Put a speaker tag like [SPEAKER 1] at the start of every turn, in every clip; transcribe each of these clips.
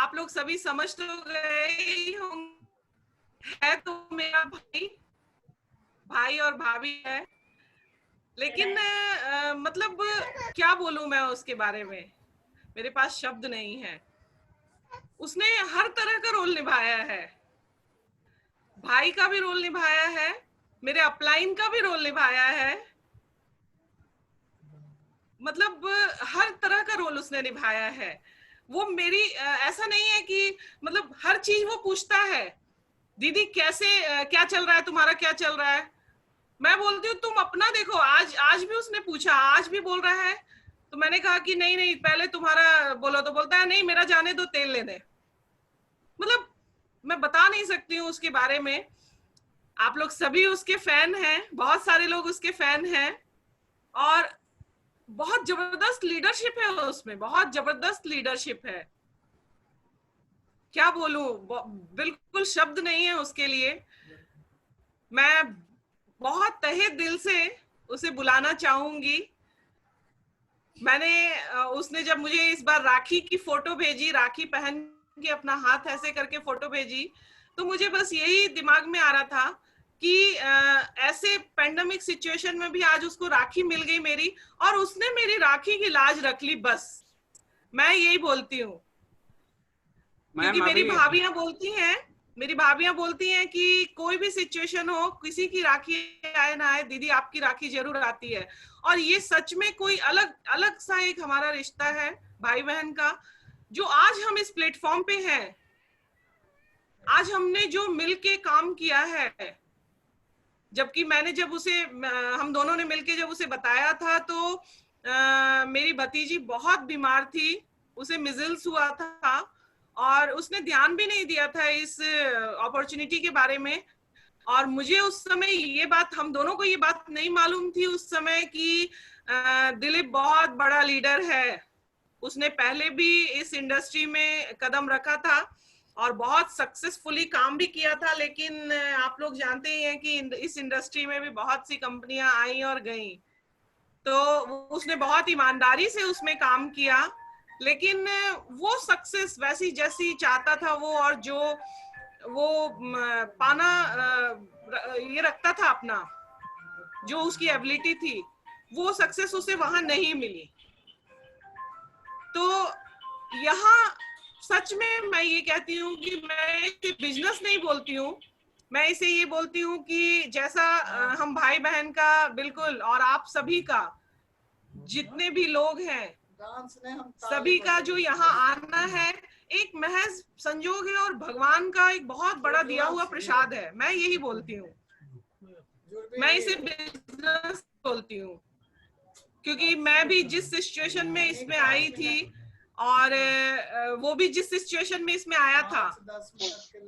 [SPEAKER 1] आप लोग सभी समझ तो गए ही होंगे, है तो मेरा भाई और भाभी है, लेकिन मतलब क्या बोलूं मैं उसके बारे में, मेरे पास शब्द नहीं है। उसने हर तरह का रोल निभाया है, भाई का भी रोल निभाया है, मेरे अपलाइन का भी रोल निभाया है, मतलब हर तरह का रोल उसने निभाया है। वो मेरी ऐसा नहीं है कि मतलब हर चीज वो पूछता है, दीदी कैसे क्या चल रहा है तुम्हारा, क्या चल रहा है। मैं बोलती हूँ तुम अपना देखो, आज आज भी उसने पूछा, आज भी बोल रहा है, तो मैंने कहा कि नहीं नहीं पहले तुम्हारा बोलो, तो बोलता है नहीं मेरा जाने दो, तेल लेने। मतलब मैं बता नहीं सकती हूँ उसके बारे में। आप लोग सभी उसके फैन हैं, बहुत सारे लोग उसके फैन हैं, और बहुत जबरदस्त लीडरशिप है उसमें, बहुत जबरदस्त लीडरशिप है। क्या बोलूं, बिल्कुल शब्द नहीं है उसके लिए। मैं बहुत तहे दिल से उसे बुलाना चाहूंगी। मैंने उसने जब मुझे इस बार राखी की फोटो भेजी, राखी पहन के अपना हाथ ऐसे करके फोटो भेजी, तो मुझे बस यही दिमाग में आ रहा था कि ऐसे पैंडेमिक सिचुएशन में भी आज उसको राखी मिल गई मेरी, और उसने मेरी राखी की लाज रख ली। बस मैं यही बोलती हूँ, क्योंकि
[SPEAKER 2] मैम
[SPEAKER 1] मेरी
[SPEAKER 2] अभी
[SPEAKER 1] भाभियां बोलती हैं, मेरी भाभियां बोलती हैं कि कोई भी सिचुएशन हो, किसी की राखी आए ना आए, दीदी आपकी राखी जरूर आती है। और ये सच में कोई अलग अलग सा एक हमारा रिश्ता है भाई बहन का, जो आज हम इस प्लेटफॉर्म पे हैं। आज हमने जो मिलके काम किया है, जबकि मैंने जब उसे हम दोनों ने मिलके जब उसे बताया था, तो मेरी भतीजी बहुत बीमार थी, उसे मिजल्स हुआ था, और उसने ध्यान भी नहीं दिया था इस अपॉर्चुनिटी के बारे में। और मुझे उस समय ये बात, हम दोनों को ये बात नहीं मालूम थी उस समय कि दिलीप बहुत बड़ा लीडर है। उसने पहले भी इस इंडस्ट्री में कदम रखा था और बहुत सक्सेसफुली काम भी किया था, लेकिन आप लोग जानते ही हैं कि इस इंडस्ट्री में भी बहुत सी कंपनियां आई और गईं। तो उसने बहुत ईमानदारी से उसमें काम किया, लेकिन वो सक्सेस वैसी जैसी चाहता था वो, और जो वो पाना ये रखता था अपना, जो उसकी एबिलिटी थी, वो सक्सेस उसे वहां नहीं मिली। तो यहाँ सच में मैं ये कहती हूँ कि मैं इसे बिजनेस नहीं बोलती हूँ, मैं इसे ये बोलती हूँ कि जैसा हम भाई बहन का बिल्कुल, और आप सभी का, जितने भी लोग हैं, सभी का जो यहाँ आना है एक महज संजोग है और भगवान का एक बहुत बड़ा दिया हुआ प्रसाद है। मैं यही बोलती हूँ, मैं इसे बिजनेस बोलती हूँ, क्योंकि मैं भी जिस सिचुएशन में इसमें आई थी, और वो भी जिस सिचुएशन में इसमें आया था,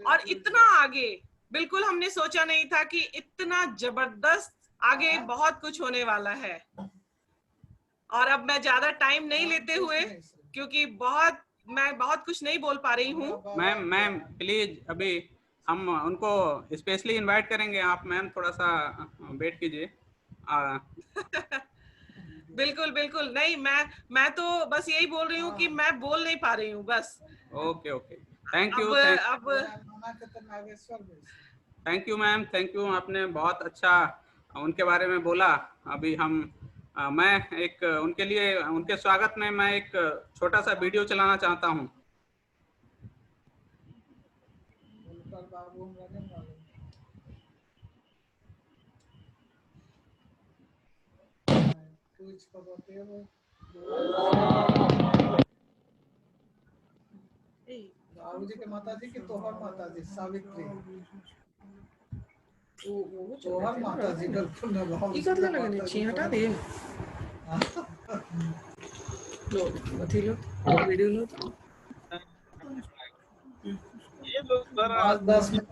[SPEAKER 1] और इतना आगे बिल्कुल हमने सोचा नहीं था कि इतना जबरदस्त आगे बहुत कुछ होने वाला है। और अब मैं ज्यादा टाइम नहीं लेते हुए, क्योंकि मैं बहुत कुछ नहीं बोल पा रही हूँ।
[SPEAKER 2] मैम मैम प्लीज अभी हम उनको स्पेशली इनवाइट करेंगे, आप मैम थोड़ा सा वेट कीजिए।
[SPEAKER 1] बिल्कुल बिल्कुल नहीं, मैं तो बस यही बोल रही हूँ कि मैं बोल नहीं पा रही हूँ बस।
[SPEAKER 2] ओके ओके, थैंक यू
[SPEAKER 1] अब
[SPEAKER 2] thank you ma'am, thank you, आपने बहुत अच्छा उनके बारे में बोला। अभी हम मैं एक उनके लिए, उनके स्वागत में मैं एक छोटा सा वीडियो चलाना चाहता हूँ।
[SPEAKER 3] बाबूजी के माता जी की तोहर माता जी सावित्री, तोहर माता जी बिल्कुल ना भाव इकत का लगने छी हटा दे लो अथी लो वीडियो लो तो
[SPEAKER 4] ये लोग जरा
[SPEAKER 3] 10 मिनट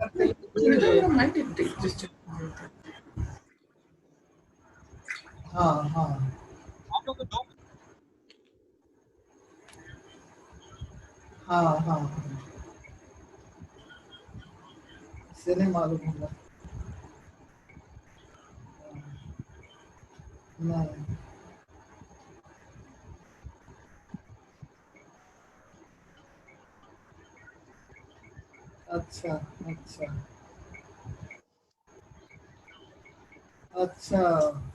[SPEAKER 3] हाँ हाँ
[SPEAKER 4] आप लोग को
[SPEAKER 3] हाँ हाँ से नहीं मालूम होगा नहीं। अच्छा अच्छा अच्छा।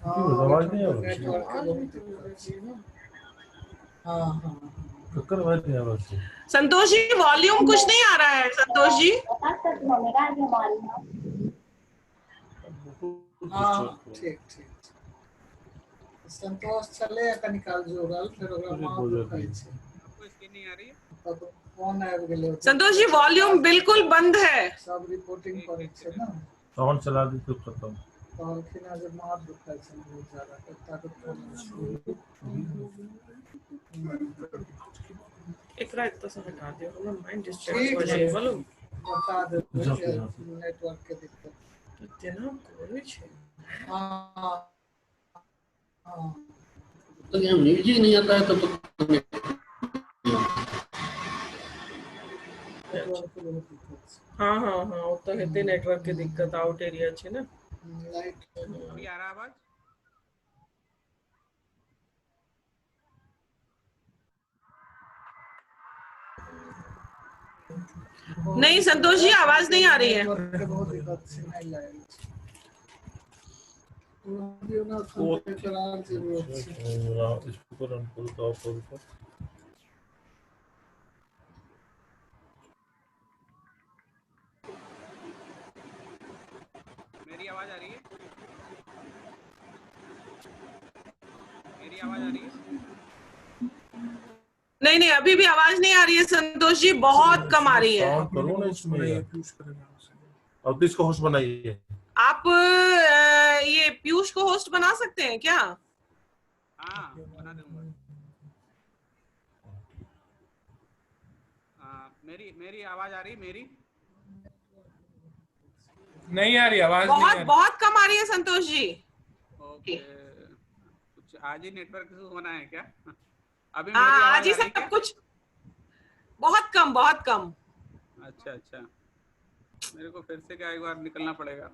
[SPEAKER 3] हाँ
[SPEAKER 5] आवाज नहीं आ रही।
[SPEAKER 3] नेटवर्क की बहुत दिक्कत है। हाँ हाँ
[SPEAKER 5] चक्कर आवाज नहीं आ रहा है।
[SPEAKER 1] संतोष जी वॉल्यूम कुछ नहीं आ रहा है संतोष जी।
[SPEAKER 3] हाँ ठीक ठीक। संतोष चले कनी काल जोड़ल फिर ओकरा मां दुखाई छै।
[SPEAKER 2] आपको स्क्रीन नहीं आ रही है?
[SPEAKER 3] तब फोन आबि गेलै।
[SPEAKER 1] संतोष जी वॉल्यूम बिल्कुल बंद है।
[SPEAKER 3] सब रिपोर्टिंग करै छै ना।
[SPEAKER 5] साउंड चला दी तो खत्म।
[SPEAKER 3] कहलखिन आज मां दुखाई छै बहुत ज्यादा ताकत कम छै।
[SPEAKER 1] एकरा इतना सा हटा दियो ना माइंड
[SPEAKER 3] ठीक
[SPEAKER 1] डिस्टर्ब हो जाए बोलो।
[SPEAKER 3] बता दे नेटवर्क के दिक्कत
[SPEAKER 1] तेना कोई छै।
[SPEAKER 3] हाँ हाँ
[SPEAKER 6] तो यहाँ म्यूजिक नहीं आता है तब तो
[SPEAKER 3] नेटवर्क के बहुत दिक्कत छै।
[SPEAKER 1] हाँ हाँ हाँ वो तो हेते नेटवर्क के दिक्कत आउट एरिया छै ना।
[SPEAKER 3] लाइट
[SPEAKER 2] अभी आ रहा आवाज?
[SPEAKER 1] नहीं संतोष जी आवाज नहीं आ रही है।
[SPEAKER 3] नेटवर्क के बहुत दिक्कत छै नहीं लाइट वो ना करार जरूरत छै।
[SPEAKER 5] स्पीकर ऑन करो तो ऑफ करो।
[SPEAKER 2] मेरी आवाज आ रही है? मेरी आवाज आ रही है?
[SPEAKER 1] नहीं नहीं अभी भी आवाज नहीं आ रही है संतोष जी बहुत कम आ रही है।
[SPEAKER 5] साउंड करो ना इसमें। अब इसको होस्ट बनाइए।
[SPEAKER 1] आप ये पीयूष को होस्ट बना सकते हैं क्या?
[SPEAKER 2] हाँ बना दूंगा। मेरी मेरी आवाज आ रही? मेरी
[SPEAKER 7] नहीं आ रही आवाज।
[SPEAKER 1] बहुत
[SPEAKER 7] नहीं आ रही।
[SPEAKER 1] बहुत कम आ रही है संतोष जी।
[SPEAKER 2] ओके कुछ आज ही नेटवर्क इशू होना है क्या? अभी
[SPEAKER 1] हाँ
[SPEAKER 2] मेरी
[SPEAKER 1] आज
[SPEAKER 2] आवाज
[SPEAKER 1] ही
[SPEAKER 2] आ रही
[SPEAKER 1] सब
[SPEAKER 2] क्या?
[SPEAKER 1] कुछ बहुत कम बहुत कम।
[SPEAKER 2] अच्छा अच्छा मेरे को फिर से क्या एक बार निकलना पड़ेगा।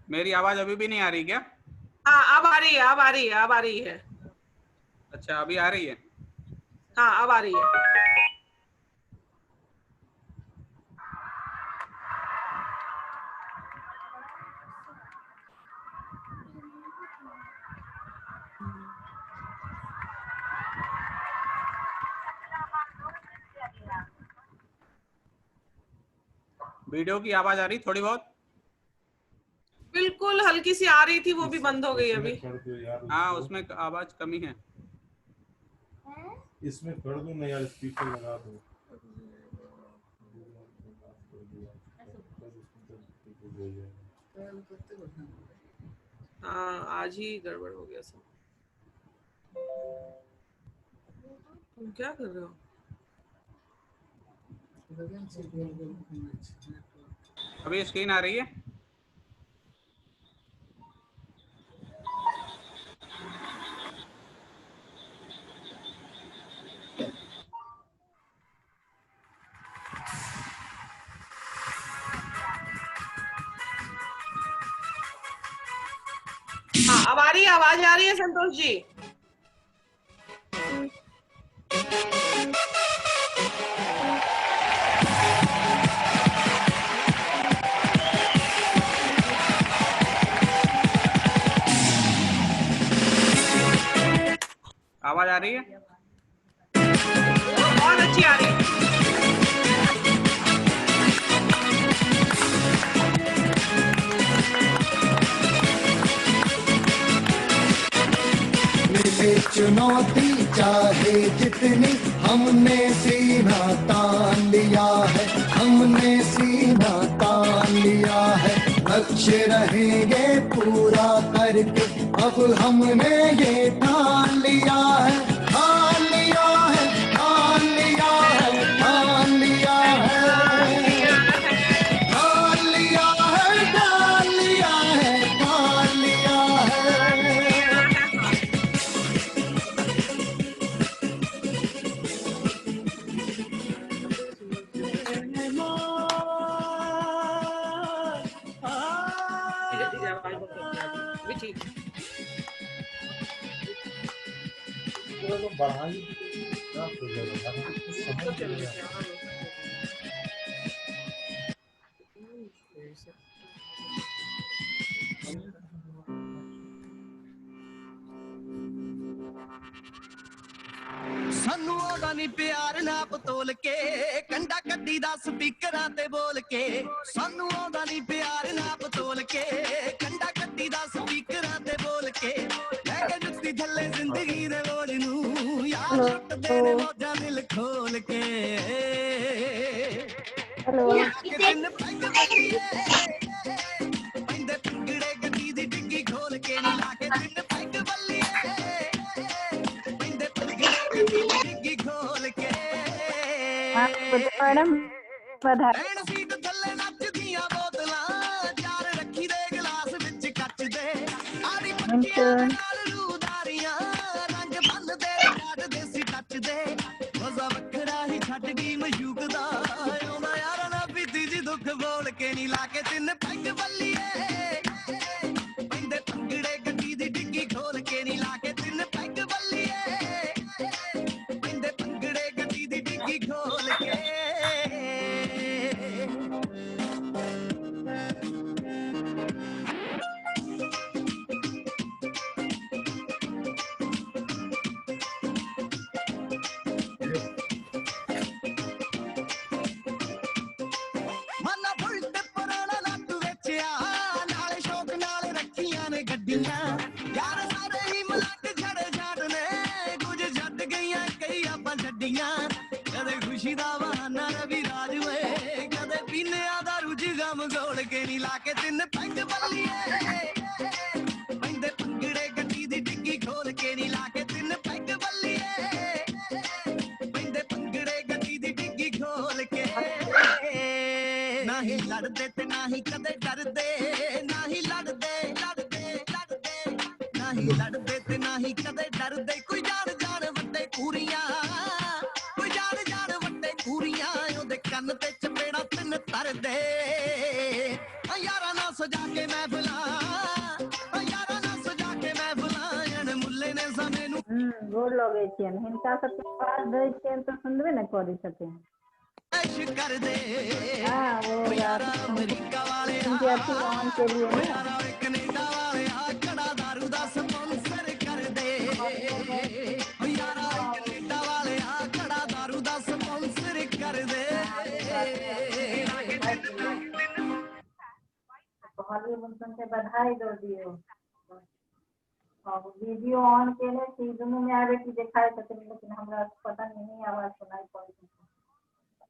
[SPEAKER 2] मेरी आवाज अभी भी नहीं आ रही क्या?
[SPEAKER 1] हाँ अब आ रही है अब आ रही है अब आ रही है।
[SPEAKER 2] अच्छा अभी आ रही है।
[SPEAKER 1] हाँ अब आ रही है।
[SPEAKER 2] वीडियो की आवाज आ रही थोड़ी बहुत?
[SPEAKER 1] बिल्कुल हल्की सी आ रही थी वो भी बंद हो गई अभी।
[SPEAKER 2] हाँ उसमें आवाज कमी है।
[SPEAKER 5] इसमें कर दो ना यार स्पीकर लगा दो।
[SPEAKER 1] हाँ आज ही गड़बड़ हो गया सब। तुम क्या कर रहे हो?
[SPEAKER 2] अभी स्क्रीन आ रही है?
[SPEAKER 1] हाँ अब आ रही है आवाज आ रही है संतोष जी।
[SPEAKER 2] आवाज आ रही है?
[SPEAKER 1] बहुत अच्छी आ रही है।
[SPEAKER 8] चुनौती चाहे जितनी हमने सीना तान लिया है, हमने सीना तान लिया है। लक्ष्य रहेंगे पूरा करके अब हमने ये ठान लिया है, ठान लिया है, ठान लिया है, ठान लिया है, ठान लिया है, ठान लिया है, ठान लिया है।
[SPEAKER 1] ठीक है आवाज बहुत अच्छी आ रही है अभी ठीक है।
[SPEAKER 3] वाला तो बढ़ा ही क्या हो जाएगा यार, कुछ समझ
[SPEAKER 1] तो चल
[SPEAKER 3] नहीं
[SPEAKER 1] रही
[SPEAKER 3] आ
[SPEAKER 1] है
[SPEAKER 3] रहा।
[SPEAKER 1] हाँ,
[SPEAKER 8] ਸਾਨੂੰ ਆਉਂਦਾ ਨਹੀਂ ਪਿਆਰ ਨਾਪ ਤੋਲ ਕੇ ਕੰਡਾ ਕੱਢੀ ਦਾ ਸਪੀਕਰਾਂ ਤੇ ਬੋਲ ਕੇ ਸਾਨੂੰ ਆਉਂਦਾ ਨਹੀਂ ਪਿਆਰ ਨਾਪ ਤੋਲ ਕੇ ਕੰਡਾ ਕੱਢੀ ਦਾ ਸਪੀਕਰਾਂ ਤੇ ਬੋਲ ਕੇ ਲੈ ਕੇ ਜੁੱਤੀ ਥੱਲੇ ਜ਼ਿੰਦਗੀ ਦੇ ਬੋਝ ਨੂੰ ਯਾਰ ਲੁੱਟਦੇ ਨੇ ਮੌਜਾਂ ਦਿਲ ਖੋਲ ਕੇ ਲਾ ਕੇ ਤਿੰਨ ਪੈਗ ਬੱਲੀਏ ਪੈਂਦੇ ਪਿੰਗੜੇ ਗੱਡੀ ਦੀ ਡਿੱਗੀ ਖੋਲ ਕੇ ਨੀ ਲਾ ਕੇ ਤਿੰਨ ਪੈਗ ਬੱਲੀਏ ਪੈਂਦੇ ਪਿੰਗੜੇ ਗੱਡੀ ਦੀ ਡਿੱਗੀ ਖੋਲ ਕੇ
[SPEAKER 9] मैडम बधाई।
[SPEAKER 8] ਲੈਣ ਸੀਟ ਥੱਲੇ ਨੱਚਦੀਆਂ ਬੋਤਲਾਂ ਚਾਰ ਰੱਖੀ ਦੇ ਗਲਾਸ ਵਿੱਚ ਕੱਚ ਦੇ ਆੜੀ ਪੱਕੀਆਂ ਦੇ ਨਾਲ ਰੂਦਾਰੀਆਂ ਰੰਗ ਬੰਨ ਦੇ ਕਾਟ ਦੇਸੀ ਟੱਚ ਦੇ ਮਜ਼ਾ ਵੱਖਰਾ ਹੀ ਛੱਡ ਗਈ ਮਸ਼ੂਕ ਦਾ ਆਉਂਦਾ ਯਾਰ ਨਾ ਪੀਤੀ ਜੀ ਦੁੱਖ ਬੋਲ ਕੇ ਨੀ ਲਾ ਕੇ ਤਿੰਨ ਪੈਗ ਬੱਲੀਏ ਪੈਂਦੇ ਪੰਗੜੇ ਗੱਡੀ ਦੀ ਡਿੱਗੀ ਖੋਲ ਕੇ ਨੀ ਲਾ ਕੇ ਤਿੰਨ ਪੈਗ ਬੱਲੀਏ ਪੈਂਦੇ ਪੰਗੜੇ ਗੱਡੀ ਦੀ ਡਿੱਗੀ ਖੋਲ ਕੇ ਮਨਾ ਬੁਲਟ ਪੁਰਾਣਾ ਲੱਟ ਵੇਚਿਆ ਨਾਲੇ ਸ਼ੌਕ ਨਾਲ ਰੱਖੀਆਂ ਨੇ ਗੱਡੀਆਂ ਯਾਰ ਸਾਰੇ ਹੀ ਮਲੰਗ ਛੜੇ ਛੱਡ ਨੇ ਕੁਝ ਛੱਡ ਗਈਆਂ ਕਈ ਆਪਾਂ ਛੱਡੀਆਂ ਕਦੇ ਖੁਸ਼ੀ ਦਾ ਬਹਾਨਾ ਰਵੀ ਰਾਜ ਵੇ ਕਦੇ ਪੀਨਿਆਂ ਦਾ ਰੁਝ ਗਮ ਗੋਲ ਕੇ ਨੀ ਲਾ ਕੇ ਤਿੰਨ ਪੈਗ ਬੱਲੀਏ ਪੈਂਦੇ ਪੰਗੜੇ ਗੱਡੀ ਦੀ ਡਿੱਗੀ ਖੋਲ ਕੇ ਨੀ ਲਾ ਕੇ ਤਿੰਨ ਪੈਗ ਬੱਲੀਏ ਪੈਂਦੇ ਪੰਗੜੇ ਗੱਡੀ ਦੀ ਡਿੱਗੀ ਖੋਲ ਕੇ ਨਹੀਂ ਲੜਦੇ ਤੇ ਨਹੀਂ ਕਦੇ ਡਰਦੇ ਨਹੀਂ ਲੜਦੇ ਨਹੀਂ ਲੜਦੇ ਤੇ ਨਹੀਂ ਕਦੇ ਡਰਦੇ ਕੋਈ ਜਾਣ ਵੱਡੇ ਕੂਰੀਆਂ ਕੋਈ ਜਾਣ ਵੱਡੇ ਕੂਰੀਆਂ ਉਹਦੇ ਕੰਨ ਤੇ ਚਪੇੜਾ ਤਿੰਨ ਤਰਦੇ ਯਾਰਾਂ ਨਾਲ ਸਜਾ ਕੇ ਮਹਿਫਲਾਂ ਯਾਰਾਂ ਨਾਲ ਸਜਾ ਕੇ ਮਹਿਫਲਾਂ ਜਣ ਮੁੱਲੇ ने समय नु
[SPEAKER 9] गोर लगे छियन हिनका सबके पास दै छियन तो सुनबे न करै छथिन।
[SPEAKER 8] ऐश कर दे
[SPEAKER 9] हाँ वो
[SPEAKER 8] यारा अमेरिका वाले
[SPEAKER 9] उनके अथी ऑन के लिए ना
[SPEAKER 8] यारा कनाडा वाले कड़ा दारू दा स्पॉन्सर कर दे यारा कनाडा वाले कड़ा दारू दा स्पॉन्सर कर दे
[SPEAKER 9] कहलिए उनके से बधाई दो दियो और वीडियो ऑन केले थी दोनों में आवे की दिखाई छथिन लेकिन हमरा पता नहीं आवाज सुनाई पड़े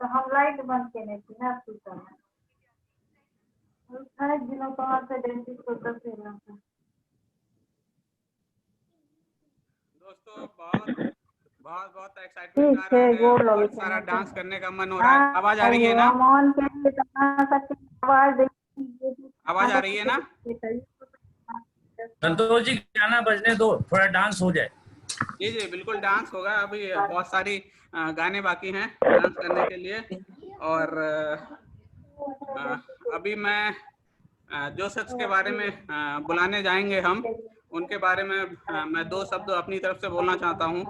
[SPEAKER 9] तो हम लाइट बंद केने थी ना स्पीकर में उठाए दिनों कहाँ से डेंटिस्ट को तो फिर
[SPEAKER 2] दोस्तों बहुत एक्साइटमेंट आ
[SPEAKER 9] ठीक है
[SPEAKER 2] रहा है,
[SPEAKER 9] गोर लगे
[SPEAKER 2] बहुत सारा डांस करने का मन हो रहा है। आवाज आ रही है ना?
[SPEAKER 9] हम ऑन केले तो कहाँ सकते आवाज देखिए
[SPEAKER 2] आवाज आ रही है ना?
[SPEAKER 10] संतोष जी गाना बजने दो, थोड़ा डांस हो जाए।
[SPEAKER 2] जी बिल्कुल डांस होगा। अभी बहुत सारी गाने बाकी हैं डांस करने के लिए। और अभी मैं जो शख्स के बारे में बुलाने जाएंगे हम उनके बारे में मैं दो शब्द अपनी तरफ से बोलना चाहता हूँ।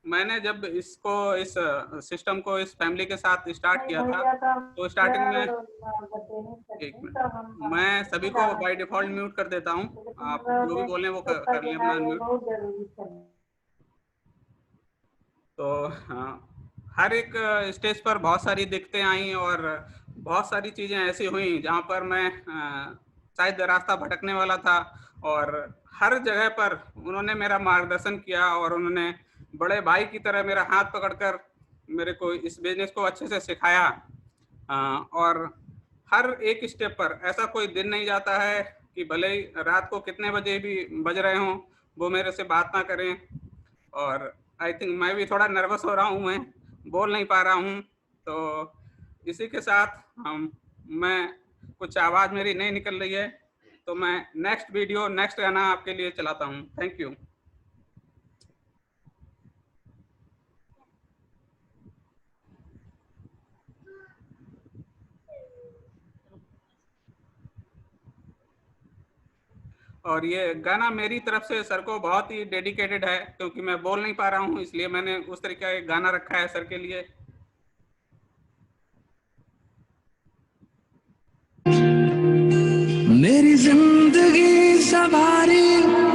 [SPEAKER 2] मैंने जब इस सिस्टम को इस फैमिली के साथ स्टार्ट किया था तो स्टार्टिंग में एक मिनट मैं सभी को बाय डिफॉल्ट म्यूट कर देता हूँ। आप जो भी बोलें वो कर लें अपना म्यूट। तो हर एक स्टेज पर बहुत सारी दिक्कतें आई और बहुत सारी चीज़ें ऐसी हुई जहाँ पर मैं शायद रास्ता भटकने वाला था और हर जगह पर उन्होंने मेरा मार्गदर्शन किया और उन्होंने बड़े भाई की तरह मेरा हाथ पकड़कर मेरे को इस बिजनेस को अच्छे से सिखाया। और हर एक स्टेप पर ऐसा कोई दिन नहीं जाता है कि भले ही रात को कितने बजे भी बज रहे हों वो मेरे से बात ना करें। और आई थिंक मैं भी थोड़ा नर्वस हो रहा हूँ, मैं बोल नहीं पा रहा हूँ। तो इसी के साथ मैं कुछ आवाज़ मेरी नहीं निकल रही है तो मैं नेक्स्ट गाना आपके लिए चलाता हूँ। Thank you. और ये गाना मेरी तरफ से सर को बहुत ही डेडिकेटेड है, क्योंकि मैं बोल नहीं पा रहा हूँ, इसलिए मैंने उस तरीके का एक गाना रखा है सर के लिए।
[SPEAKER 8] मेरी जिंदगी सवारी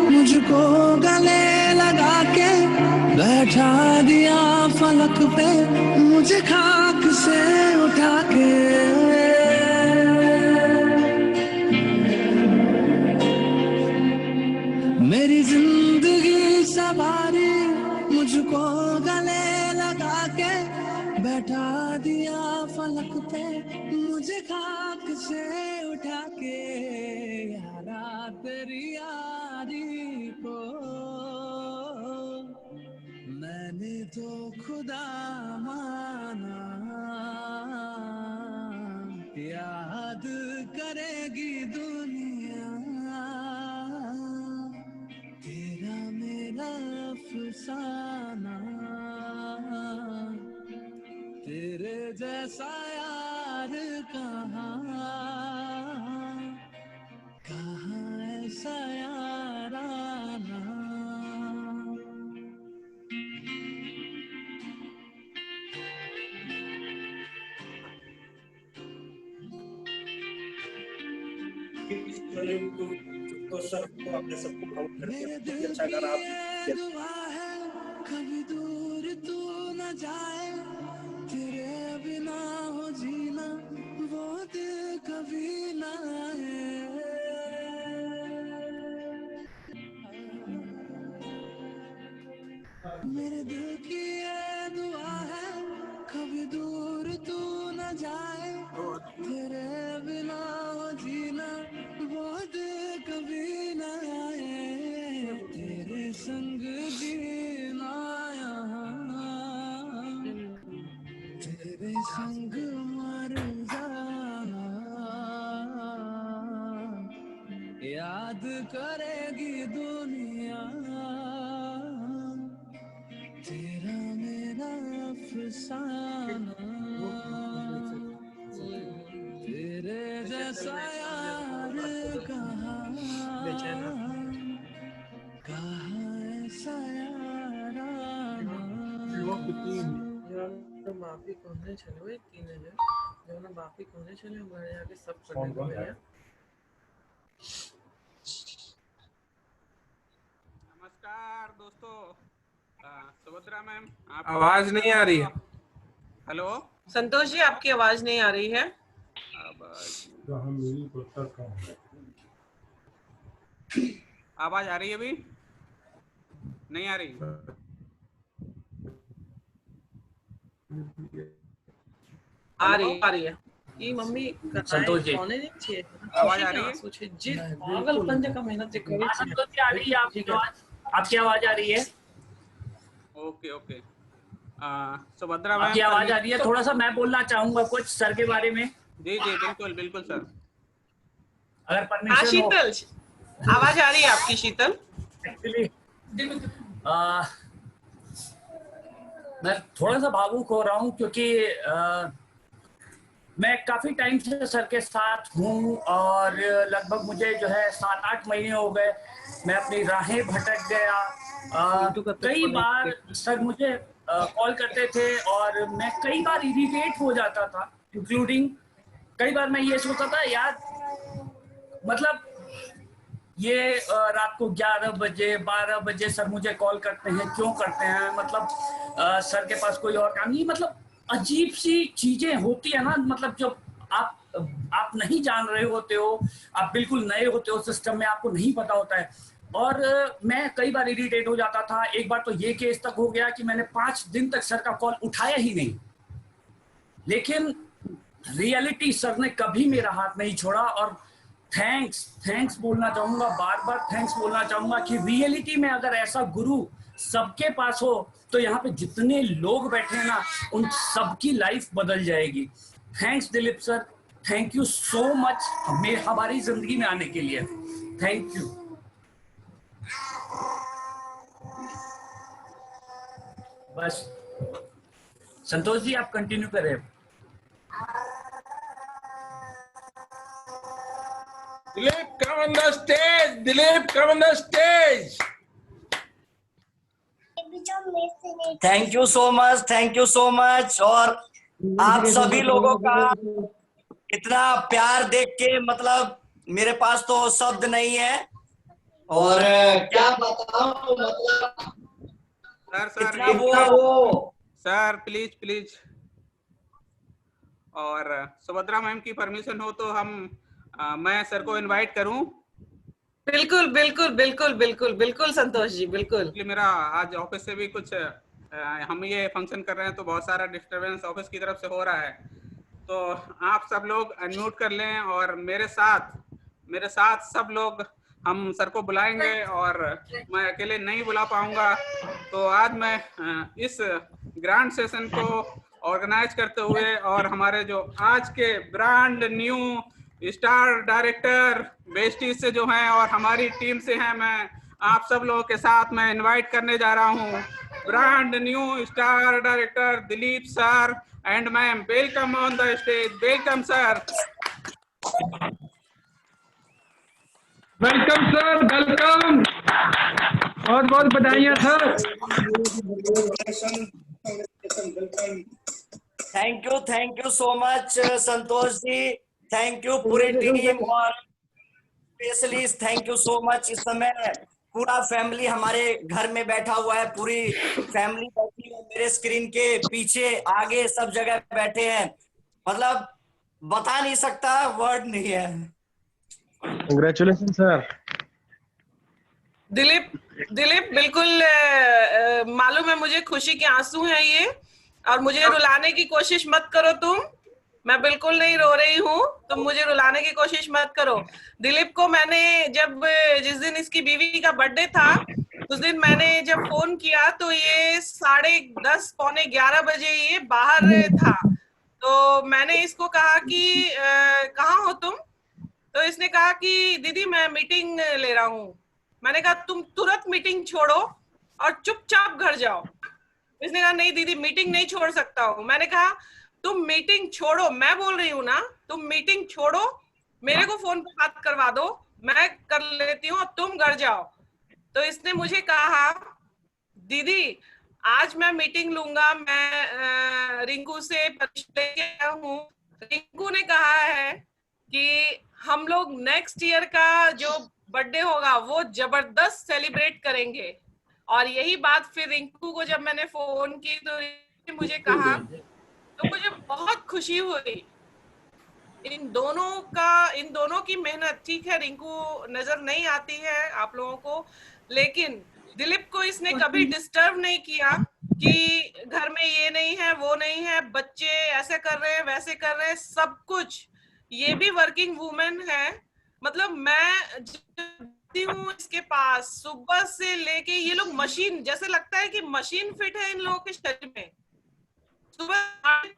[SPEAKER 8] मुझको गले लगा के बैठा दिया फलक पे मुझे खाक से उठा के। मेरी जिंदगी सवारी मुझको गले लगा के बैठा दिया फलक पे मुझे खाक से उठा के। यारा तेरी यारी को मैंने तो खुदा माना, याद करेगी दुनिया तेरा मेरा अफसाना। तेरे जैसा यार कहाँ ऐसा याराना। मेरे दिल की ये दुआ है कभी दूर तू न जाए, तेरे बिना हो जीना वो दिल कभी ना आए। मेरे दिल की ये दुआ है कभी दूर तू न जाए, तेरे बिना हो जीना वो दिल कभी ना आए। तेरे संग जीना यहाँ, तेरे संग मर जाना, याद करेगी दुनिया तेरा मेरा अफसाना। तेरे जैसा यार कहाँ ऐसा याराना।
[SPEAKER 3] माफी कहने चले 3000 जो माफी कहने चले हमारे आगे सब करने को भैया।
[SPEAKER 2] नमस्कार दोस्तों, सुभद्रा मैम
[SPEAKER 7] आवाज नहीं आ रही है।
[SPEAKER 2] हेलो
[SPEAKER 1] संतोष जी, आपकी आवाज नहीं आ रही है।
[SPEAKER 2] आवाज आ रही है? अभी नहीं आ रही?
[SPEAKER 1] आ रही है। ये मम्मी
[SPEAKER 10] संतोष जी
[SPEAKER 3] सोने नहीं चाहिए
[SPEAKER 2] आवाज आ रही है?
[SPEAKER 3] सोचे जी पागल पंजे का मेहनत करे।
[SPEAKER 10] संतोष जी आ रही है आपकी आवाज आ रही है।
[SPEAKER 2] Okay okay. सुभद्रा मैम
[SPEAKER 10] आपकी आवाज आ रही है। थोड़ा सा मैं बोलना चाहूंगा कुछ सर के बारे में।
[SPEAKER 2] जी जी बिल्कुल बिल्कुल सर,
[SPEAKER 10] अगर
[SPEAKER 1] हाँ
[SPEAKER 10] परमिशन हो।
[SPEAKER 1] शीतल, आवाज आ रही है आपकी शीतल।
[SPEAKER 10] एक्चुअली मैं थोड़ा सा भावुक हो रहा हूँ क्योंकि मैं काफी टाइम से सर के साथ हूँ और लगभग मुझे जो है 7-8 महीने हो गए मैं अपनी राहें भटक गया। कई बार सर मुझे कॉल करते थे और मैं कई बार इरिटेट हो जाता था, इंक्लूडिंग कई बार मैं ये सोचता था यार मतलब ये रात को 11 बजे 12 बजे सर मुझे कॉल करते हैं, क्यों करते हैं? मतलब सर के पास कोई और काम नहीं। मतलब अजीब सी चीजें होती है ना, मतलब जो आप नहीं जान रहे होते हो, आप बिल्कुल नए होते हो सिस्टम में, आपको नहीं पता होता है। और मैं कई बार इरिटेट हो जाता था। एक बार तो ये केस तक हो गया कि मैंने 5 दिन तक सर का कॉल उठाया ही नहीं। लेकिन रियलिटी सर ने कभी मेरा हाथ नहीं छोड़ा और थैंक्स बोलना चाहूंगा, बार थैंक्स बोलना चाहूंगा कि रियलिटी में अगर ऐसा गुरु सबके पास हो तो यहाँ पे जितने लोग बैठे हैं ना उन सबकी लाइफ बदल जाएगी। Thanks Dilip sir, thank you so much हमारी जिंदगी में आने के लिए। Thank you. बस संतोष जी आप कंटिन्यू करें।
[SPEAKER 7] दिलीप कम on the stage. Dilip, come on the stage.
[SPEAKER 10] Thank you so much, thank you so much. और आप सभी लोगों का इतना प्यार देख के मतलब मेरे पास तो शब्द नहीं है। और क्या बताऊं, मतलब
[SPEAKER 2] सर
[SPEAKER 10] वो
[SPEAKER 2] सर प्लीज प्लीज, और सुभद्रा मैम की परमिशन हो तो मैं सर को इनवाइट करूं।
[SPEAKER 1] बिल्कुल बिल्कुल बिल्कुल बिल्कुल बिल्कुल संतोष जी, बिल्कुल।
[SPEAKER 2] इसलिए मेरा आज ऑफिस से भी कुछ हम ये फंक्शन कर रहे हैं तो बहुत सारा डिस्टरबेंस ऑफिस की तरफ से हो रहा है, तो आप सब लोग अनम्यूट कर लें और मेरे साथ सब लोग हम सर को बुलाएंगे, और मैं अकेले नहीं बुला पाऊंगा। तो आज मैं इस ग्रैंड सेशन को ऑर्गेनाइज करते हुए और हमारे जो आज के brand new star director bestie से जो हैं और हमारी टीम से हैं, मैं आप सब लोगों के साथ मैं इनवाइट करने जा रहा हूं brand new star director Dilip sir and ma'am. Welcome on the stage, welcome sir.
[SPEAKER 11] Welcome sir, welcome, बहुत बहुत बधाइयाँ sir.
[SPEAKER 10] Thank you so much Santosh ji, thank you पूरी टीम, और specially thank you so much. इस समय पूरा फैमिली हमारे घर में बैठा हुआ है, पूरी फैमिली बैठी है मेरे स्क्रीन के पीछे, आगे सब जगह बैठे हैं, मतलब बता नहीं सकता, वर्ड नहीं है।
[SPEAKER 11] Congratulation sir.
[SPEAKER 1] दिलीप बिल्कुल मालूम है मुझे, खुशी के आंसू हैं ये, और मुझे रुलाने की कोशिश मत करो तुम, मैं बिल्कुल नहीं रो रही हूँ, तुम मुझे रुलाने की कोशिश मत करो। दिलीप को मैंने जिस दिन इसकी बीवी का बर्थडे था उस दिन मैंने जब फोन किया तो ये 10:30 पौने 11 बजे ये बाहर था, तो मैंने इसको कहा कि कहाँ हो तुम, तो इसने कहा कि दीदी मैं मीटिंग ले रहा हूँ। मैंने कहा तुम तुरंत मीटिंग छोड़ो और चुपचाप घर जाओ। इसने कहा नहीं दीदी मीटिंग नहीं छोड़ सकता हूँ। मैंने कहा तुम मीटिंग छोड़ो, मैं बोल रही हूँ ना, तुम मीटिंग छोड़ो, मेरे को फोन पे बात करवा दो, मैं कर लेती हूँ, तुम घर जाओ। तो इसने मुझे कहा दीदी आज मैं मीटिंग लूंगा, मैं रिंकू से परमिशन लेके आया हूँ। रिंकू ने कहा है कि हम लोग नेक्स्ट ईयर का जो बर्थडे होगा वो जबरदस्त सेलिब्रेट करेंगे। और यही बात फिर रिंकू को जब मैंने फोन की तो मुझे कहा, तो मुझे बहुत खुशी हुई। इन दोनों की मेहनत, ठीक है रिंकू नजर नहीं आती है आप लोगों को, लेकिन दिलीप को इसने कभी डिस्टर्ब नहीं किया कि घर में ये नहीं है वो नहीं है, बच्चे ऐसे कर रहे हैं वैसे कर रहे हैं, सब कुछ। ये भी वर्किंग वुमेन है, मतलब मैं जाती हूँ इसके पास सुबह से लेके, ये लोग मशीन जैसे लगता है कि मशीन फिट है इन लोगों के शरीर में। सुबह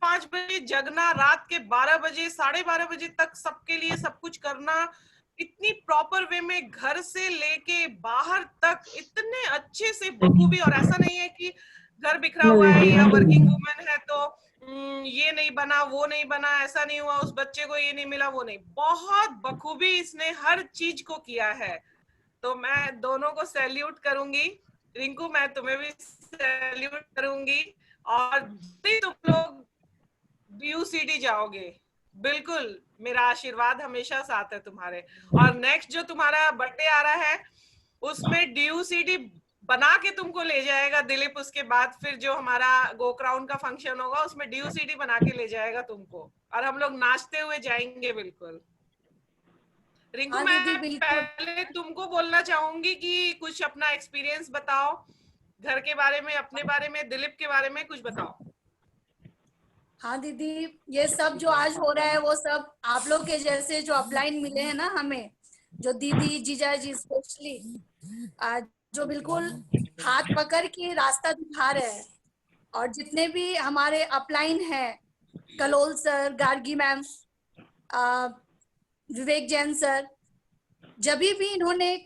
[SPEAKER 1] 5 बजे जगना, रात के 12 बजे 12:30 बजे तक सबके लिए सब कुछ करना, इतनी प्रॉपर वे में घर से लेके बाहर तक इतने अच्छे से बखूबी। और ऐसा नहीं है कि घर बिखरा हुआ है या वर्किंग वुमेन है तो ये नहीं बना वो नहीं बना, ऐसा नहीं हुआ, उस बच्चे को ये नहीं मिला वो नहीं, बहुत बखूबी इसने हर चीज को किया है। तो मैं दोनों को सैल्यूट करूंगी। रिंकू मैं तुम्हें भी सैल्यूट करूंगी, और तुम लोग DUCD जाओगे, बिल्कुल मेरा आशीर्वाद हमेशा साथ है तुम्हारे। और नेक्स्ट जो तुम्हारा बर्थडे आ रहा है उसमें DUCD बना के तुमको ले जाएगा दिलीप। उसके बाद फिर जो हमारा गोक्राउन का फंक्शन होगा उसमें DUCD बना के ले जाएगा तुमको, और हम लोग नाचते हुए जाएंगे बिल्कुल। रिंकू मैं पहले तुमको बोलना चाहूंगी कि कुछ अपना एक्सपीरियंस बताओ घर के बारे में, अपने बारे में, दिलीप के बारे में कुछ बताओ।
[SPEAKER 12] हाँ दीदी, ये सब जो आज हो रहा है वो सब आप लोग के जैसे जो अपलाइन मिले हैं ना हमें, जो दीदी जीजा जी स्पेशली जो बिल्कुल हाथ पकड़ के रास्ता दिखा रहे हैं, और जितने भी हमारे अपलाइन हैं, कलोल सर, गार्गी मैम, विवेक जैन सर, जब भी इन्होंने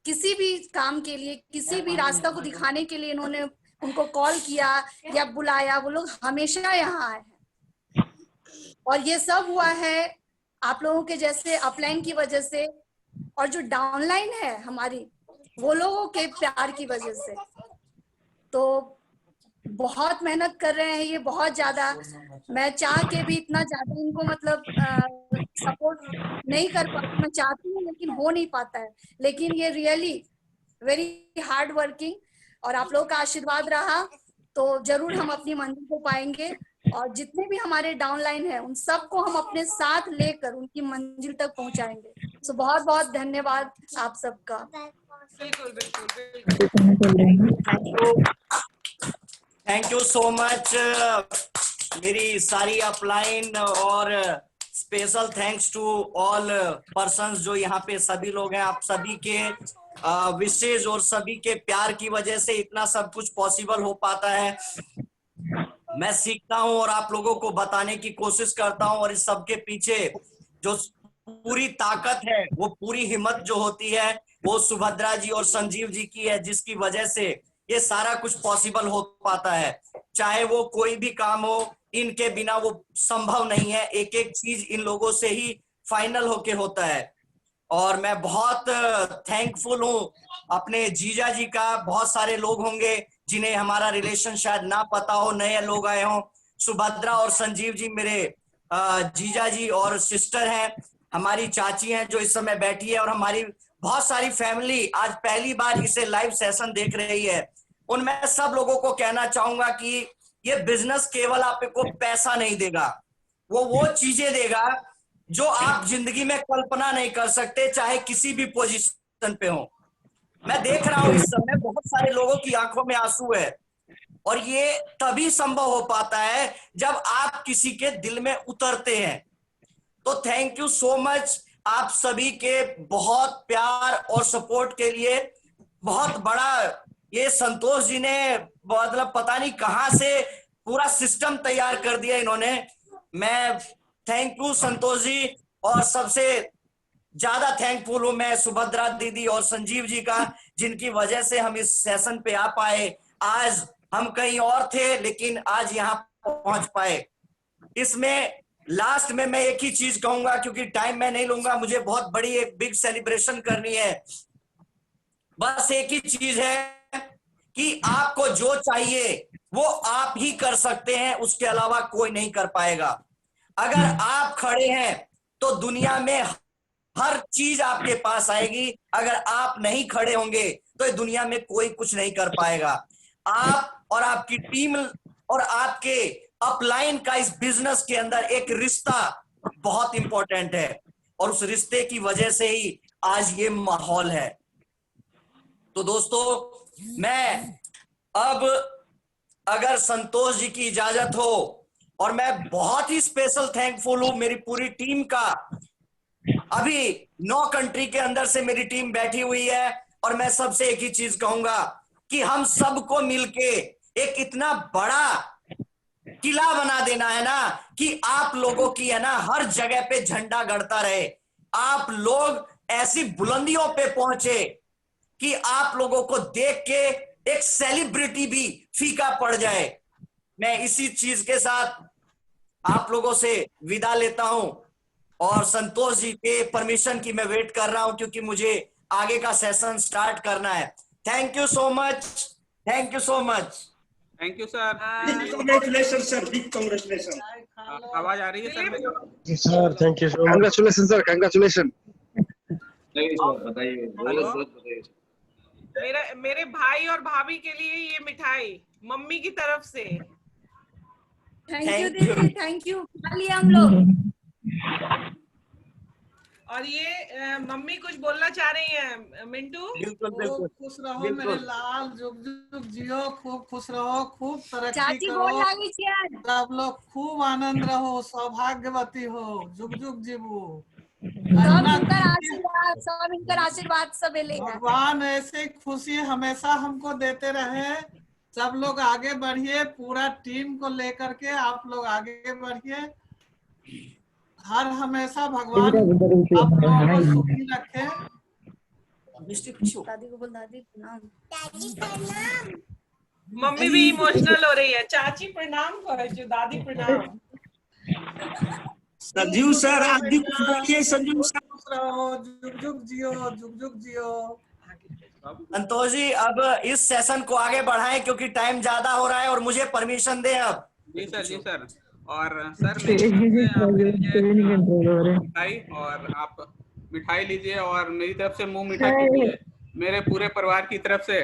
[SPEAKER 12] किसी भी काम के लिए, किसी भी रास्ता को दिखाने के लिए इन्होंने उनको कॉल किया या बुलाया, वो लोग हमेशा यहाँ आए हैं। और ये सब हुआ है आप लोगों के जैसे अपलाइन की वजह से, और जो डाउनलाइन है हमारी, वो लोगों के प्यार की वजह से। तो बहुत मेहनत कर रहे हैं ये, बहुत ज्यादा। मैं चाह के भी इतना ज्यादा इनको मतलब सपोर्ट नहीं कर पाती, मैं चाहती हूँ लेकिन हो नहीं पाता है। लेकिन ये रियली वेरी हार्ड वर्किंग, और आप लोगों का आशीर्वाद रहा तो जरूर हम अपनी मंजिल को पाएंगे। और जितने भी हमारे डाउनलाइन है उन सबको हम अपने साथ लेकर उनकी मंजिल तक पहुंचाएंगे। सो बहुत बहुत धन्यवाद आप सबका।
[SPEAKER 1] बिल्कुल बिल्कुल
[SPEAKER 13] थैंक यू सो मच मेरी सारी अपलाइन, और special thanks to all persons जो यहाँ पे सभी लोग हैं। आप सभी के विशेष और सभी के प्यार की वजह से इतना सब कुछ पॉसिबल हो पाता है। मैं सीखता हूँ और आप लोगों को बताने की कोशिश करता हूँ, और इस सब के पीछे जो पूरी ताकत है, वो पूरी हिम्मत जो होती है, वो सुभद्रा जी और संजीव जी की है, जिसकी वजह से ये सारा कुछ पॉसिबल हो पाता है। चाहे वो कोई भी काम हो, इनके बिना वो संभव नहीं है। एक एक चीज इन लोगों से ही फाइनल होके होता है। और मैं बहुत थैंकफुल हूँ अपने जीजा जी का। बहुत सारे लोग होंगे जिन्हें हमारा रिलेशन शायद ना पता हो, नए लोग आए हों। सुभद्रा और संजीव जी मेरे जीजा जी और सिस्टर हैं, हमारी चाची हैं जो इस समय बैठी है, और हमारी बहुत सारी फैमिली आज पहली बार इसे लाइव सेशन देख रही है। उनमें सब लोगों को कहना चाहूंगा कि ये बिजनेस केवल आपको पैसा नहीं देगा, वो चीजें देगा जो आप जिंदगी में कल्पना नहीं कर सकते, चाहे किसी भी पोजीशन पे हो। मैं देख रहा हूँ इस समय बहुत सारे लोगों की आंखों में आंसू है, और ये तभी संभव हो पाता है जब आप किसी के दिल में उतरते हैं। तो थैंक यू सो मच आप सभी के बहुत प्यार और सपोर्ट के लिए। बहुत बड़ा ये संतोष जी ने मतलब पता नहीं कहां से पूरा सिस्टम तैयार कर दिया इन्होंने। मैं थैंक यू संतोष जी, और सबसे ज्यादा थैंकफुल हूं मैं सुभद्रा दीदी और संजीव जी का, जिनकी वजह से हम इस सेशन पे आ पाए। आज हम कहीं और थे लेकिन आज यहाँ पहुंच पाए। इसमें लास्ट में मैं एक ही चीज कहूंगा, क्योंकि टाइम मैं नहीं लूंगा, मुझे बहुत बड़ी एक बिग सेलिब्रेशन करनी है। बस एक ही चीज है कि आपको जो चाहिए वो आप ही कर सकते हैं, उसके अलावा कोई नहीं कर पाएगा। अगर आप खड़े हैं तो दुनिया में हर चीज आपके पास आएगी। अगर आप नहीं खड़े होंगे तो दुनिया में कोई कुछ नहीं कर पाएगा। आप और आपकी टीम और आपके अपलाइन का इस बिजनेस के अंदर एक रिश्ता बहुत इंपॉर्टेंट है, और उस रिश्ते की वजह से ही आज ये माहौल है। तो दोस्तों, मैं अब अगर संतोष जी की इजाजत हो, और मैं बहुत ही स्पेशल थैंकफुल हूं मेरी पूरी टीम का। अभी 9 कंट्री के अंदर से मेरी टीम बैठी हुई है, और मैं सबसे एक ही चीज कहूंगा कि हम सबको मिलके एक इतना बड़ा किला बना देना है ना, कि आप लोगों की है ना हर जगह पे झंडा गड़ता रहे। आप लोग ऐसी बुलंदियों पे पहुंचे कि आप लोगों को देख के एक सेलिब्रिटी भी फीका पड़ जाए। मैं इसी चीज के साथ आप लोगों से विदा लेता हूं, और संतोष जी के परमिशन की मैं वेट कर रहा हूं, क्योंकि मुझे आगे का सेशन स्टार्ट करना है। Thank you so much, thank you so much.
[SPEAKER 2] Thank you sir.
[SPEAKER 4] Congratulations, sir. Big congratulations.
[SPEAKER 2] आवाज आ रही है सर मेरी?
[SPEAKER 14] Sir thank you so much. Congratulation sir, congratulation.
[SPEAKER 4] बताइए, बहुत बताइए।
[SPEAKER 1] मेरे भाई और भाभी के लिए ये मिठाई मम्मी की तरफ से।
[SPEAKER 12] थैंक यू दीदी, थैंक यू। खा लिया हम लोग।
[SPEAKER 1] और ये मम्मी कुछ बोलना चाह रही हैं मिंटू।
[SPEAKER 3] खूब खुश रहो मेरे लाल, जुग जुग जियो, खूब खुश रहो, खूब तरक्की
[SPEAKER 12] चाची
[SPEAKER 3] करो,
[SPEAKER 12] गोर लागी छियन।
[SPEAKER 3] सब लोग खूब आनंद रहो, सौभाग्यवती हो, जुग जुग जीवो।
[SPEAKER 12] सब इनकर आशीर्वाद सब ले।
[SPEAKER 3] भगवान ऐसे खुशी हमेशा हमको देते रहे। सब लोग आगे बढ़िए, पूरा टीम को लेकर के आप लोग आगे बढ़िए। हर हमेशा भगवान आप लोगों को सुखी रखे।
[SPEAKER 12] दादी को बोल, दादी प्रणाम।
[SPEAKER 1] मम्मी भी इमोशनल हो रही है। चाची प्रणाम करो, दादी प्रणाम।
[SPEAKER 4] संजीव सर आप भी कुछ बोलिए। संजीव सर
[SPEAKER 3] जुग जुग जियो, जुग जुग जियो।
[SPEAKER 13] संतोष जी अब इस सेशन को आगे बढ़ाएं क्योंकि टाइम ज्यादा हो रहा है और मुझे परमिशन दें अब।
[SPEAKER 2] जी सर। और सर मेरी तरफ से मिठाई, और आप मिठाई लीजिए और मेरी तरफ से मुंह मीठा कीजिए मेरे पूरे परिवार की तरफ से।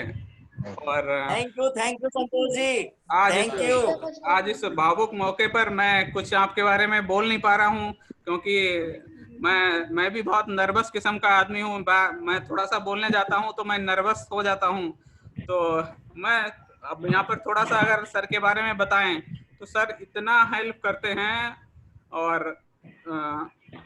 [SPEAKER 2] और
[SPEAKER 13] thank you Santosh ji, thank you.
[SPEAKER 2] आज इस भावुक मौके पर मैं कुछ आपके बारे में बोल नहीं पा रहा हूँ क्योंकि मैं भी बहुत नर्वस किस्म का आदमी हूँ। मैं थोड़ा सा बोलने जाता हूँ तो मैं नर्वस हो जाता हूँ। तो मैं अब यहाँ पर थोड़ा सा अगर सर के बारे में बताएं तो सर इतना हेल्प करते हैं। और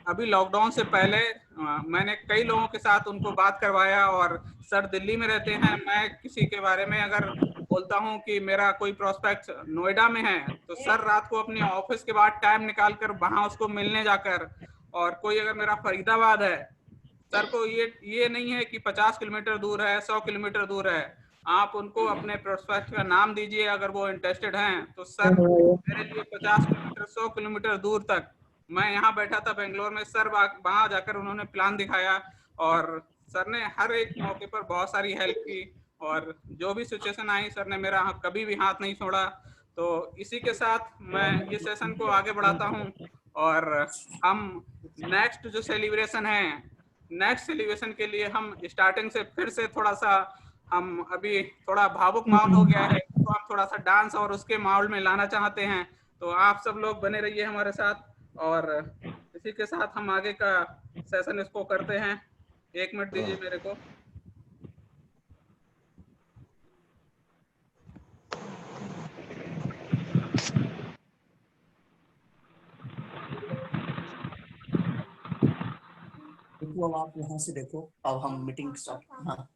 [SPEAKER 2] अभी लॉकडाउन से पहले मैंने कई लोगों के साथ उनको बात करवाया। और सर दिल्ली में रहते हैं, मैं किसी के बारे में अगर बोलता हूं कि मेरा कोई प्रोस्पेक्ट नोएडा में है तो सर रात को अपने ऑफिस के बाद टाइम निकाल कर वहां उसको मिलने जाकर, और कोई अगर मेरा फरीदाबाद है, सर को ये नहीं है कि 50 किलोमीटर दूर है, 100 किलोमीटर दूर है, आप उनको अपने प्रोस्पेक्ट का नाम दीजिए अगर वो इंटरेस्टेड हैं तो सर मेरे लिए 50 किलोमीटर 100 किलोमीटर दूर तक, मैं यहाँ बैठा था बेंगलोर में, सर वहां जाकर उन्होंने प्लान दिखाया और सर ने हर एक मौके पर बहुत सारी हेल्प की। और जो भी सिचुएशन आई सर ने मेरा कभी भी हाथ नहीं छोड़ा। तो इसी के साथ मैं ये सेशन को आगे बढ़ाता हूँ। और हम नेक्स्ट जो सेलिब्रेशन है, नेक्स्ट सेलिब्रेशन के लिए हम स्टार्टिंग से फिर से थोड़ा सा, हम अभी थोड़ा भावुक माहौल हो गया है तो हम थोड़ा सा डांस और उसके माहौल में लाना चाहते हैं। तो आप सब लोग बने रहिए हमारे साथ और इसी के साथ हम आगे का सेशन इसको करते हैं। 1 मिनट दीजिए मेरे को।
[SPEAKER 13] देखो अब आप यहाँ से देखो, अब हम मीटिंग स्टार्ट। हाँ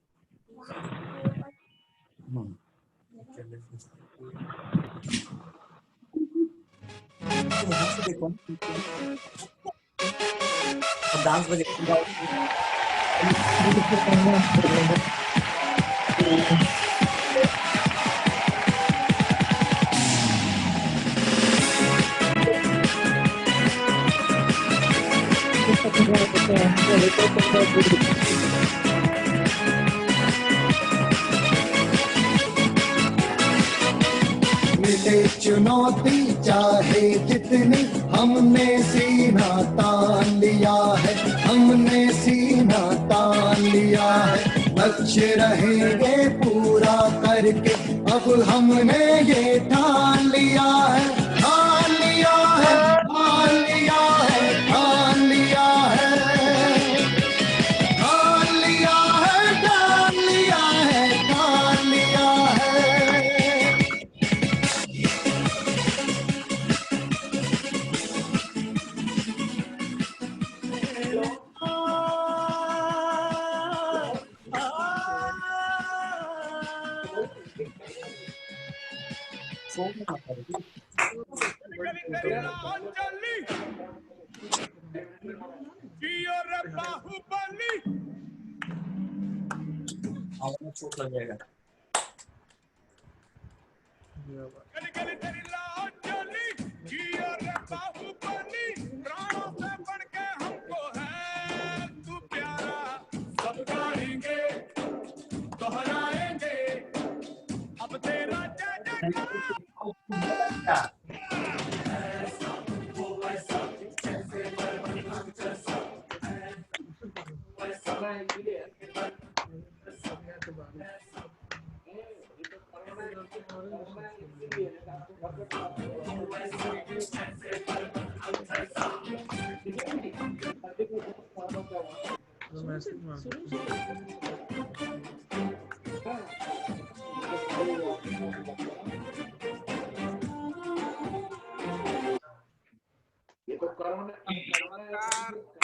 [SPEAKER 13] यहाँ से देखो, अब डांस बजे
[SPEAKER 8] मिले चुनौती चाहे जितनी, हमने सीना तान लिया है, हमने सीना तान लिया है। लक्ष्य रहेंगे पूरा करके, अब हमने ये ठान लिया है, ठान लिया है, ठान लिया है, ठान लिया है, ठान लिया है, ठान लिया है, ठान लिया है।
[SPEAKER 13] चोट लग जाएगा।
[SPEAKER 8] अब तेरा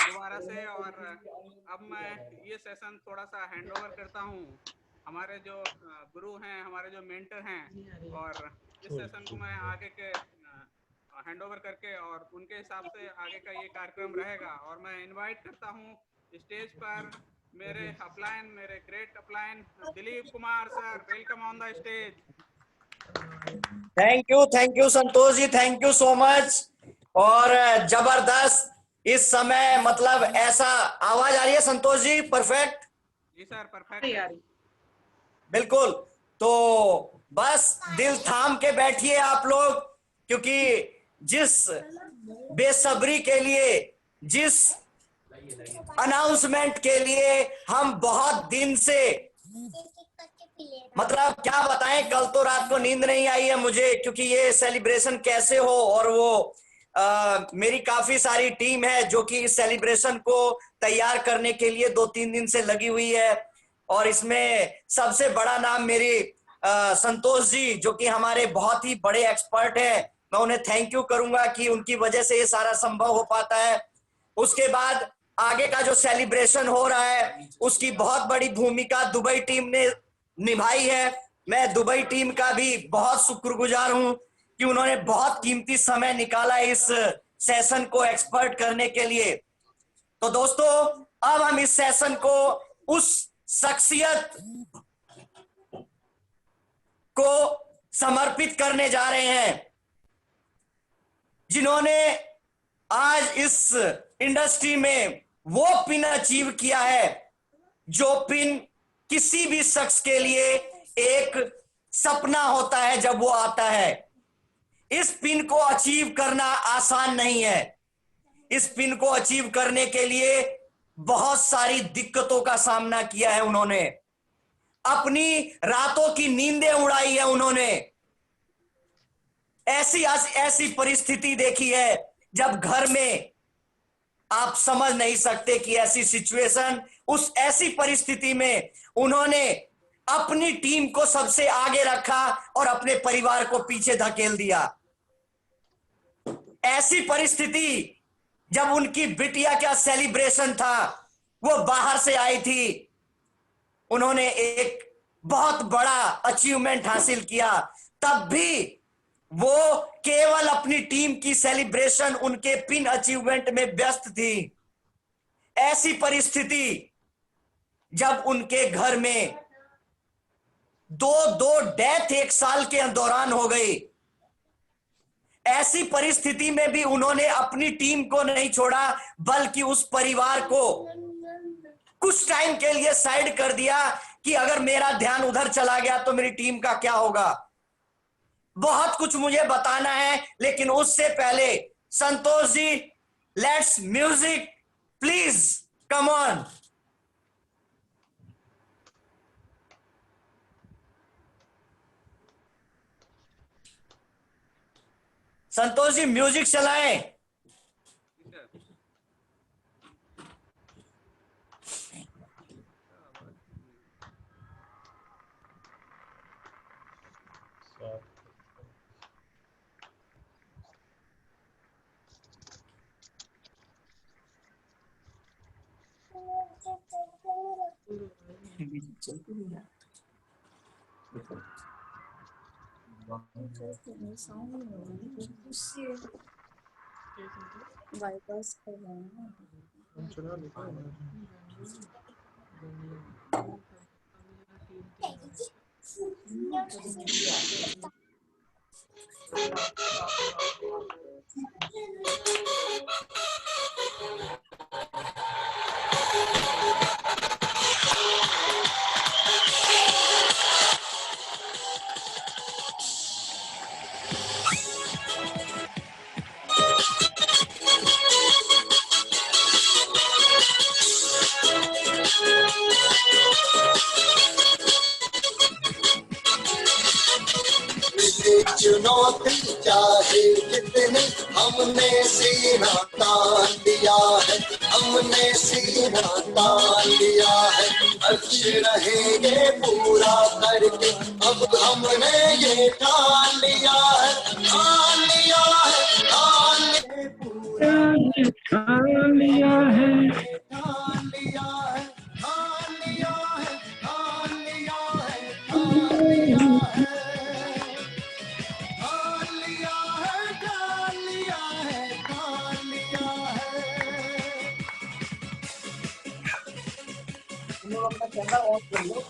[SPEAKER 2] दोबारा से। और अब मैं ये सेशन थोड़ा सा हैंड ओवर करता हूँ हमारे जो गुरु हैं, हमारे जो मेंटर हैं, और इस सेशन को मैं आगे के हैंड ओवर करके और उनके हिसाब से आगे का ये कार्यक्रम रहेगा। और मैं इनवाइट करता हूँ स्टेज पर मेरे अपलाइन, मेरे great upline Dilip Kumar sir, welcome on the stage.
[SPEAKER 13] Thank you Santosh ji, thank you so much. और जबरदस्त इस समय मतलब ऐसा आवाज आ रही है संतोष जी? परफेक्ट
[SPEAKER 2] जी सर, परफेक्ट।
[SPEAKER 13] बिल्कुल। तो बस दिल थाम के बैठिए आप लोग, क्योंकि जिस बेसब्री के लिए, जिस अनाउंसमेंट के लिए हम बहुत दिन से, मतलब क्या बताएं, कल तो रात को नींद नहीं आई है मुझे, क्योंकि ये सेलिब्रेशन कैसे हो। और वो मेरी काफी सारी टीम है जो कि इस सेलिब्रेशन को तैयार करने के लिए 2-3 दिन से लगी हुई है। और इसमें सबसे बड़ा नाम मेरी संतोष जी, जो कि हमारे बहुत ही बड़े एक्सपर्ट हैं, मैं उन्हें थैंक यू करूंगा कि उनकी वजह से ये सारा संभव हो पाता है। उसके बाद आगे का जो सेलिब्रेशन हो रहा है उसकी बहुत बड़ी भूमिका दुबई टीम ने निभाई है। मैं दुबई टीम का भी बहुत शुक्रगुजार हूं कि उन्होंने बहुत कीमती समय निकाला इस सेशन को एक्सपर्ट करने के लिए। तो दोस्तों, अब हम इस सेशन को उस शख्सियत को समर्पित करने जा रहे हैं जिन्होंने आज इस इंडस्ट्री में वो पिन अचीव किया है जो पिन किसी भी शख्स के लिए एक सपना होता है जब वो आता है। इस पिन को अचीव करना आसान नहीं है। इस पिन को अचीव करने के लिए बहुत सारी दिक्कतों का सामना किया है उन्होंने, अपनी रातों की नींदें उड़ाई है उन्होंने, ऐसी परिस्थिति देखी है जब घर में आप समझ नहीं सकते कि ऐसी सिचुएशन, उस ऐसी परिस्थिति में उन्होंने अपनी टीम को सबसे आगे रखा और अपने परिवार को पीछे धकेल दिया। ऐसी परिस्थिति जब उनकी बिटिया का सेलिब्रेशन था, वो बाहर से आई थी, उन्होंने एक बहुत बड़ा अचीवमेंट हासिल किया, तब भी वो केवल अपनी टीम की सेलिब्रेशन, उनके पिन अचीवमेंट में व्यस्त थी। ऐसी परिस्थिति जब उनके घर में दो डेथ एक साल के दौरान हो गई, ऐसी परिस्थिति में भी उन्होंने अपनी टीम को नहीं छोड़ा, बल्कि उस परिवार को कुछ टाइम के लिए साइड कर दिया कि अगर मेरा ध्यान उधर चला गया तो मेरी टीम का क्या होगा। बहुत कुछ मुझे बताना है, लेकिन उससे पहले Santosh ji, let's music please, come on. Santosh ji music चलाएं।
[SPEAKER 12] बाईपास कर रहे हैं।
[SPEAKER 8] चुनौती चाहे कितनी, हमने सीना तान लिया है, हमने सीना तान लिया है। अच्छे रहेंगे पूरा करके, अब हमने ये ठान लिया है, ठान लिया है, ठान लिया है, ठान लिया है, ठान लिया है, ठान लिया है, ठान लिया है, ठान लिया है। अपना कैमरा ऑफ कर लो।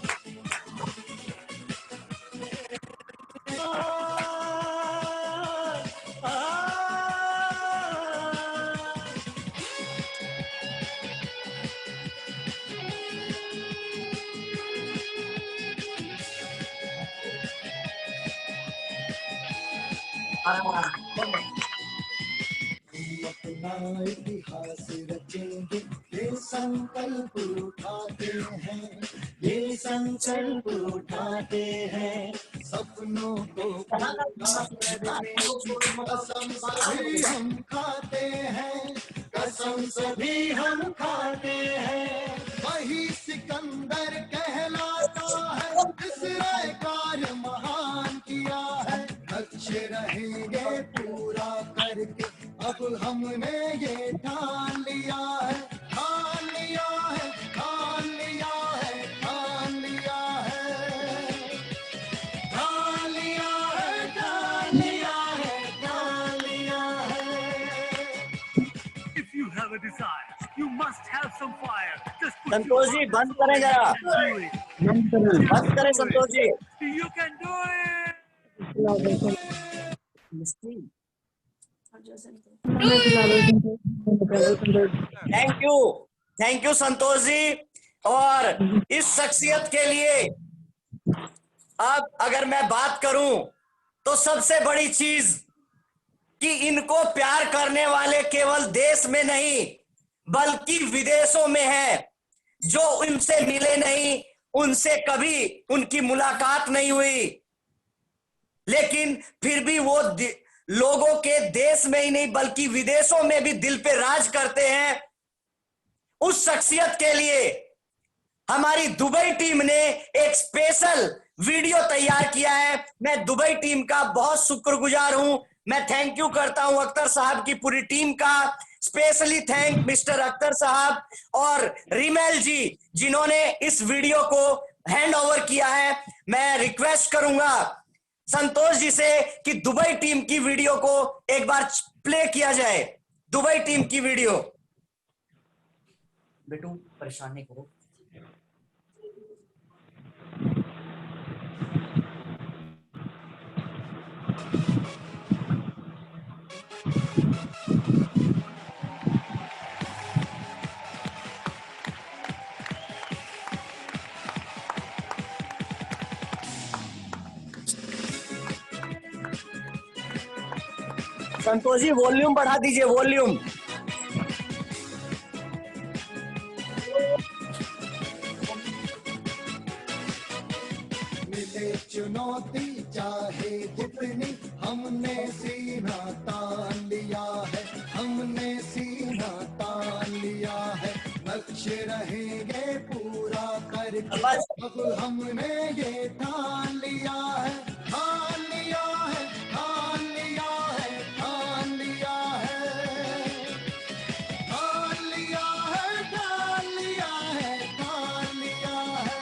[SPEAKER 8] अपना इतिहास रचेंगे, ये संकल्प उठाते हैं, ये संकल्प उठाते हैं, सपनों को पूरा करने की कसम सभी हम खाते हैं, कसम सभी हम खाते हैं। वही सिकंदर कहलाता है जिसने कार्य महान किया है, लक्ष्य रहेंगे पूरा करके अब हमने ये ठान लिया है, ठान लिया है, ठान लिया है, ठान लिया है, ठान लिया है, ठान लिया है, ठान लिया है।
[SPEAKER 15] If you have a desire, you must have some fire. Just put
[SPEAKER 13] Santosh ji बंद करें जरा, बंद करें Santosh ji.
[SPEAKER 15] You can do it.
[SPEAKER 13] Thank you Santosh ji. और इस शख्सियत के लिए अब अगर मैं बात करूं तो सबसे बड़ी चीज कि इनको प्यार करने वाले केवल देश में नहीं बल्कि विदेशों में है। जो इनसे मिले नहीं, उनसे कभी उनकी मुलाकात नहीं हुई, लेकिन फिर भी वो लोगों के देश में ही नहीं बल्कि विदेशों में भी दिल पे राज करते हैं। उस शख्सियत के लिए हमारी दुबई टीम ने एक स्पेशल वीडियो तैयार किया है। मैं दुबई टीम का बहुत शुक्रगुजार हूं। मैं थैंक यू करता हूं अख्तर साहब की पूरी टीम का। स्पेशली थैंक मिस्टर अख्तर साहब और रिमेल जी जिन्होंने इस वीडियो को हैंड ओवर किया है। मैं रिक्वेस्ट करूंगा संतोष जी से कि दुबई टीम की वीडियो को एक बार प्ले किया जाए। दुबई टीम की वीडियो। बेटू परेशान नहीं करो। संतोष जी वॉल्यूम बढ़ा दीजिए, वॉल्यूम।
[SPEAKER 8] मिले चुनौती चाहे जितनी, हमने सीना तान लिया है, हमने सीना तान लिया है, लक्ष्य रहेंगे पूरा करके अब हमने ये ठान लिया है, ठान लिया है, ठान लिया है, ठान लिया है, ठान लिया है, ठान लिया है, ठान लिया है।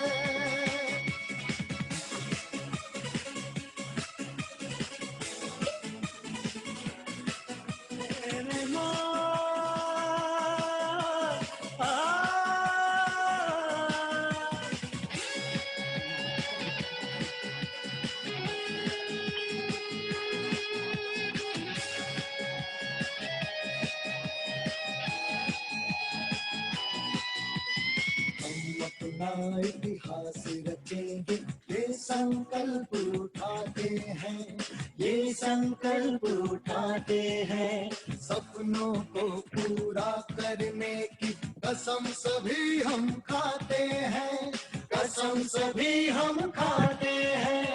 [SPEAKER 8] अपना इतिहास रचेंगे, ये संकल्प उठाते हैं, ये संकल्प उठाते हैं, सपनों को पूरा करने की कसम सभी हम खाते हैं, कसम सभी हम खाते हैं।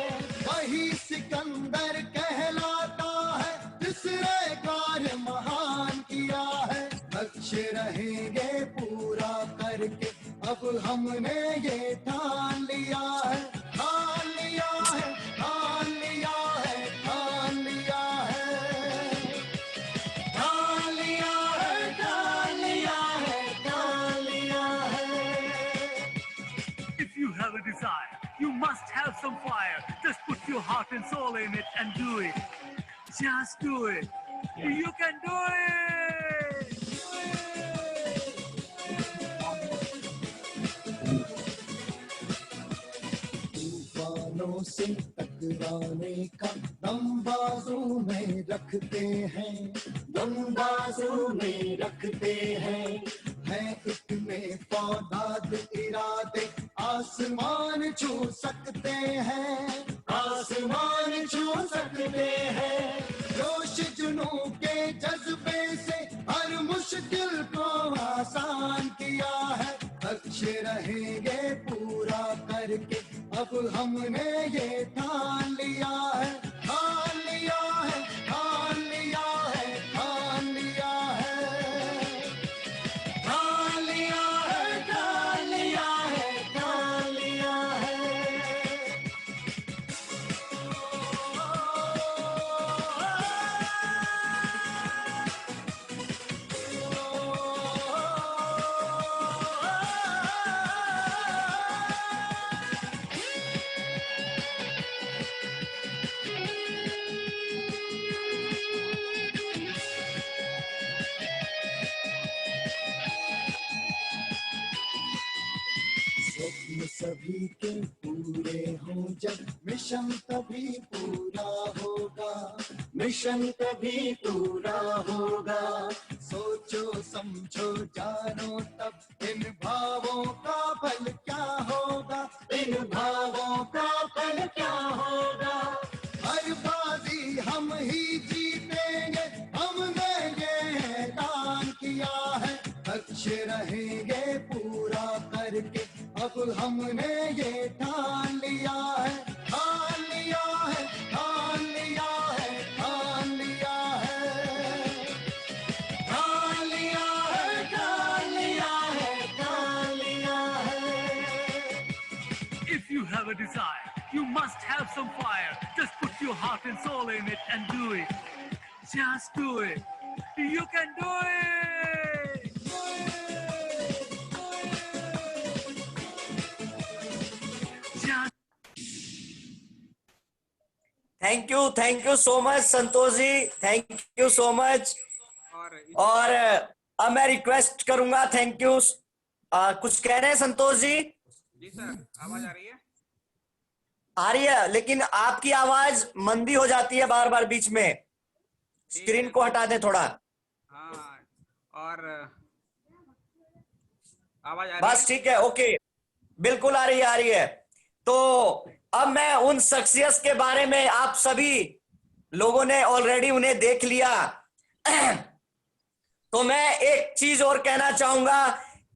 [SPEAKER 8] वही सिकंदर कहलाता है जिसने कार्य महान किया है, लक्ष्य रहेंगे पूरा करके अब हमने ये ठान लिया है, ठान लिया है, ठान लिया है, ठान लिया है, ठान लिया है, ठान लिया है, ठान लिया है।
[SPEAKER 15] If you have a desire, you must have some fire. Just put your heart and soul in it and do it. Just do it. You can do it.
[SPEAKER 8] तूफानों से टकराने का दम बाजू में रखते हैं, दम बाजू में रखते हैं, है इतने फौलाद इरादे आसमान छू सकते हैं, आसमान छू सकते हैं। जो लक्ष्य रहेंगे पूरा करके अब हमने ये ठान लिया है, ठान लिया है, ठान लिया है, ठान लिया है, ठान लिया है, ठान लिया है, ठान लिया है। स्वप्न सभी के पूरे हों जब मिशन तभी पूरा होगा, मिशन तभी पूरा होगा। सोचो समझो जानो तब इन भावों का फल क्या होगा, इन भावों का फल क्या होगा। हर बाजी हम ही जीतेंगे, हमने ये ऐलान किया है। लक्ष्य रहेंगे पूरा करके अब हमने ये ठान लिया है, ठान लिया है, ठान लिया है, ठान लिया है, ठान लिया है, ठान लिया है, ठान लिया है।
[SPEAKER 15] If you have a desire, you must have some fire. Just put your heart and soul in it and do it. Just do it. You can do it.
[SPEAKER 13] Thank you so much Santosh ji, thank you so much. और अब मैं request करूंगा, thank you. कुछ कह रहे हैं संतोष जी?
[SPEAKER 2] जी sir, आवाज आ रही है?
[SPEAKER 13] आ रही है, लेकिन आपकी आवाज मंदी हो जाती है बार बार बीच में। स्क्रीन को हटा दें थोड़ा।
[SPEAKER 2] हाँ, और आवाज आ रही
[SPEAKER 13] बस ठीक है, ओके, बिल्कुल आ रही है। तो अब मैं उन सक्सेस के बारे में, आप सभी लोगों ने ऑलरेडी उन्हें देख लिया, तो मैं एक चीज और कहना चाहूंगा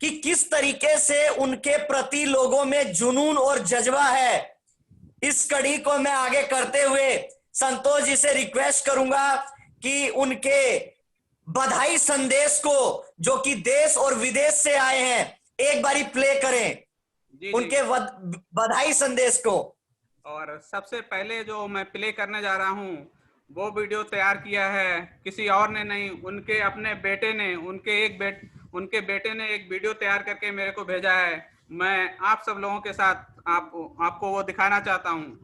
[SPEAKER 13] कि किस तरीके से उनके प्रति लोगों में जुनून और जज्बा है। इस कड़ी को मैं आगे करते हुए संतोष जी से रिक्वेस्ट करूंगा कि उनके बधाई संदेश को, जो कि देश और विदेश से आए हैं, एक बारी प्ले करें उनके बधाई संदेश को।
[SPEAKER 2] और सबसे पहले जो मैं प्ले करने जा रहा हूँ वो वीडियो तैयार किया है किसी और ने नहीं, उनके अपने बेटे ने, उनके बेटे ने एक वीडियो तैयार करके मेरे को भेजा है। मैं आप सब लोगों के साथ आपको वो दिखाना चाहता हूँ।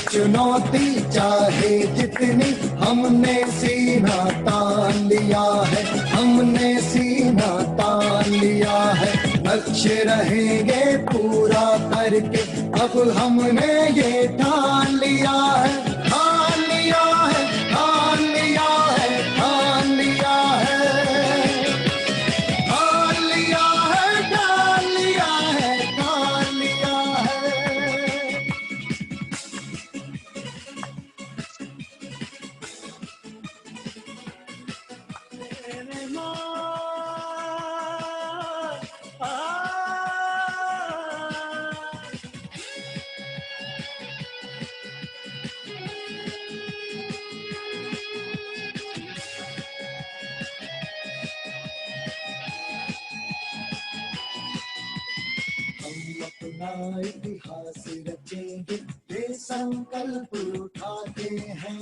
[SPEAKER 8] चुनौती चाहे जितनी, हमने सीना तान लिया है, हमने सीना तान लिया है। लक्ष्य रहेंगे पूरा करके अब हमने ये ठान लिया है, ठान लिया है, ठान लिया है, ठान लिया है, ठान लिया है, ठान लिया है, ठान लिया है। इतिहास रचेंगे, ये संकल्प उठाते हैं,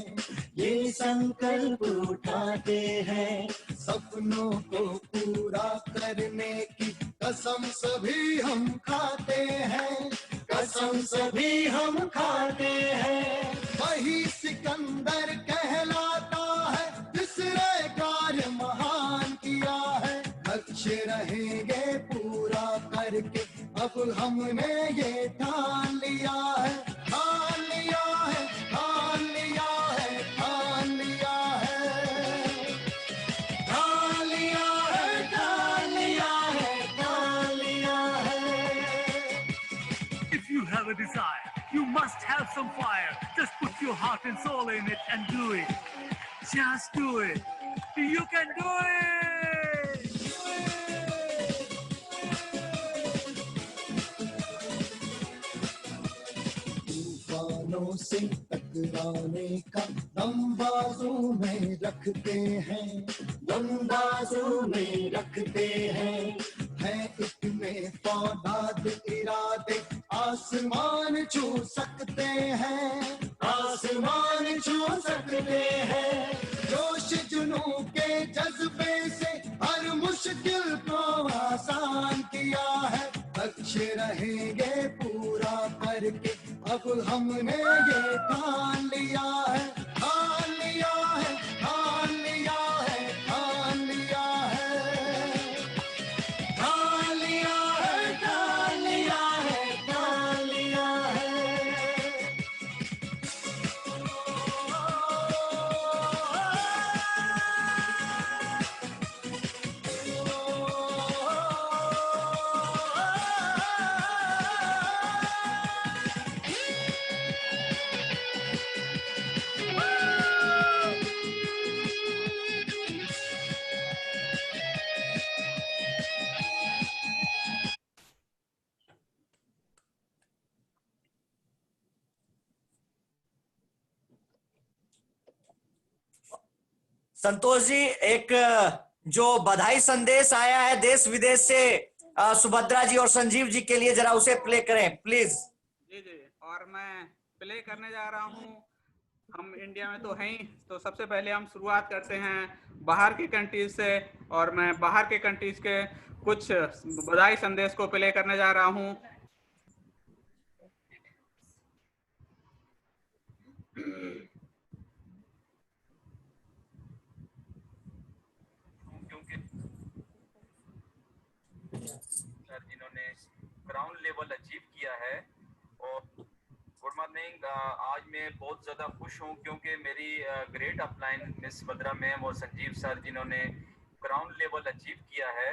[SPEAKER 8] ये संकल्प उठाते हैं। सपनों को पूरा करने की कसम कसम सभी हम खाते हैं, कसम सभी हम खाते हैं। वही सिकंदर कहलाता है जिसने कार्य महान किया है। लक्ष्य रहेंगे पूरा करके अब हमने ये ठान लिया है, ठान लिया है, ठान लिया है, ठान लिया है, ठान लिया है, ठान लिया है, ठान लिया है।
[SPEAKER 15] If you have a desire, you must have some fire. Just put your heart and soul in it and do it. Just do it. You can do it.
[SPEAKER 8] तूफानों से टकराने का दम बाजू में रखते हैं, दम बाजू में रखते हैं। है इतने फौलाद इरादे आसमान छू सकते हैं, आसमान छू सकते हैं। जोश जुनू के जज्बे से हर मुश्किल को आसान किया है। लक्ष्य रहेंगे पूरा करके अब हमने ये ठान लिया है, ठान लिया है, ठान लिया है, ठान लिया है, ठान लिया है, ठान लिया है, ठान लिया है।
[SPEAKER 13] संतोष जी, एक जो बधाई संदेश आया है देश विदेश से सुभद्रा जी और संजीव जी के लिए, जरा उसे प्ले करें प्लीज।
[SPEAKER 2] जी जी, और मैं प्ले करने जा रहा हूँ। हम इंडिया में तो हैं ही, तो सबसे पहले हम शुरुआत करते हैं बाहर की कंट्रीज से, और मैं बाहर के कंट्रीज के कुछ बधाई संदेश को प्ले करने जा रहा हूँ।
[SPEAKER 16] सर जिन्होंने ग्राउंड लेवल अचीव किया है। और गुड मॉर्निंग, आज मैं बहुत ज़्यादा खुश हूँ क्योंकि मेरी great upline miss Subhadra ma'am और संजीव सर जिन्होंने ग्राउंड लेवल अचीव किया है।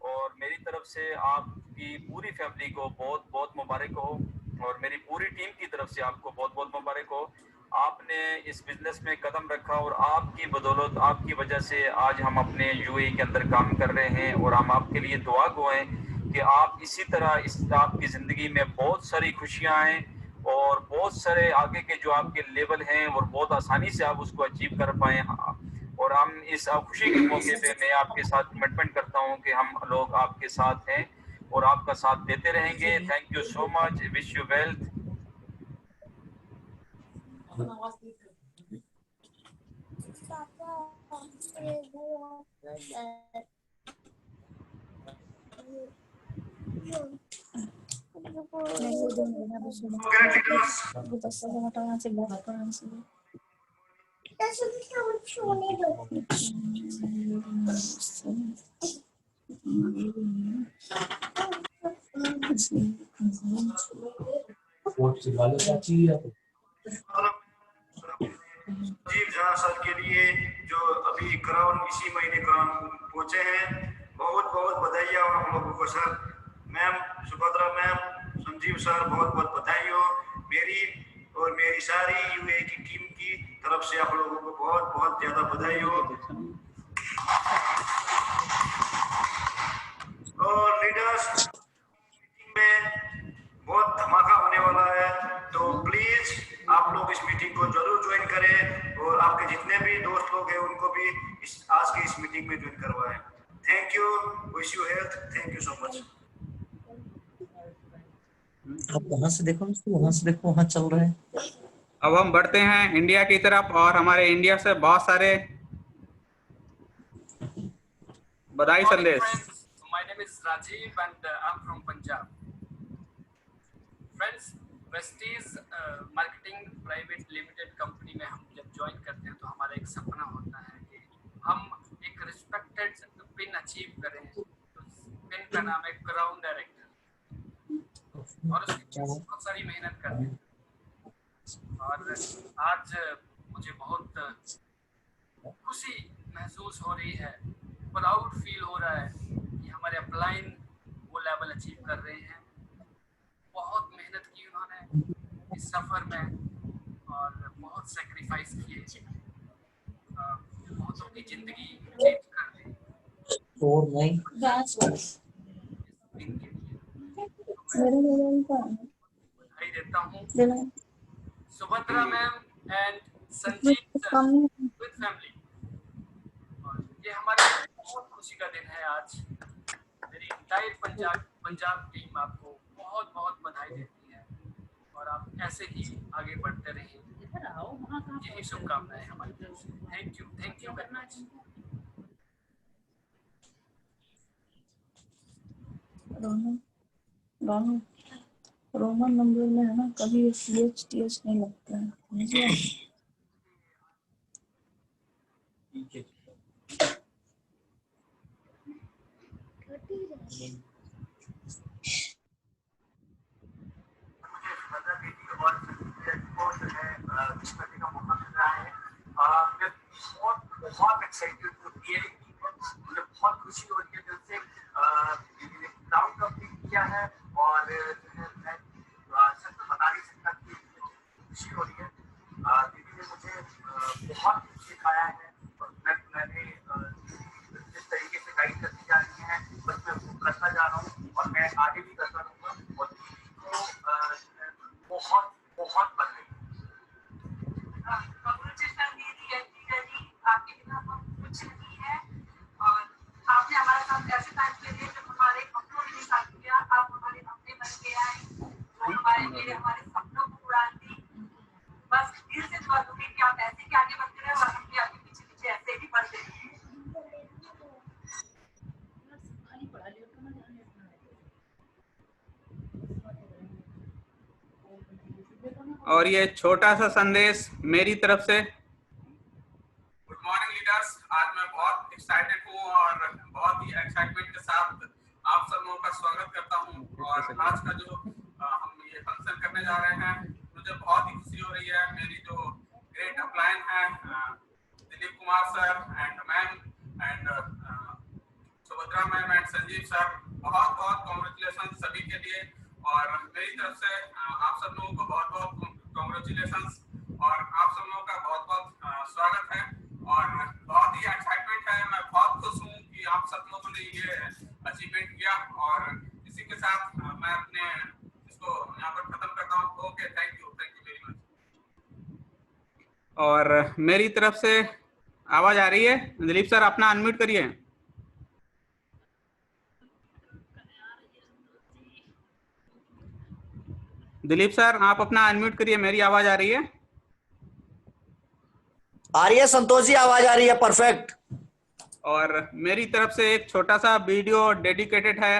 [SPEAKER 16] और मेरी तरफ से आपकी पूरी फैमिली को बहुत बहुत मुबारक हो, और मेरी पूरी टीम की तरफ से आपको बहुत बहुत मुबारक हो। आपने इस बिजनेस में कदम रखा और आपकी बदौलत, आपकी वजह से आज हम अपने यूएई के अंदर काम कर रहे हैं। और हम आपके लिए दुआ गो हैं कि आप इसी तरह इस आपकी ज़िंदगी में बहुत सारी खुशियां आएँ और बहुत सारे आगे के जो आपके लेवल हैं और बहुत आसानी से आप उसको अचीव कर पाएँ। और हम इस खुशी के मौके पे मैं आपके साथ कमिटमेंट करता हूँ कि हम लोग आपके साथ हैं और आपका साथ देते रहेंगे। Thank you so much, wish you wealth.
[SPEAKER 17] Sanjeev Jha sir के लिए जो अभी क्राउन इसी महीने क्राउन पहुंचे हैं, बहुत बहुत बधाई हो हम लोगों को sir. Ma'am Subhadra ma'am, Sanjeev sir, बहुत बहुत बधाई हो। मेरी और मेरी सारी यूए की टीम की तरफ से आप लोगों को बहुत बहुत ज्यादा बधाई हो। और लीडर्स मीटिंग में बहुत धमाका होने वाला है, तो प्लीज आप लोग इस मीटिंग को जरूर ज्वाइन करें और आपके जितने भी दोस्त लोग हैं उनको भी आज की इस मीटिंग में ज्वाइन करवाएं। Thank you, wish you health, thank you so much.
[SPEAKER 18] आप वहां से देखो, वहां से देखो, वहां चल रहे हैं।
[SPEAKER 2] अब हम बढ़ते हैं इंडिया की तरफ, और हमारे इंडिया से बहुत सारे बधाई संदेश।
[SPEAKER 16] My name
[SPEAKER 19] name is Rajiv and I'm from Punjab. Friends, Prestige marketing private limited company में हम जब ज्वाइन करते हैं तो हमारा एक सपना होता है कि हम एक रिस्पेक्टेड पिन अचीव करें। तो पिन का नाम है क्राउन डायरेक्टर और उसकी बहुत सारी मेहनत करते हैं। और आज मुझे बहुत खुशी महसूस हो रही है, प्राउड फील हो रहा है कि हमारे अपलाइन वो लेवल अचीव कर रहे हैं। बहुत मेहनत की उन्होंने इस सफर में और बहुत सेक्रीफाइस किए, बहुतों की जिंदगी चेंज कर दी। बधाई देता हूँ Subhadra ma'am and Sanjeev sir with family. ये हमारे बहुत खुशी का दिन है आज। मेरी इंटायर पंजाब टीम आपको बहुत बहुत बधाई देती है और आप ऐसे ही आगे बढ़ते रहिए, यही शुभकामनाएं हमारी तरफ से। Thank you very much.
[SPEAKER 20] Roman number में है ना, कभी CH नहीं लगता है।
[SPEAKER 17] बहुत एक्साइटेड होती है, मुझे बहुत खुशी हो रही है दिल से। क्राउन कंप्लीट किया है और मैं सच में बता नहीं सकता कि खुशी हो रही है। दीदी ने मुझे बहुत कुछ सिखाया है और मैंने जिस तरीके से गाइड करती जा रही है बस मैं वो करता जा रहा हूँ और मैं आगे भी करता रहूँगा। और दीदी को बहुत बहुत बधाई। आपके बिना हम कुछ नहीं है और आपने हमारे साथ ऐसे टाइम के लिए जब हमारे अपनों ने साथ किया, आप हमारे अपने बन के आए, हमारे सपनों को उड़ान दी। बस दिल से दुआ दूंगी कि आप ऐसे ही आगे बढ़ते रहे और हम भी आपके पीछे पीछे ऐसे ही बढ़ते रहे।
[SPEAKER 2] और ये छोटा सा संदेश मेरी तरफ से। गुड मॉर्निंग लीडर्स, आज मैं बहुत एक्साइटेड हूँ और बहुत ही एक्साइटमेंट के साथ आप सब लोगों का स्वागत करता हूँ। और आज का जो हम ये फंक्शन करने जा रहे हैं, मुझे बहुत ही खुशी हो रही है। मेरी जो ग्रेट अपलाइन है Dilip Kumar sir and ma'am and Subhadra ma'am and Sanjeev sir, बहुत बहुत कॉन्ग्रेचुलेशन सभी के लिए। और मेरी तरफ से आप सब लोगों को बहुत बहुत कॉन्ग्रेचुलेशंस और आप सब लोगों का बहुत बहुत स्वागत है और बहुत ही एक्साइटमेंट है। मैं बहुत खुश हूँ कि आप सब लोगों ने ये अचीवमेंट किया और इसी के साथ मैं अपने इसको यहाँ पर खत्म करता हूँ। Okay, thank you very much. और मेरी तरफ से आवाज आ रही है? दिलीप सर अपना अनम्यूट करिए। दिलीप सर आप अपना अनम्यूट करिए, मेरी आवाज आ रही है?
[SPEAKER 13] आ रही है संतोष जी, आवाज आ रही है, परफेक्ट।
[SPEAKER 2] और मेरी तरफ से एक छोटा सा वीडियो डेडिकेटेड है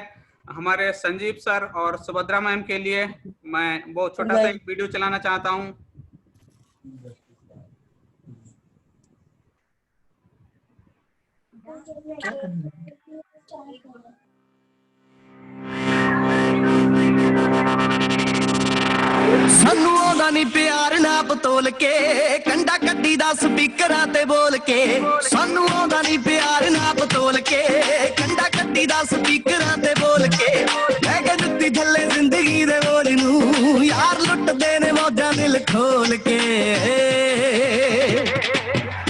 [SPEAKER 2] हमारे संजीव सर और सुभद्रा मैम के लिए। मैं वो छोटा सा एक वीडियो चलाना चाहता हूँ।
[SPEAKER 8] सानू आउंदा नी प्यार नाप तोल के, कंडा कड्डी दा स्पीकरां ते बोल के। सानू आउंदा नी प्यार नाप तोल के, कंडा कड्डी दा स्पीकरां ते बोल के। मैं के दित्ती थल्ले जिंदगी दे बोल नू, यार लुटदे ने मौजां दिल खोल के।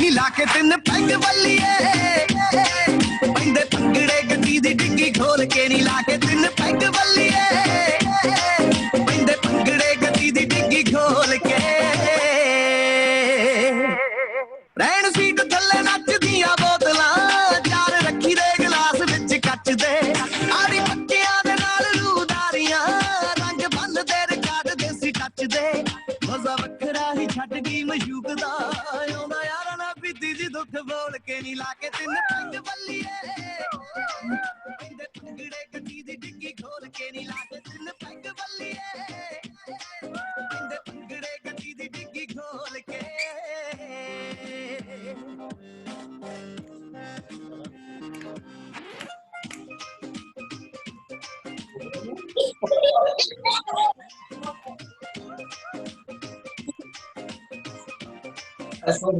[SPEAKER 8] नी लाके तिन पैग बल्लिए, पैंदे पंगड़े गड्डी दी डिग्गी खोल के। नी लाके तिन पैग बल्लिए, पैंदे पंगड़े गड्डी दी डिग्गी खोल के। रैन सीट थल्ले नचदियां बोतलां, चार रखी दे गिलास विच कच दे। आड़ी पक्कियां दे नाल रूदारियां, रंग बंद दे रिकार्ड देसी टच दे। मजा वखरा ही छट गई मशूक दा, आउंदा यारा ना बीती जी दुख बोल के। नी लाके तिन पैग बल्लिए, पैंदे पंगड़े शौक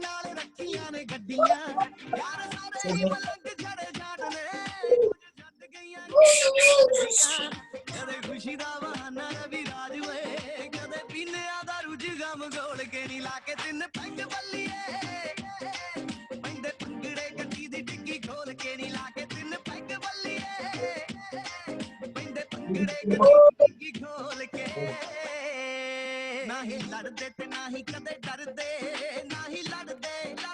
[SPEAKER 8] नाल रखियां ने गड्डियां यार सारे ही मलंग झड़े झाट ने कुछ जट गईयां कदे खुशी दा बहाना रवि राज वे कदे पीने दा रुझ गम गोल के नी लाके तिन पैग बल्लिए पैंदे पंगड़े गड्डी दी डिग्गी खोल के नी लाके तिन पैग बल्लिए पैंदे पंगड़े गड्डी दी डिग्गी खोल के ना ही लड़दे ते ना ही कदे डरदे ना ही लड़दे ना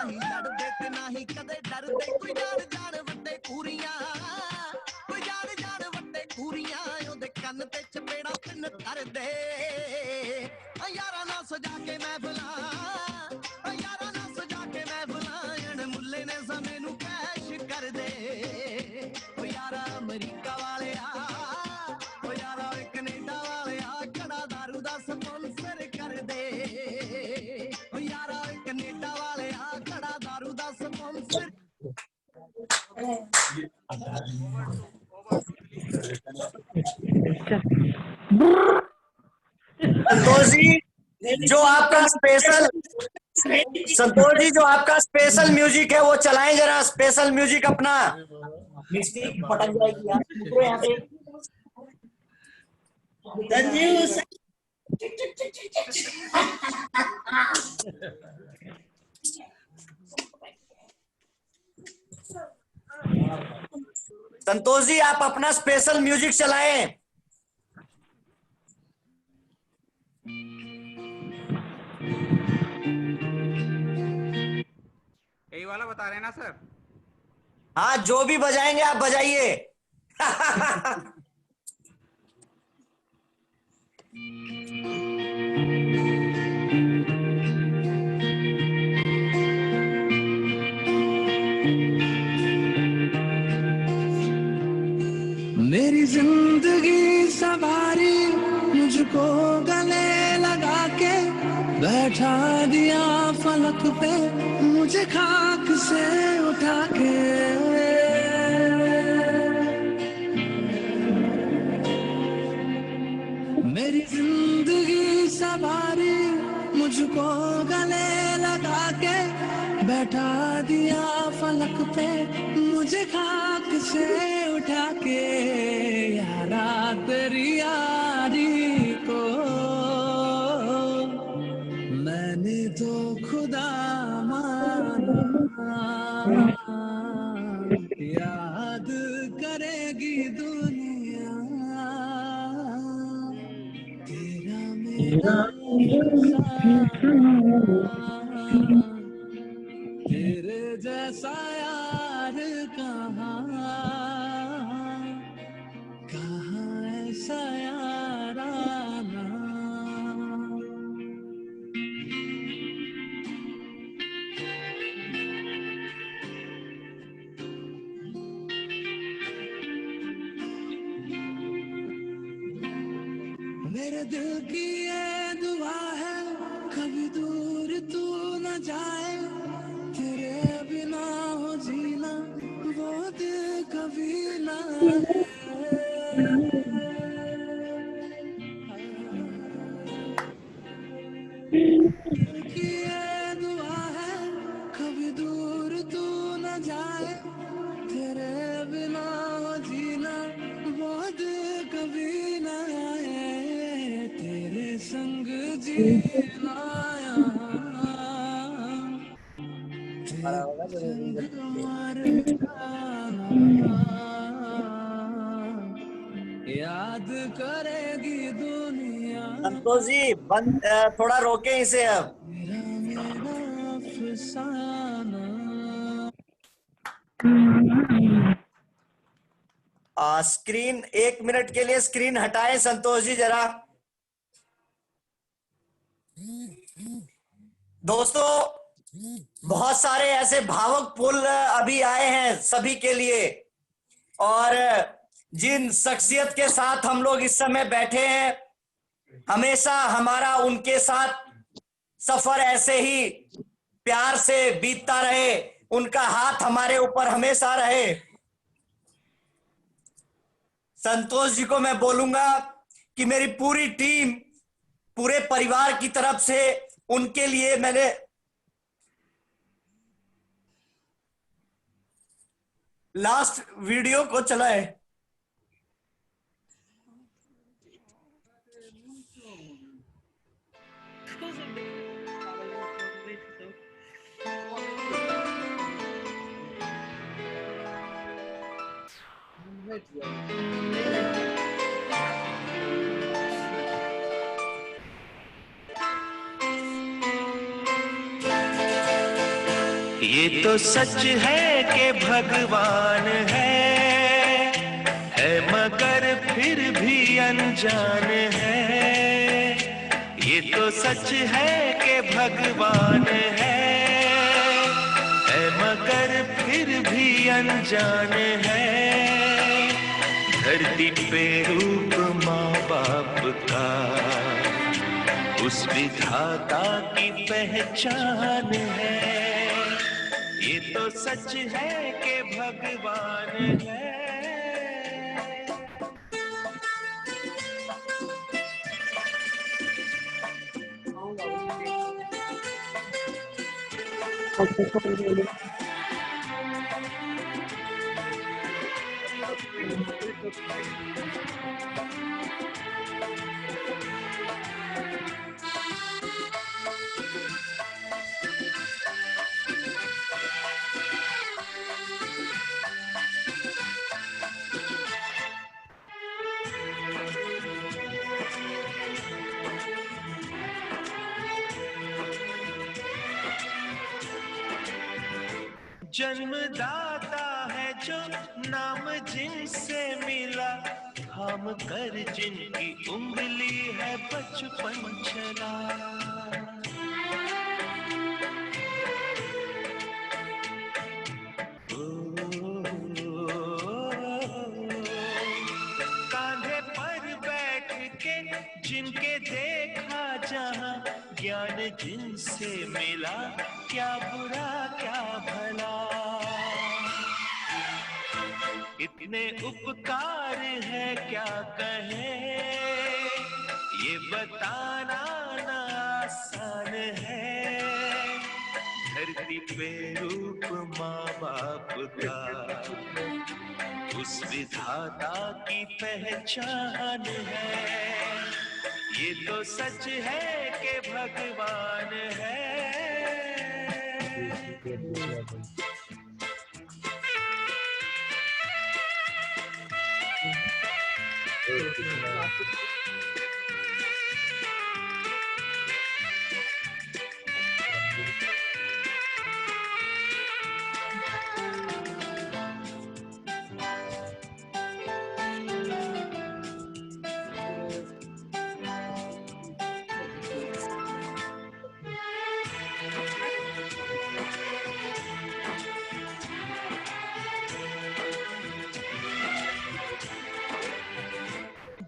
[SPEAKER 8] ही लड़दे ते ना ही कदे डरदे कोई जान जान वड्डे पूरियां कोई जान जान वड्डे पूरियां ओदे कंन ते चपेड़ा पिन धरदे यारा ना सजा के महफिलां यारा ना सजा के महफिलां अण मुल्ले ने समय नू कैश कर दे ओ यारा अमरीका वाले आ ओ यारा कनेडा वाले आ कड़ा दारू दा स्पॉन्सर कर दे ओ यारा कनेडा वाले आ कड़ा दारू दा स्पॉन्सर
[SPEAKER 13] संतोष जी जो आपका स्पेशल संतोष जी जो आपका स्पेशल म्यूजिक है वो चलाएं जरा, स्पेशल म्यूजिक अपना। मिस्टेक पटक जाएगी यार यहाँ पे। संतोष जी आप अपना स्पेशल म्यूजिक चलाएं।
[SPEAKER 2] यही वाला बता रहे हैं ना सर?
[SPEAKER 13] हाँ जो भी बजाएंगे आप बजाइए।
[SPEAKER 8] मेरी जिंदगी सवारी मुझको गले लगा के बैठा दिया फलक पे मुझे खाक से उठा के मेरी जिंदगी सवारी मुझको गले लगा के बैठा दिया फलक पे मुझे खाक से उठा के यारा तेरी यारी को मैंने तो खुदा माना याद करेगी दुनिया तेरा मेरा तेरे जैसा यार कहाँ ऐसा याराना। मेरे दिल की ये दुआ है कभी दूर तू न जाए तेरे बिना हो जीना वो दिल कभी ना की ये दुआ है कभी दूर तू न जाए तेरे बिना हो जीना वो दिल कभी ना आए तेरे संग जीना याद करेगी दुनिया।
[SPEAKER 13] संतोष जी बंद थोड़ा रोके इसे अब। स्क्रीन 1 मिनट के लिए स्क्रीन हटाएं संतोष जी जरा। दोस्तों बहुत सारे ऐसे भावुक पुल अभी आए हैं सभी के लिए और जिन शख्सियत के साथ हम लोग इस समय बैठे हैं हमेशा हमारा उनके साथ सफर ऐसे ही प्यार से बीतता रहे, उनका हाथ हमारे ऊपर हमेशा रहे। संतोष जी को मैं बोलूंगा कि मेरी पूरी टीम, पूरे परिवार की तरफ से उनके लिए मैंने लास्ट वीडियो को चलाए।
[SPEAKER 8] ये तो सच है कि भगवान है मगर फिर भी अनजान है। ये तो सच है कि भगवान है मगर फिर भी अनजान है। धरती पे रूप माँ बाप का उस विधाता की पहचान है। ये तो सच है कि भगवान है। जन्मदाता है जो नाम जिनसे मिला, थाम कर जिनकी उंगली है बचपन चला। कांधे पर बैठ के जिनके देखा जहां, ज्ञान जिनसे मिला क्या बुरा क्या भला। इतने उपकार है क्या कहे, ये बताना ना आसान है। धरती पे रूप माँ बाप का उस विधाता की पहचान है। ये तो सच है कि भगवान है।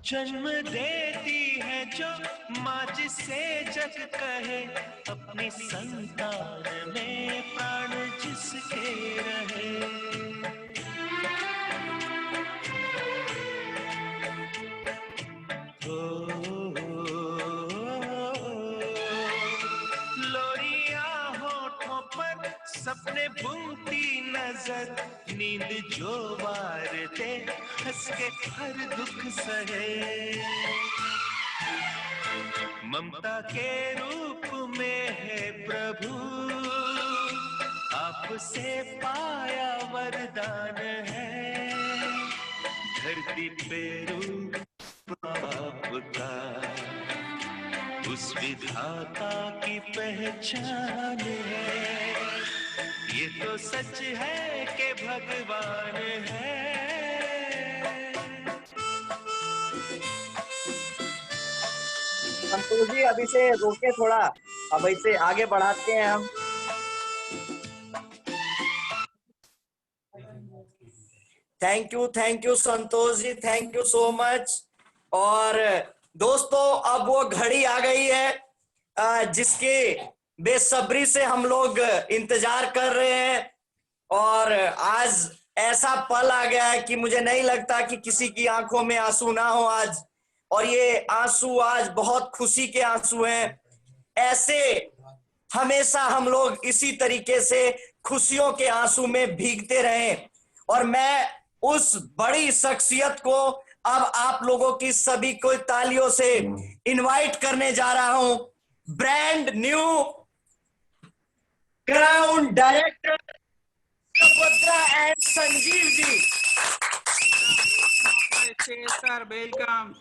[SPEAKER 8] जन्म देती है जो माँ जिसे जग कहे, अपनी संतान में प्राण जिसके रहे। लोरिया होठों पर सपने बुनती नजर, नींद जो वार दे हंस के हर दुख सहे। ममता के रूप में है प्रभु, आपसे पाया वरदान है। धरती पे रूप आपका उस विधाता की पहचान है। ये तो सच है कि भगवान है।
[SPEAKER 13] संतोष जी अभी से रोके थोड़ा, अब इसे आगे बढ़ाते हैं हम। Thank you Santosh ji, thank you so much. और दोस्तों अब वो घड़ी आ गई है जिसकी बेसब्री से हम लोग इंतजार कर रहे हैं। और आज ऐसा पल आ गया है कि मुझे नहीं लगता कि किसी की आंखों में आंसू ना हो आज, और ये आंसू आज बहुत खुशी के आंसू हैं। ऐसे हमेशा हम लोग इसी तरीके से खुशियों के आंसू में भीगते रहें। और मैं उस बड़ी शख्सियत को अब आप लोगों की सभी को तालियों से इनवाइट करने जा रहा हूं, brand new crown director Subhadra and Sanjeev ji.
[SPEAKER 2] Sir welcome.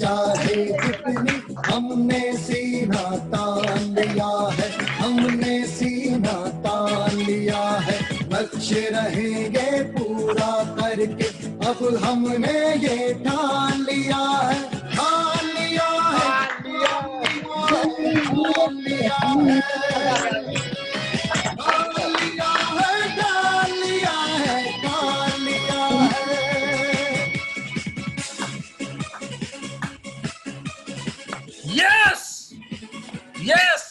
[SPEAKER 8] चाहे जितनी हमने सीना तान लिया है, हमने सीना तान लिया है, लक्ष्य रहेंगे पूरा करके अब हमने ये ठान लिया है, ठान लिया है, ठान लिया है,
[SPEAKER 7] Yes! Yes!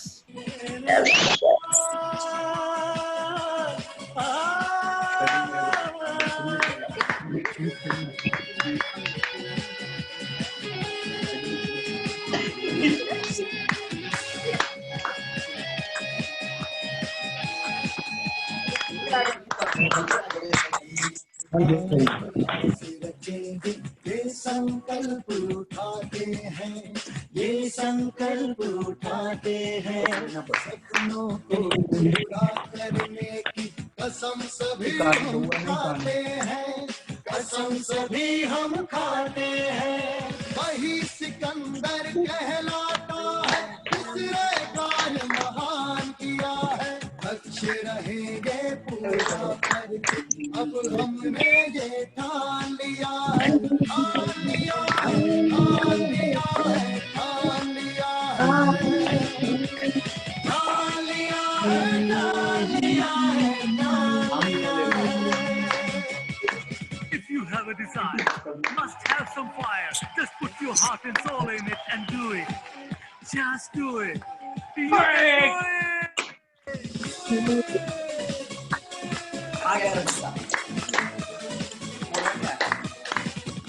[SPEAKER 8] ये संकल्प उठाते हैं, ये संकल्प उठाते हैं, सपनों को पूरा करने की कसम सभी हम खाते हैं, कसम सभी हम खाते हैं। वही सिकंदर कहलाता है, इसने कार्य महान किया है, लक्ष्य रहेंगे पूरा करके अब हमने ये ठान लिया है, ठान लिया है, ठान लिया है, ठान लिया है, ठान लिया है, ठान लिया है, ठान लिया है।
[SPEAKER 15] If you have a desire, must have some fire. Just put your heart and soul in it and do it. Just do it. You can do it.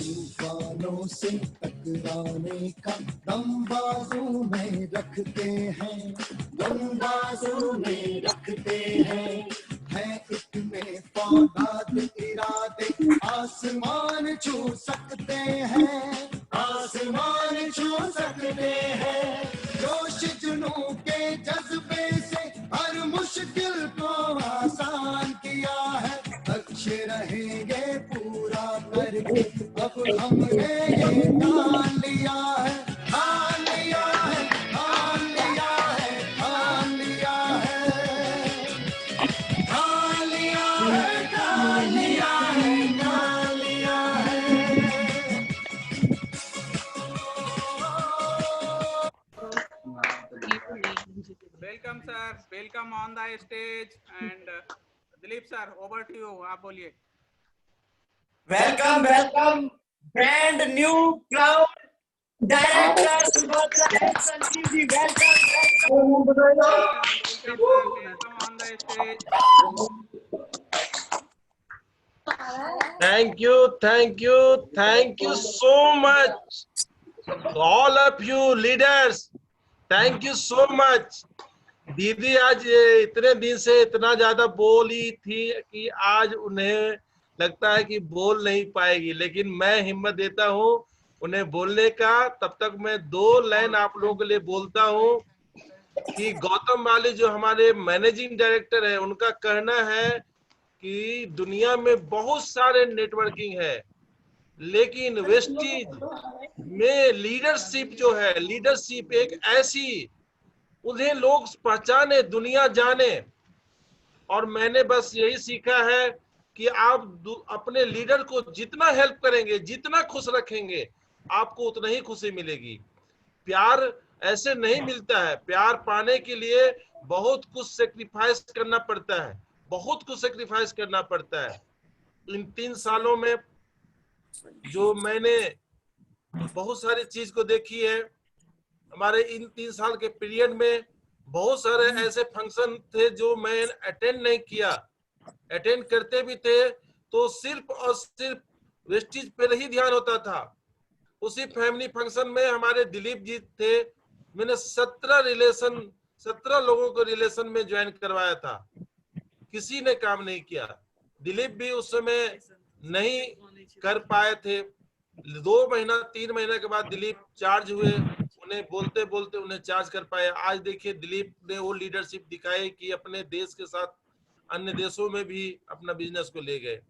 [SPEAKER 8] तूफानों से टकराने का दम बाजू में रखते हैं, दम बाजू में रखते हैं, है इतने फौलाद इरादे आसमान छू सकते हैं, आसमान छू सकते हैं। जोश जुनू के जज्बे से हर मुश्किल को आसान किया है, लक्ष्य रहेंगे पूरा करके अब हमने ये ठान लिया है, ठान लिया है, ठान लिया है, ठान लिया है, ठान लिया है, ठान लिया है, ठान लिया है।
[SPEAKER 2] Welcome sir, welcome on the stage. And Dilip sir, over to you, आप बोलिए।
[SPEAKER 13] Welcome welcome brand new crown director Subhadra and Sanjeev ji, welcome
[SPEAKER 2] welcome on the stage.
[SPEAKER 21] Thank you so much, all of you leaders. Thank you so much. दीदी आज इतने दिन से इतना ज्यादा बोली थी कि आज उन्हें लगता है कि बोल नहीं पाएगी, लेकिन मैं हिम्मत देता हूँ उन्हें बोलने का। तब तक मैं 2 लाइन आप लोगों के लिए बोलता हूँ कि गौतम वाले जो हमारे मैनेजिंग डायरेक्टर है, उनका कहना है कि दुनिया में बहुत सारे नेटवर्किंग है, लेकिन वेस्टीज में लीडरशिप जो है, लीडरशिप एक ऐसी उन्हें लोग पहचाने, दुनिया जाने। और मैंने बस यही सीखा है कि आप अपने लीडर को जितना हेल्प करेंगे, जितना खुश रखेंगे, आपको उतना ही खुशी मिलेगी। प्यार ऐसे नहीं मिलता है, प्यार पाने के लिए बहुत कुछ सेक्रीफाइस करना पड़ता है, बहुत कुछ सेक्रीफाइस करना पड़ता है। इन 3 सालों में जो मैंने बहुत सारी चीज को देखी है, हमारे इन 3 साल के पीरियड में बहुत सारे ऐसे फंक्शन थे जो मैं अटेंड नहीं किया। अटेंड करते भी थे तो सिर्फ और सिर्फ वेस्टेज पे ही ध्यान होता था। उसी फैमिली फंक्शन में हमारे दिलीप जी थे, मैंने 17 लोगों को रिलेशन में ज्वाइन करवाया था, किसी ने काम नहीं किया। दिलीप भी उस समय नहीं कर पाए थे। 2 महीना 3 महीने के बाद दिलीप चार्ज हुए, उन्हें बोलते बोलते उन्हें चार्ज कर पाए। आज देखिए दिलीप ने वो लीडरशिप दिखाई कि अपने देश के साथ अन्य देशों में भी अपना बिजनेस को ले गए।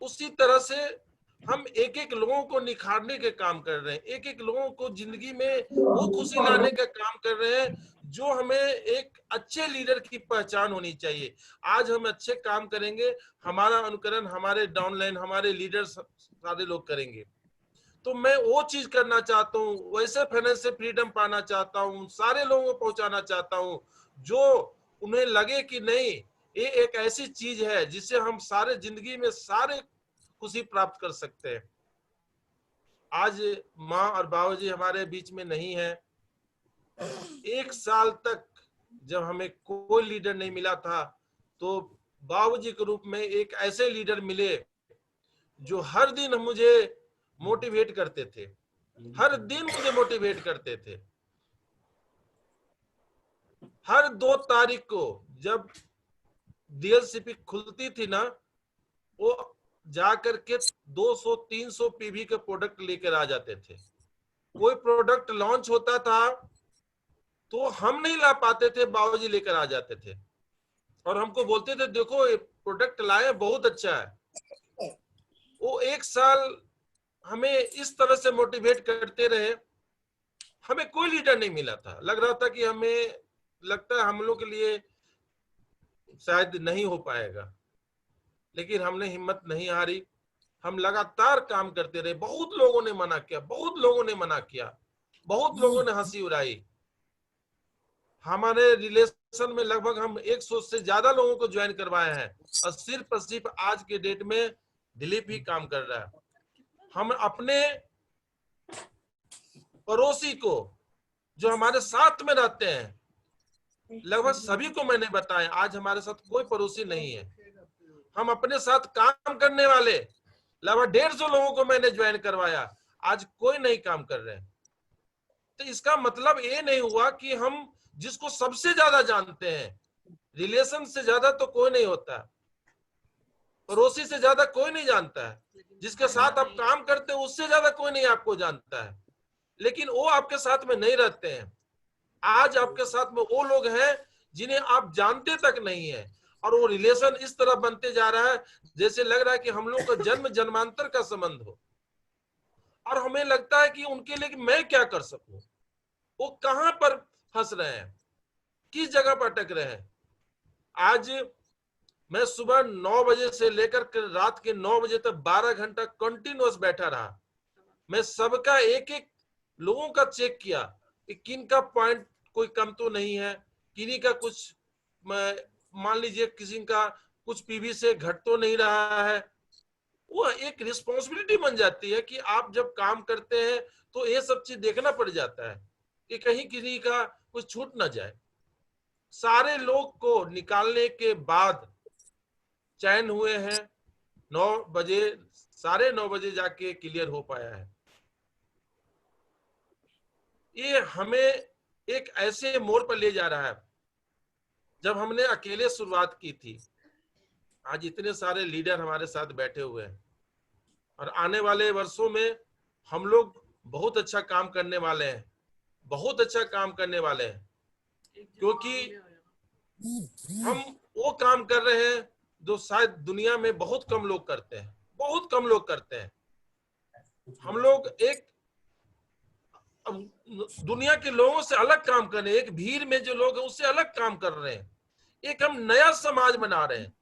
[SPEAKER 21] उसी तरह से हम एक एक लोगों को निखारने के काम कर रहे हैं, एक एक लोगों को जिंदगी में वो खुशी लाने का काम कर रहे हैं जो हमें एक अच्छे लीडर की पहचान होनी चाहिए। आज हम अच्छे काम करेंगे, हमारा अनुकरण हमारे डाउनलाइन, हमारे लीडर सारे लोग करेंगे। तो मैं वो चीज करना चाहता हूँ, वैसे फाइनेंशियल फ्रीडम पाना चाहता हूँ, सारे लोगों को पहुंचाना चाहता हूँ जो उन्हें लगे कि नहीं ये एक ऐसी चीज है जिससे हम सारे जिंदगी में सारे खुशी प्राप्त कर सकते हैं। आज माँ और बाबूजी हमारे बीच में नहीं है। 1 साल तक जब हमें कोई लीडर नहीं मिला था तो बाबूजी के रूप में एक ऐसे लीडर मिले जो हर दिन मुझे मोटिवेट करते थे, हर दिन मुझे मोटिवेट करते थे। हर 2 तारीख को जब डीएलसीपी खुलती थी ना, वो जाकर के 200-300 पीवी के प्रोडक्ट लेकर आ जाते थे। कोई प्रोडक्ट लॉन्च होता था तो हम नहीं ला पाते थे, बाबूजी लेकर आ जाते थे और हमको बोलते थे देखो ये प्रोडक्ट लाए बहुत अच्छा है। वो 1 साल हमें इस तरह से मोटिवेट करते रहे। हमें कोई लीडर नहीं मिला था, लग रहा था कि हमें लगता है हम लोग के लिए शायद नहीं हो पाएगा, लेकिन हमने हिम्मत नहीं हारी, हम लगातार काम करते रहे। बहुत लोगों ने मना किया, बहुत लोगों ने मना किया, बहुत लोगों ने हंसी उड़ाई। हमारे रिलेशन में लगभग हम 100 से ज्यादा लोगों को ज्वाइन करवाए हैं और सिर्फ आज के डेट में दिलीप ही काम कर रहा है। हम अपने पड़ोसी को जो हमारे साथ में रहते हैं, लगभग सभी को मैंने बताया, आज हमारे साथ कोई पड़ोसी नहीं है। हम अपने साथ काम करने वाले लगभग 150 लोगों को मैंने ज्वाइन करवाया, आज कोई नहीं काम कर रहे। तो इसका मतलब ये नहीं हुआ कि हम जिसको सबसे ज्यादा जानते हैं, रिलेशन से ज्यादा तो कोई नहीं होता, पड़ोसी से ज्यादा कोई नहीं जानता है, जिसके साथ आप काम करते हैं उससे ज्यादा कोई नहीं आपको जानता है, लेकिन वो आपके साथ में नहीं रहते हैं। आज आपके साथ में वो लोग हैं जिन्हें आप जानते तक नहीं है और वो रिलेशन इस तरह बनते जा रहा है जैसे लग रहा है कि हम लोग का जन्म जन्मांतर का संबंध हो। और हमें लगता है कि उनके लिए कि मैं क्या कर सकूं, वो कहां पर फंस रहे हैं, किस जगह पर अटक रहे हैं। आज मैं सुबह 9 बजे से लेकर रात के 9 बजे तक 12 घंटा कंटिन्यूअस बैठा रहा। मैं सबका एक एक लोगों का चेक किया कि किन का पॉइंट कोई कम तो नहीं है, किन्हीं का कुछ मान लीजिए किसी का कुछ पीवी से घट तो नहीं रहा है। वो एक रिस्पॉन्सिबिलिटी बन जाती है कि आप जब काम करते हैं तो ये सब चीज देखना पड़ जाता है कि कहीं किसी का कुछ छूट ना जाए। सारे लोग को निकालने के बाद चयन हुए हैं, 9 बजे 9:30 बजे जाके क्लियर हो पाया है। ये हमें एक ऐसे मोड़ पर ले जा रहा है। जब हमने अकेले शुरुआत की थी, आज इतने सारे लीडर हमारे साथ बैठे हुए हैं और आने वाले वर्षों में हम लोग बहुत अच्छा काम करने वाले हैं, बहुत अच्छा काम करने वाले हैं, क्योंकि हम वो काम कर रहे हैं जो शायद दुनिया में बहुत कम लोग करते हैं, बहुत कम लोग करते हैं। हम लोग एक दुनिया के लोगों से अलग काम कर रहे हैं, एक भीड़ में जो लोग हैं उससे अलग काम कर रहे हैं, एक हम नया समाज बना रहे हैं।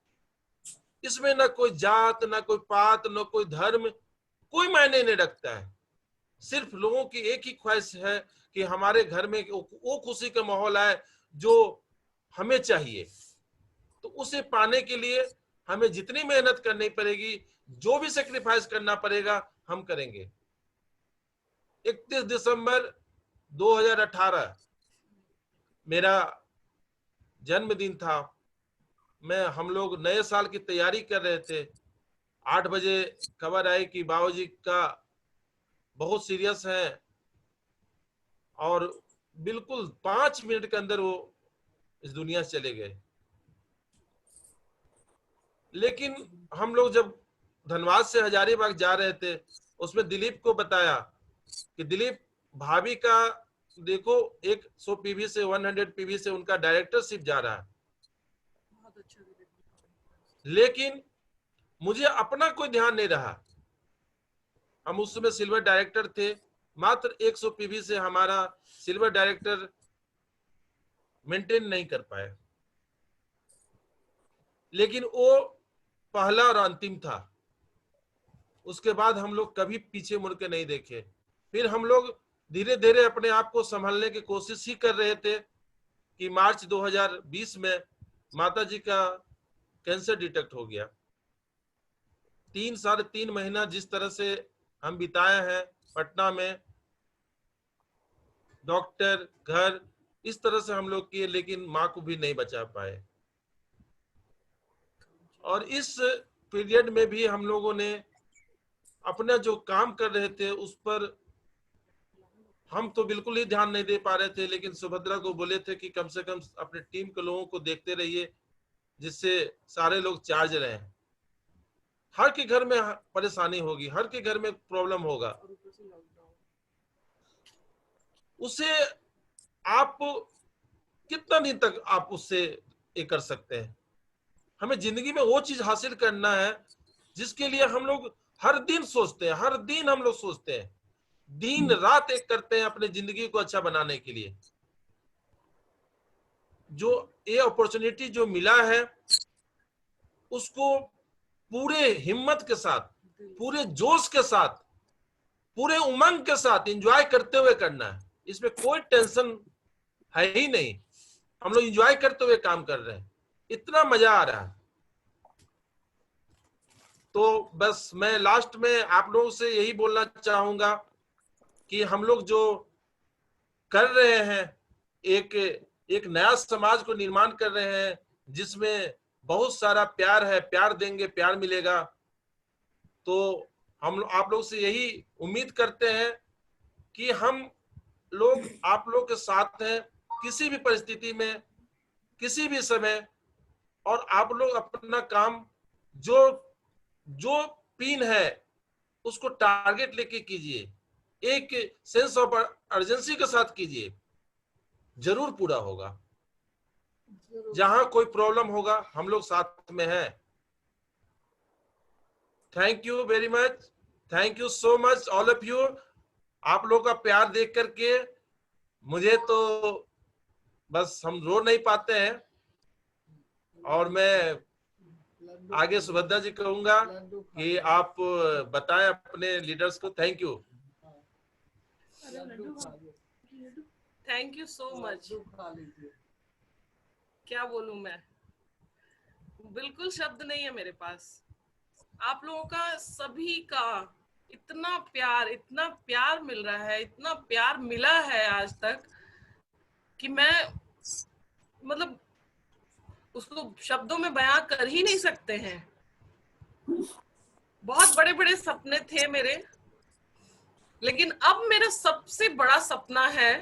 [SPEAKER 21] इसमें ना कोई जात, ना कोई पात, ना कोई धर्म, कोई मायने नहीं रखता है। सिर्फ लोगों की एक ही ख्वाहिश है कि हमारे घर में वो खुशी का माहौल आए जो हमें चाहिए। तो उसे पाने के लिए हमें जितनी मेहनत करनी पड़ेगी, जो भी सेक्रीफाइस करना पड़ेगा, हम करेंगे। 31 दिसंबर 2018 मेरा जन्मदिन था। हम लोग नए साल की तैयारी कर रहे थे। 8 बजे खबर आई कि बाबूजी का बहुत सीरियस है, और बिल्कुल 5 मिनट के अंदर वो इस दुनिया से चले गए। लेकिन हम लोग जब धनबाद से हजारीबाग जा रहे थे, उसमें दिलीप को बताया कि दिलीप, भाभी का देखो 100 पीवी से 100 पीवी से उनका डायरेक्टरशिप जा रहा है, लेकिन मुझे अपना कोई ध्यान नहीं रहा। हम उस समय सिल्वर डायरेक्टर थे, मात्र 100 पीवी से हमारा सिल्वर डायरेक्टर मेंटेन नहीं कर पाए। लेकिन वो पहला और अंतिम था। उसके बाद हम लोग कभी पीछे मुड़ के नहीं देखे। फिर हम लोग धीरे धीरे अपने आप को संभालने की कोशिश ही कर रहे थे कि मार्च 2020 में माता जी का कैंसर डिटेक्ट हो गया। 3-3.5 महीना जिस तरह से हम बिताए हैं पटना में, डॉक्टर, घर, इस तरह से हम लोग किए, लेकिन माँ को भी नहीं बचा पाए। और इस पीरियड में भी हम लोगों ने अपना जो काम कर रहे थे उस पर हम तो बिल्कुल ही ध्यान नहीं दे पा रहे थे। लेकिन सुभद्रा को बोले थे कि कम से कम अपने टीम के लोगों को देखते रहिए, जिससे सारे लोग चार्ज रहें। हर के घर में परेशानी होगी, हर के घर में प्रॉब्लम होगा, उसे आप कितना दिन तक आप उससे ये कर सकते हैं। हमें जिंदगी में वो चीज हासिल करना है जिसके लिए हम लोग हर दिन सोचते हैं, हर दिन हम लोग सोचते हैं, दिन रात एक करते हैं अपने जिंदगी को अच्छा बनाने के लिए। जो ये अपॉर्चुनिटी जो मिला है उसको पूरे हिम्मत के साथ, पूरे जोश के साथ, पूरे उमंग के साथ एंजॉय करते हुए करना है। इसमें कोई टेंशन है ही नहीं। हम लोग एंजॉय करते हुए काम कर रहे हैं, इतना मजा आ रहा है। तो बस मैं लास्ट में आप लोगों से यही बोलना चाहूंगा कि हम लोग जो कर रहे हैं, एक नया समाज को निर्माण कर रहे हैं जिसमें बहुत सारा प्यार है। प्यार देंगे, प्यार मिलेगा। तो हम आप लोग से यही उम्मीद करते हैं कि हम लोग आप लोग के साथ हैं किसी भी परिस्थिति में, किसी भी समय। और आप लोग अपना काम जो पिन है उसको टारगेट लेके कीजिए, एक सेंस ऑफ अर्जेंसी के साथ कीजिए, जरूर पूरा होगा। जहां कोई प्रॉब्लम होगा हम लोग साथ में हैं। Thank you very much, thank you so much all of you. आप लोगों का प्यार देख करके मुझे तो बस हम रो नहीं पाते हैं। और मैं आगे सुभद्रा जी कहूंगा कि आप बताएं अपने लीडर्स को। Thank you.
[SPEAKER 1] Thank you so much. क्या बोलूं मैं, बिल्कुल शब्द नहीं है मेरे पास। आप लोगों का सभी का इतना प्यार मिल रहा है, इतना प्यार मिला है आज तक कि मैं मतलब उसको शब्दों में बयां कर ही नहीं सकते हैं। बहुत बड़े बड़े सपने थे मेरे, लेकिन अब मेरा सबसे बड़ा सपना है,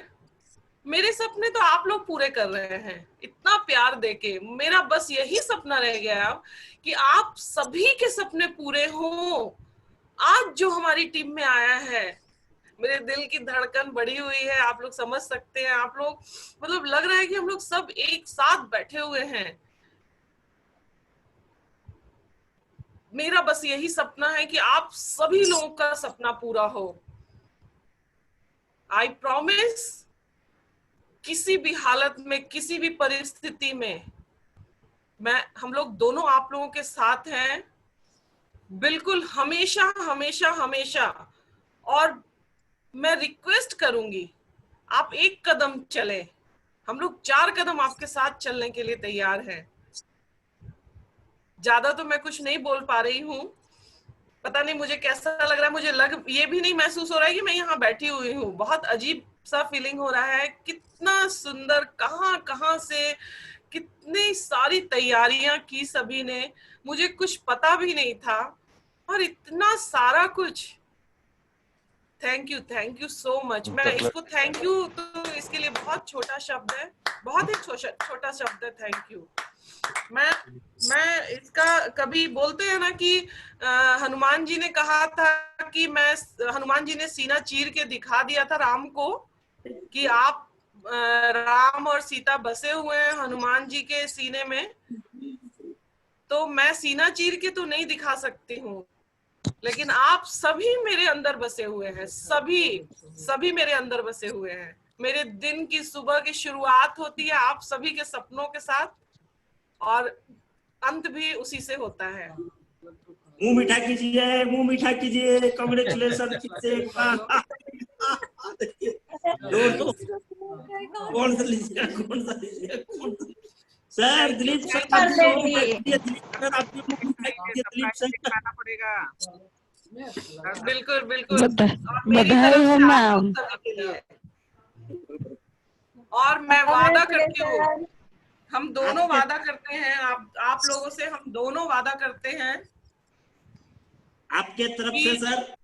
[SPEAKER 1] मेरे सपने तो आप लोग पूरे कर रहे हैं इतना प्यार देके। मेरा बस यही सपना रह गया कि आप सभी के सपने पूरे हों। आज जो हमारी टीम में आया है, मेरे दिल की धड़कन बढ़ी हुई है, आप लोग समझ सकते हैं। आप लोग मतलब लग रहा है कि हम लोग सब एक साथ बैठे हुए हैं। मेरा बस यही सपना है कि आप सभी लोगों का सपना पूरा हो। आई प्रॉमिस किसी भी हालत में, किसी भी परिस्थिति में हम लोग दोनों आप लोगों के साथ हैं, बिल्कुल हमेशा हमेशा हमेशा। और मैं रिक्वेस्ट करूंगी आप एक कदम चले, हम लोग 4 कदम आपके साथ चलने के लिए तैयार हैं। ज्यादा तो मैं कुछ नहीं बोल पा रही हूँ, पता नहीं मुझे कैसा लग रहा है, मुझे ये भी नहीं महसूस हो रहा है कि मैं यहाँ बैठी हुई हूँ। बहुत अजीब सा फीलिंग हो रहा है। कितना सुंदर, कहाँ कहाँ से कितनी सारी तैयारियां की सभी ने, मुझे कुछ पता भी नहीं था, और इतना सारा कुछ। Thank you so much. मैं इसको थैंक यू तो इसके लिए बहुत छोटा शब्द है, बहुत ही छोटा शब्द है। Thank you. मैं इसका, कभी बोलते हैं ना कि हनुमान जी ने कहा था कि हनुमान जी ने सीना चीर के दिखा दिया था राम को कि आप राम और सीता बसे हुए हैं हनुमान जी के सीने में। तो मैं सीना चीर के तो नहीं दिखा सकती हूँ, लेकिन आप सभी मेरे अंदर बसे हुए हैं, सभी मेरे अंदर बसे हुए हैं। मेरे दिन की सुबह की शुरुआत होती है आप सभी के सपनों के साथ, और अंत भी उसी से होता है।
[SPEAKER 4] मुंह मीठा कीजिए, मुंह मीठा कीजिए। कांग्रेचुलेशन। कौन सा लीजिए? सर दिलीप सर
[SPEAKER 1] पड़ेगा। बिल्कुल बिल्कुल।
[SPEAKER 20] बधाई हो मैम।
[SPEAKER 1] और मैं वादा करती हूँ, हम दोनों वादा करते हैं, आप लोगों से हम दोनों वादा करते हैं
[SPEAKER 4] आपके तरफ से सर,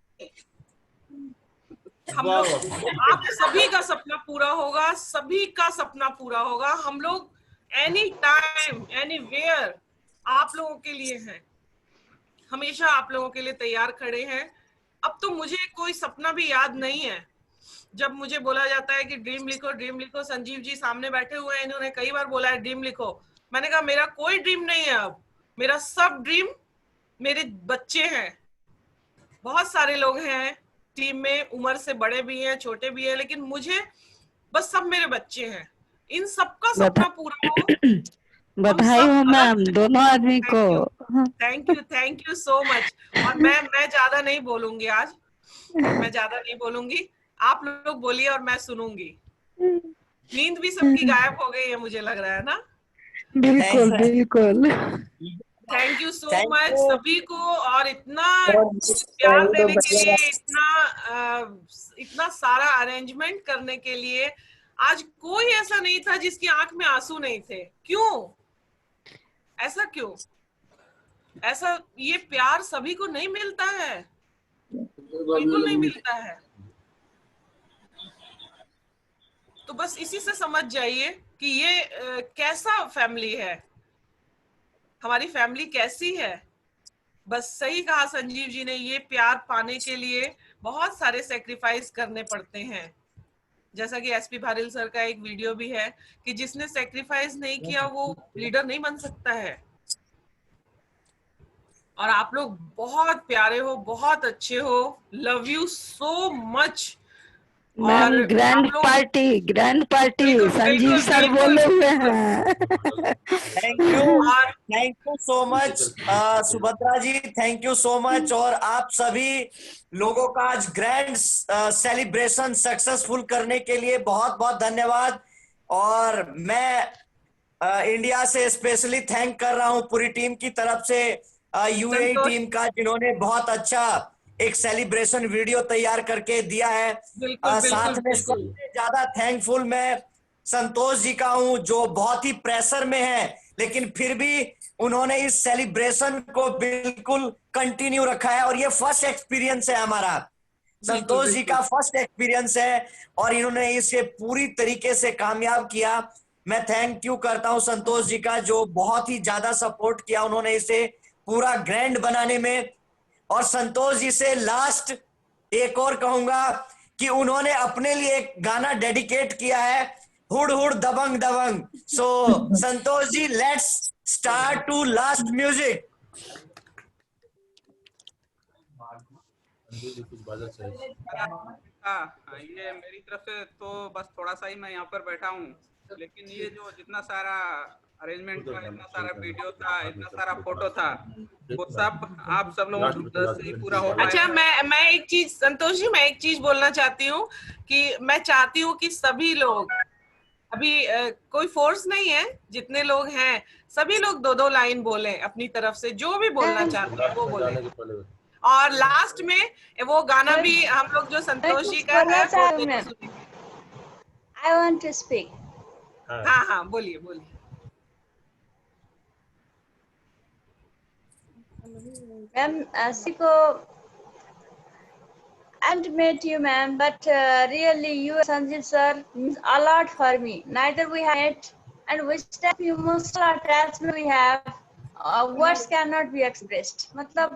[SPEAKER 1] हम लोग, आप सभी का सपना पूरा होगा, सभी का सपना पूरा होगा। हम लोग एनी टाइम एनीवेयर आप लोगों के लिए हैं, हमेशा आप लोगों के लिए तैयार खड़े हैं। अब तो मुझे कोई सपना भी याद नहीं है। जब मुझे बोला जाता है कि ड्रीम लिखो, संजीव जी सामने बैठे हुए हैं, इन्होंने कई बार बोला है ड्रीम लिखो। मैंने कहा मेरा कोई ड्रीम नहीं है, अब मेरा सब ड्रीम मेरे बच्चे हैं। बहुत सारे लोग हैं टीम में, उम्र से बड़े भी हैं, छोटे भी हैं, लेकिन मुझे बस सब मेरे बच्चे हैं। इन सबका सपना पूरा हो।
[SPEAKER 20] बधाई हो मैम दोनों आदमी को।
[SPEAKER 1] Thank you so much. और मैं ज्यादा नहीं बोलूंगी आज, मैं ज्यादा नहीं बोलूंगी, आप लोग बोलिए और मैं सुनूंगी। नींद भी सबकी गायब हो गई है मुझे लग रहा है ना।
[SPEAKER 20] बिल्कुल बिल्कुल।
[SPEAKER 1] थैंक यू सो मच सभी को, और इतना प्यार देने के लिए, इतना सारा अरेंजमेंट करने के लिए। आज कोई ऐसा नहीं था जिसकी आंख में आंसू नहीं थे। क्यों ऐसा? क्यों ऐसा? ये प्यार सभी को नहीं मिलता है, बिल्कुल नहीं मिलता है। तो बस इसी से समझ जाइए कि ये कैसा फैमिली है, हमारी फैमिली कैसी है। बस सही कहा संजीव जी ने, ये प्यार पाने के लिए बहुत सारे सेक्रीफाइस करने पड़ते हैं। जैसा कि एसपी भारिल सर का एक वीडियो भी है कि जिसने सेक्रीफाइस नहीं किया वो लीडर नहीं बन सकता है। और आप लोग बहुत प्यारे हो, बहुत अच्छे हो, love you so much.
[SPEAKER 20] Ma'am grand party Sanjeev sir बोले हुए हैं।
[SPEAKER 13] Thank you so much Subhadra ji, thank you so much. और आप सभी लोगों का आज ग्रैंड सेलिब्रेशन सक्सेसफुल करने के लिए बहुत बहुत धन्यवाद। और मैं इंडिया से स्पेशली थैंक कर रहा हूं पूरी टीम की तरफ से, यूएई टीम का, जिन्होंने बहुत अच्छा एक सेलिब्रेशन वीडियो तैयार करके दिया है। साथ में सबसे ज्यादा थैंकफुल मैं संतोष जी का हूं, जो बहुत ही प्रेशर में है, लेकिन फिर भी उन्होंने इस सेलिब्रेशन को बिल्कुल कंटिन्यू रखा है। और ये फर्स्ट एक्सपीरियंस है हमारा, संतोष जी का फर्स्ट एक्सपीरियंस है, और इन्होंने इसे पूरी तरीके से कामयाब किया। मैं थैंक यू करता हूं संतोष जी का, जो बहुत ही ज्यादा सपोर्ट किया उन्होंने इसे पूरा ग्रैंड बनाने में। और संतोष जी से लास्ट एक और कहूंगा कि उन्होंने अपने लिए एक गाना डेडिकेट किया है, हुड हुड Dabangg Dabangg. So Santosh ji, let's start to last music.
[SPEAKER 5] कुछ बाजा चाहिए।
[SPEAKER 2] हाँ, ये मेरी तरफ से तो बस थोड़ा सा ही मैं यहाँ पर बैठा हूँ, लेकिन ये जो जितना सारा अरेंजमेंट था, इतना सारा वीडियो था, इतना सारा फोटो था, वो सब आप सब लोगों की मदद से ही पूरा हो पाया।
[SPEAKER 1] अच्छा, मैं एक चीज, संतोष जी, मैं एक चीज बोलना चाहती हूँ कि मैं चाहती हूँ कि सभी लोग, अभी कोई फोर्स नहीं है, जितने लोग हैं सभी लोग 2-2 लाइन बोलें अपनी तरफ से, जो भी बोलना चाहते हैं वो बोलें। और लास्ट में वो गाना भी हम लोग जो संतोष जी का है वो सुनेंगे।
[SPEAKER 6] I want to speak.
[SPEAKER 1] हाँ, बोलिए बोलिए।
[SPEAKER 6] Ma'am, Siko, I haven't met you, ma'am, but really you and Sanjeev sir means a lot for me. Neither we have met, and which type of emotional attachment we have, words cannot be expressed. मतलब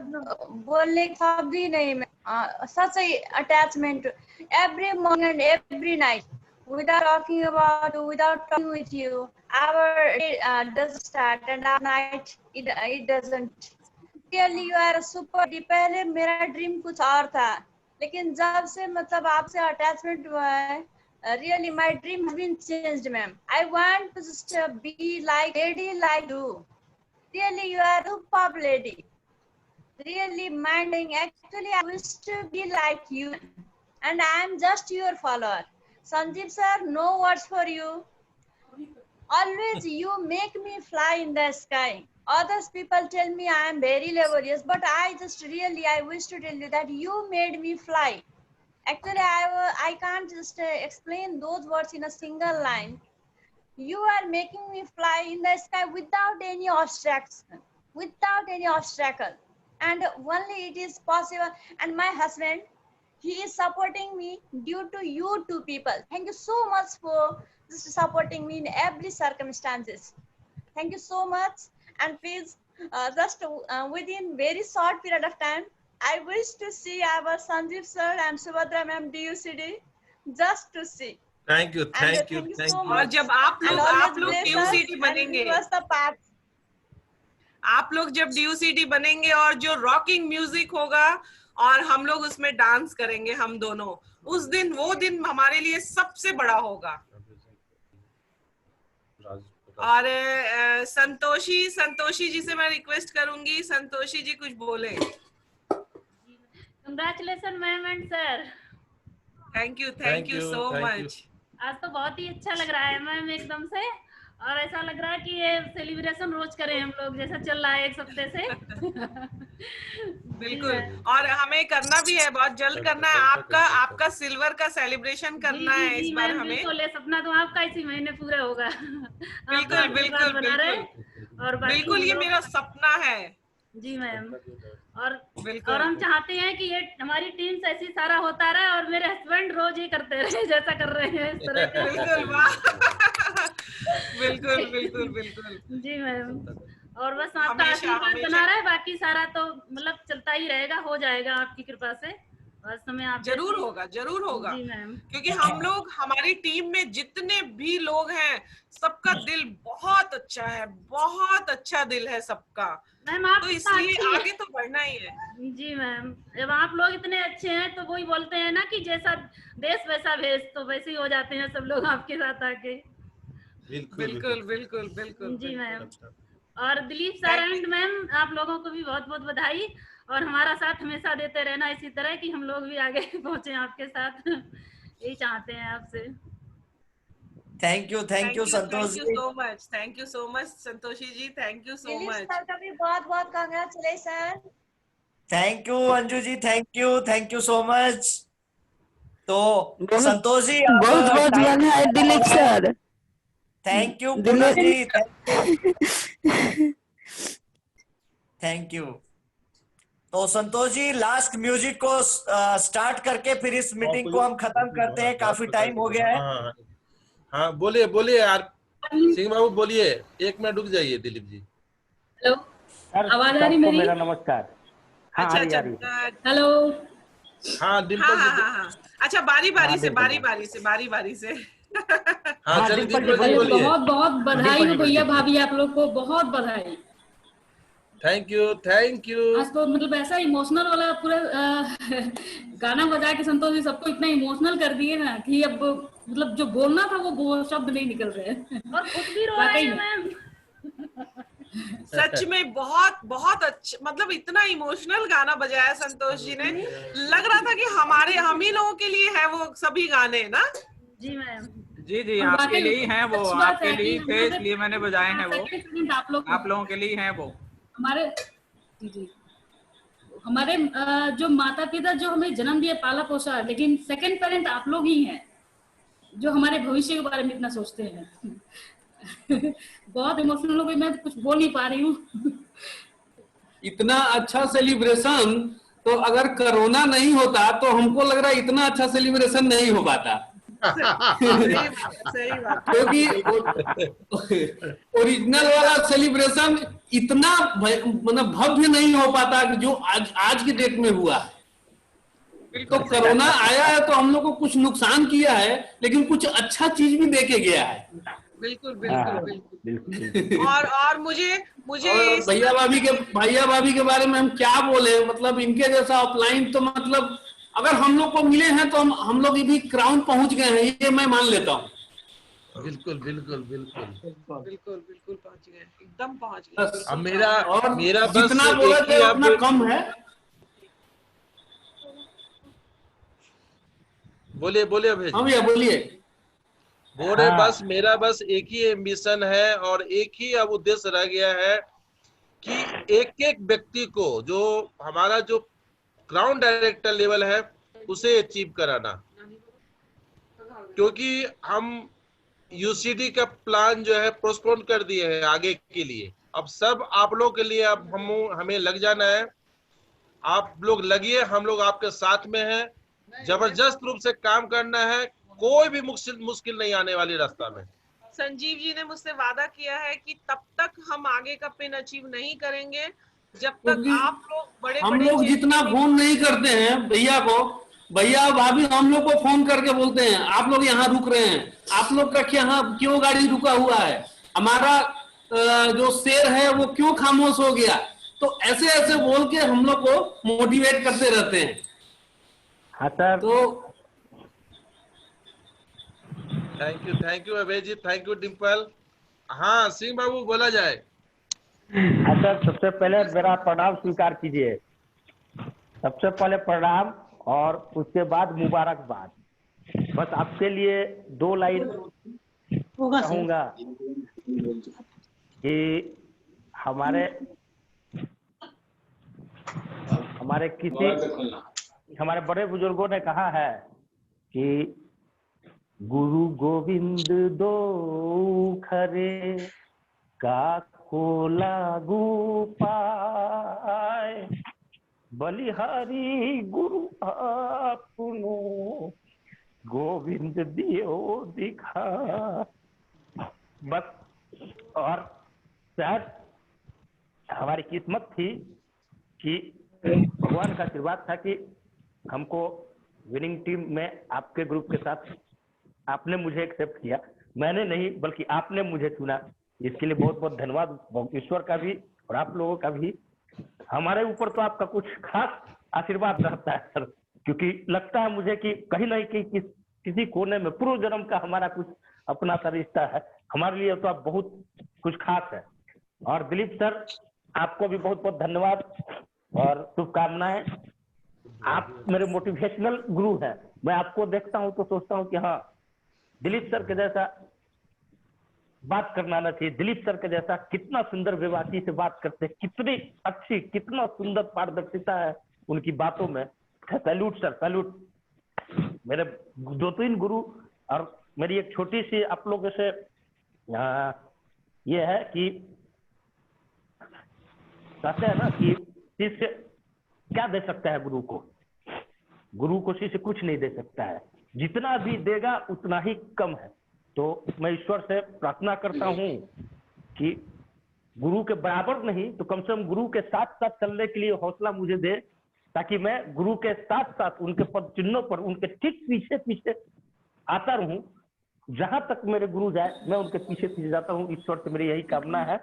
[SPEAKER 6] बोलने का शब्द ही नहीं है, such a attachment every morning and every night. Without talking about you, without talking with you, our day doesn't start and our night it doesn't. Really, you are a super. पहले मेरा dream कुछ और था, लेकिन जब से मतलब आपसे अटैचमेंट हुआ है, really my dream has been changed, ma'am. I want to just be like lady like you. Really, you are a superb lady. Really minding. Actually, I wish to be like you, and I am just your follower. Sanjeev sir, no words for you. Always you make me fly in the sky. Others people tell me I am very laborious, but I wish to tell you that you made me fly. Actually, I can't just explain those words in a single line. You are making me fly in the sky without any obstruction, without any obstacle. And only it is possible. And my husband, he is supporting me due to you two people. Thank you so much for just supporting me in every circumstances. Thank you so much. And please, just within very short period of time, I wish to see our Sanjeev sir and Subhadra ma'am DUCD, just to see.
[SPEAKER 21] Thank you.
[SPEAKER 1] और जब आप लोग DUCD बनेंगे, आप लोग जब DUCD बनेंगे और जो रॉकिंग म्यूजिक होगा और हम लोग उसमें डांस करेंगे हम दोनों, उस दिन, वो दिन हमारे लिए सबसे बड़ा होगा। और संतोषी जी से मैं रिक्वेस्ट करूंगी, संतोषी जी कुछ बोले।
[SPEAKER 22] Congratulation ma'am and sir.
[SPEAKER 1] Thank you so much.
[SPEAKER 22] आज तो बहुत ही अच्छा लग रहा है मैम, एकदम से, और ऐसा लग रहा है कि ये सेलिब्रेशन रोज करें हम लोग, जैसा चल रहा है एक हफ्ते से।
[SPEAKER 1] बिल्कुल, और हमें करना भी है, बहुत जल्द करना है। आपका सिल्वर का सेलिब्रेशन करना है इस बार हमें।
[SPEAKER 22] बिल्कुल, सपना तो आपका इसी महीने पूरा होगा।
[SPEAKER 1] बिल्कुल, ये मेरा सपना है।
[SPEAKER 22] जी मैम, और हम चाहते हैं कि ये हमारी टीम से ऐसी सारा होता रहे और मेरे हस्बैंड रोज ही करते रहे जैसा कर रहे हैं इस तरह के।
[SPEAKER 1] बिल्कुल।
[SPEAKER 22] जी मैम, और बस आपका आशीर्वाद बना रहे, बाकी सारा तो मतलब चलता ही रहेगा, हो जाएगा आपकी कृपा से। बस हमें आप
[SPEAKER 1] जरूर होगा
[SPEAKER 22] जी मैम,
[SPEAKER 1] क्योंकि हम लोग, हमारी टीम में जितने भी लोग हैं, सबका दिल बहुत अच्छा है, बहुत अच्छा दिल है सबका
[SPEAKER 22] मैम। आप
[SPEAKER 1] तो इसलिए आगे तो बढ़ना ही है।
[SPEAKER 22] जी मैम, जब आप लोग इतने अच्छे हैं तो वही बोलते हैं ना कि जैसा देश वैसा भेष, तो वैसे ही हो जाते हैं सब लोग आपके साथ आके।
[SPEAKER 1] बिल्कुल।
[SPEAKER 22] जी मैम, और दिलीप सर एंड मैम, आप लोगों को भी बहुत बहुत बधाई, और हमारा साथ हमेशा देते रहना इसी तरह कि हम लोग भी आगे पहुंचे आपके साथ, यही चाहते हैं आपसे।
[SPEAKER 13] Thank you Santosh ji.
[SPEAKER 1] Thank you so much Santoshi ji, thank you so much.
[SPEAKER 6] Sir का भी बहुत congratulation.
[SPEAKER 13] Thank you Anju ji, thank you so much. तो संतोष जी
[SPEAKER 20] बहुत बधाई Dilip sir.
[SPEAKER 13] Thank you Poonam ji, thank you. तो संतोष जी, लास्ट म्यूजिक को स्टार्ट करके फिर इस मीटिंग को हम खत्म करते हैं, काफी टाइम हो गया है।
[SPEAKER 21] हाँ बोलिए यार, सिंह बाबू बोलिए, 1 मिनट रुक जाइए दिलीप जी।
[SPEAKER 22] हेलो, आवाज आ रही मेरी?
[SPEAKER 23] मेरा नमस्कार।
[SPEAKER 1] अच्छा,
[SPEAKER 22] हेलो।
[SPEAKER 21] हाँ डिम्पल जी।
[SPEAKER 1] अच्छा, बारी बारी से
[SPEAKER 22] बहुत बहुत बधाई हो भैया भाभी, आप लोग को बहुत बधाई।
[SPEAKER 21] Thank you, thank you.
[SPEAKER 22] आज तो मतलब ऐसा इमोशनल वाला पूरा गाना बजा के संतोष जी सबको इतना इमोशनल कर दिए ना कि अब मतलब जो बोलना था वो शब्द नहीं निकल रहे हैं। और खुद भी रो रहे हैं मैम।
[SPEAKER 1] सच में बहुत बहुत अच्छा, मतलब इतना इमोशनल गाना बजाया संतोष जी ने, लग रहा था कि हम ही लोगों के लिए है वो सभी गाने ना।
[SPEAKER 22] जी मैम।
[SPEAKER 2] जी जी, आपके लिए ही हैं वो, आपके लिए थे इसलिए मैंने बजाए हैं वो, आप लोगों के लिए हैं वो।
[SPEAKER 22] हमारे जी हमारे जो माता पिता जो हमें जन्म दिए पाला पोसा, लेकिन सेकंड पेरेंट आप लोग ही हैं जो हमारे भविष्य के बारे में इतना सोचते हैं। बहुत इमोशनल हो गई, मैं कुछ बोल नहीं पा रही हूँ।
[SPEAKER 11] इतना अच्छा सेलिब्रेशन तो अगर कोरोना नहीं होता तो हमको लग रहा है इतना अच्छा सेलिब्रेशन नहीं हो पाता।
[SPEAKER 1] सही बात।
[SPEAKER 11] क्योंकि ओरिजिनल वाला सेलिब्रेशन इतना मतलब भव्य नहीं हो पाता जो आज की डेट में हुआ है। तो कोरोना आया है तो हम लोग को कुछ नुकसान किया है, लेकिन कुछ अच्छा चीज भी देके गया है।
[SPEAKER 1] बिल्कुल बिल्कुल बिल्कुल। और मुझे
[SPEAKER 11] भैया भाभी के बारे में हम क्या बोले, मतलब इनके जैसा ऑफलाइन तो मतलब अगर हम लोग को मिले हैं तो हम लोग भी क्राउन पहुंच गए हैं, ये मैं मान लेता हूँ।
[SPEAKER 21] बिल्कुल बिल्कुल बिल्कुल
[SPEAKER 1] बिल्कुल बिल्कुल पहुंच गए, एकदम पहुंच गए।
[SPEAKER 21] अब मेरा बस
[SPEAKER 11] जितना बोला जाए उतना कम है।
[SPEAKER 21] बोलिए बोलिए अभय जी।
[SPEAKER 11] हाँ भैया बोलिए।
[SPEAKER 21] बोले बस मेरा बस एक ही एम्बिशन है और एक ही अब उद्देश्य रह गया है कि एक एक व्यक्ति को जो हमारा जो ग्राउंड डायरेक्टर लेवल है उसे अचीव कराना, क्योंकि हम यूसीडी का प्लान जो है पोस्टपोन कर दिए हैं आगे के लिए। अब सब आप लोग के लिए अब हमें लग जाना है। आप लोग लगिए, हम लोग आपके साथ में हैं। जबरदस्त रूप से काम करना है, कोई भी मुश्किल नहीं आने वाली रास्ता में।
[SPEAKER 1] संजीव जी ने मुझसे वादा किया है कि तब तक हम आगे का पिन अचीव नहीं करेंगे जब तक आप लोग बड़े
[SPEAKER 11] हम लोग जितना फोन नहीं करते हैं भैया को, भैया भाभी हम लोग को फोन करके बोलते हैं आप लोग यहाँ रुक रहे हैं, आप लोग का यहाँ क्यों गाड़ी रुका हुआ है, हमारा जो शेर है वो क्यों खामोश हो गया। तो ऐसे ऐसे बोल के हम लोग को मोटिवेट करते रहते हैं।
[SPEAKER 9] हाँ सर।
[SPEAKER 21] तो thank you Abhay ji, thank you Dimple. हाँ सिंह बाबू बोला जाए।
[SPEAKER 9] हाँ सर, सबसे पहले मेरा प्रणाम स्वीकार कीजिए। सबसे पहले प्रणाम और उसके बाद मुबारकबाद। बस आपके लिए 2 लाइन कहूँगा कि हमारे बड़े बुजुर्गों ने कहा है कि गुरु गोविंद दो खरे का को लागू पाए, बलिहारी गुरु आपनो गोविंद दियो दिखा। बस, और शायद हमारी किस्मत थी कि भगवान का आशीर्वाद था कि हमको विनिंग टीम में आपके ग्रुप के साथ आपने मुझे एक्सेप्ट किया। मैंने नहीं बल्कि आपने मुझे चुना, इसके लिए बहुत बहुत धन्यवाद ईश्वर का भी और आप लोगों का भी। हमारे ऊपर तो आपका कुछ खास आशीर्वाद रहता है सर, क्योंकि लगता है मुझे कि कहीं ना कहीं किसी कोने में पूर्व जन्म का हमारा कुछ अपना सा रिश्ता है। हमारे लिए तो आप बहुत कुछ खास है। और दिलीप सर, आपको भी बहुत बहुत धन्यवाद और शुभकामनाएं। आप मेरे मोटिवेशनल गुरु हैं। मैं आपको देखता हूं तो सोचता हूं कि हाँ, दिलीप सर के जैसा बात करना ना चाहिए। दिलीप सर के जैसा कितना सुंदर बेबाकी से बात करते हैं, कितनी अच्छी, कितना सुंदर पारदर्शिता है उनकी बातों में। Salute sir, salute. मेरे 2-3 गुरु और मेरी एक छोटी सी आप लोगों से ये है कि कहते हैं ना कि शिष्य क्या दे सकता है गुरु को? गुरु को शिष्य कुछ नहीं दे सकता है, जितना भी देगा उतना ही कम है। तो मैं ईश्वर से प्रार्थना करता हूं कि गुरु के बराबर नहीं तो कम से कम गुरु के साथ साथ चलने के लिए हौसला मुझे दे, ताकि मैं गुरु के साथ साथ उनके पद चिन्हों पर उनके ठीक पीछे पीछे आता रहूं। जहां तक मेरे गुरु जाए मैं उनके पीछे पीछे जाता हूं। ईश्वर से मेरी यही कामना है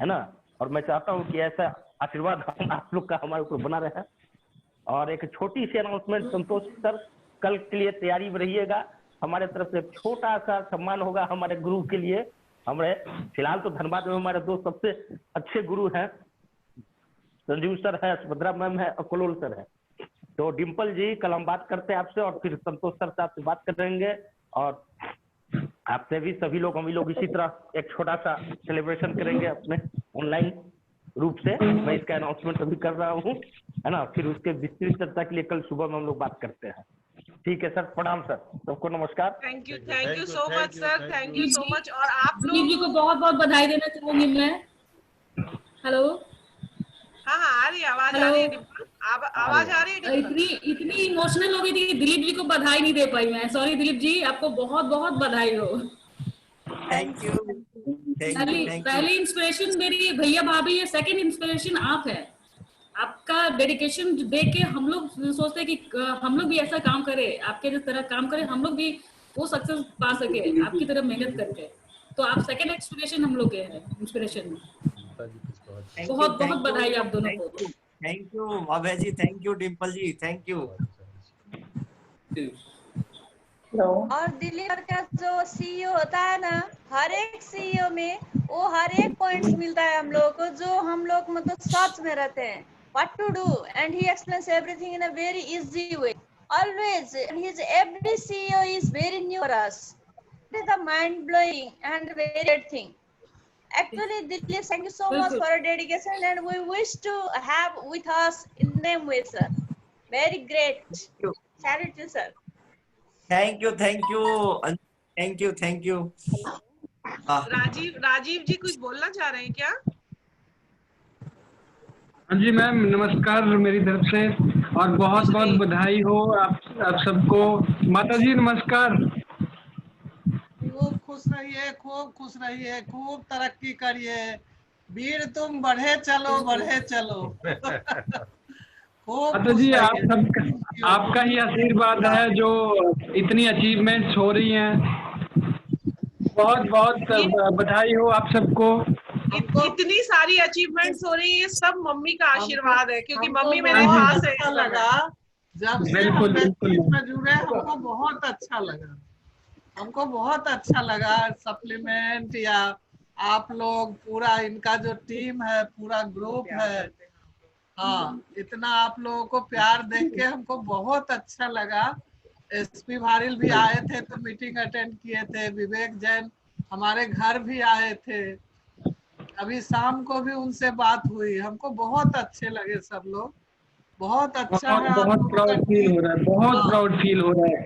[SPEAKER 9] ना। और मैं चाहता हूँ कि ऐसा आशीर्वाद आप लोग का हमारे ऊपर बना रहे। और एक छोटी सी अनाउंसमेंट, संतोष सर कल के लिए तैयारी में रहिएगा। हमारे तरफ से छोटा सा सम्मान होगा हमारे गुरु के लिए। हमारे फिलहाल तो धनबाद में हमारे दो सबसे अच्छे गुरु हैं, संजीव सर है, सुभद्रा मैम है और कलोल सर है। तो डिम्पल जी कल हम बात करते हैं आपसे और फिर संतोष सर से आपसे बात करेंगे और आपसे भी सभी लोग हम लोग इसी तरह एक छोटा सा सेलिब्रेशन करेंगे अपने ऑनलाइन रूप से। मैं इसका अनाउंसमेंट अभी कर रहा हूँ, है ना। फिर उसके विस्तृत चर्चा के लिए कल सुबह में हम लोग बात करते हैं। ठीक है सर, प्रणाम सर, सबको नमस्कार।
[SPEAKER 1] Thank you so much sir, thank you so much. और आप
[SPEAKER 22] दिलीप जी को बहुत बहुत बधाई देना चाहूंगी मैं। हेलो,
[SPEAKER 1] हाँ आ रही है आवाज, आ रही है आवाज आ रही है।
[SPEAKER 22] इतनी इमोशनल हो गई थी कि दिलीप जी को बधाई नहीं दे पाई मैं। सॉरी दिलीप जी, आपको बहुत बहुत बधाई हो।
[SPEAKER 13] Thank you.
[SPEAKER 22] पहली इंस्पिरेशन मेरी भैया भाभी है, सेकंड इंस्पिरेशन आप है। आपका डेडिकेशन देख के हम लोग सोचते हैं कि हम लोग भी ऐसा काम करें, आपके जिस तरह काम करें, हम लोग भी वो सक्सेस पा सके आपकी तरह मेहनत करके। तो आप सेकंड इंस्पिरेशन हम लोग के हैं, इंस्पिरेशन। बहुत बहुत बधाई आप दोनों को।
[SPEAKER 13] Thank you Abhay ji, thank you Dimple ji, thank you.
[SPEAKER 6] और दिल्ली का जो सीईओ होता है ना, हर एक सीईओ में वो हर एक पॉइंट्स मिलता है हम लोगों को जो हम लोग मतलब सच में रहते हैं what to do, and he explains everything in a very easy way always, and his every CEO is very new for us. It is a mind blowing and very great thing. Actually Dilip, thank you so much for your dedication, and we wish to have with us in name way sir. Very great. Salute you sir.
[SPEAKER 13] Thank you thank you thank you thank you.
[SPEAKER 1] Rajiv ji कुछ बोलना चाह रहे हैं क्या?
[SPEAKER 10] हाँ जी ma'am, नमस्कार मेरी तरफ से और बहुत बहुत बधाई हो आप सबको। माता जी नमस्कार।
[SPEAKER 3] खूब खुश रहिए, खूब खुश रहिए, खूब तरक्की करिए। वीर तुम बढ़े चलो, बढ़े चलो।
[SPEAKER 10] माता जी आपका ही आशीर्वाद है जो इतनी अचीवमेंट्स हो रही हैं। बहुत बहुत बधाई हो आप सबको।
[SPEAKER 1] इतनी सारी अचीवमेंट्स हो रही है, सब मम्मी का आशीर्वाद है, क्योंकि मम्मी मेरे पास है।
[SPEAKER 3] अच्छा लगा जब से हम में जुड़े, हमको बहुत अच्छा लगा। हमको बहुत अच्छा लगा सप्लीमेंट या आप लोग पूरा इनका जो टीम है, पूरा ग्रुप है, हाँ इतना आप लोगों को प्यार देख के हमको बहुत अच्छा लगा। एसपी भारिल भी आए थे तो मीटिंग अटेंड किए थे, विवेक जैन हमारे घर भी आए थे, अभी शाम को भी उनसे बात हुई। हमको बहुत अच्छे लगे सब लोग, बहुत अच्छा है।
[SPEAKER 10] बहुत प्राउड फील हो रहा है, बहुत प्राउड फील हो रहा है।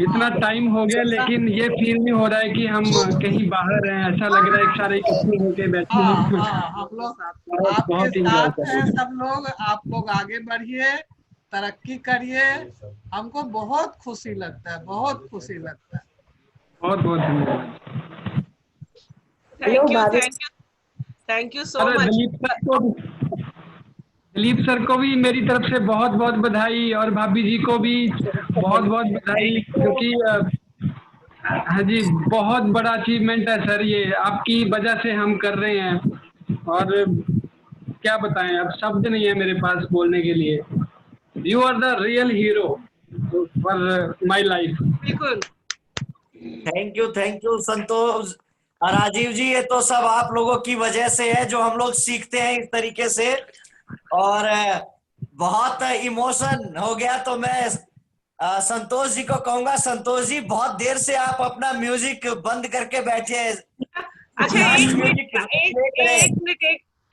[SPEAKER 10] इतना टाइम हो गया लेकिन ये फील नहीं हो रहा है कि हम कहीं बाहर हैं। ऐसा लग रहा है सारे इकट्ठे होके बैठे हैं।
[SPEAKER 3] हम लोग आपके साथ हैं, सब लोग। आप लोग आगे बढ़िए, तरक्की करिए, हमको बहुत खुशी लगता है, बहुत खुशी लगता है।
[SPEAKER 10] बहुत बहुत धन्यवाद।
[SPEAKER 1] Thank you so much.
[SPEAKER 10] Dilip sir को भी मेरी तरफ से बहुत बहुत बधाई और भाभी जी को भी बहुत बहुत बधाई, क्योंकि हाँ जी बहुत बड़ा अचीवमेंट है सर, ये आपकी वजह से हम कर रहे हैं। और क्या बताएं, अब शब्द नहीं है मेरे पास बोलने के लिए। You are the real hero for my life.
[SPEAKER 1] बिल्कुल।
[SPEAKER 13] थैंक यू संतोष, राजीव जी, ये तो सब आप लोगों की वजह से है जो हम लोग सीखते हैं इस तरीके से। और बहुत इमोशन हो गया तो मैं संतोष जी को कहूंगा, संतोष जी बहुत देर से आप अपना म्यूजिक बंद करके बैठे हैं।
[SPEAKER 1] अच्छा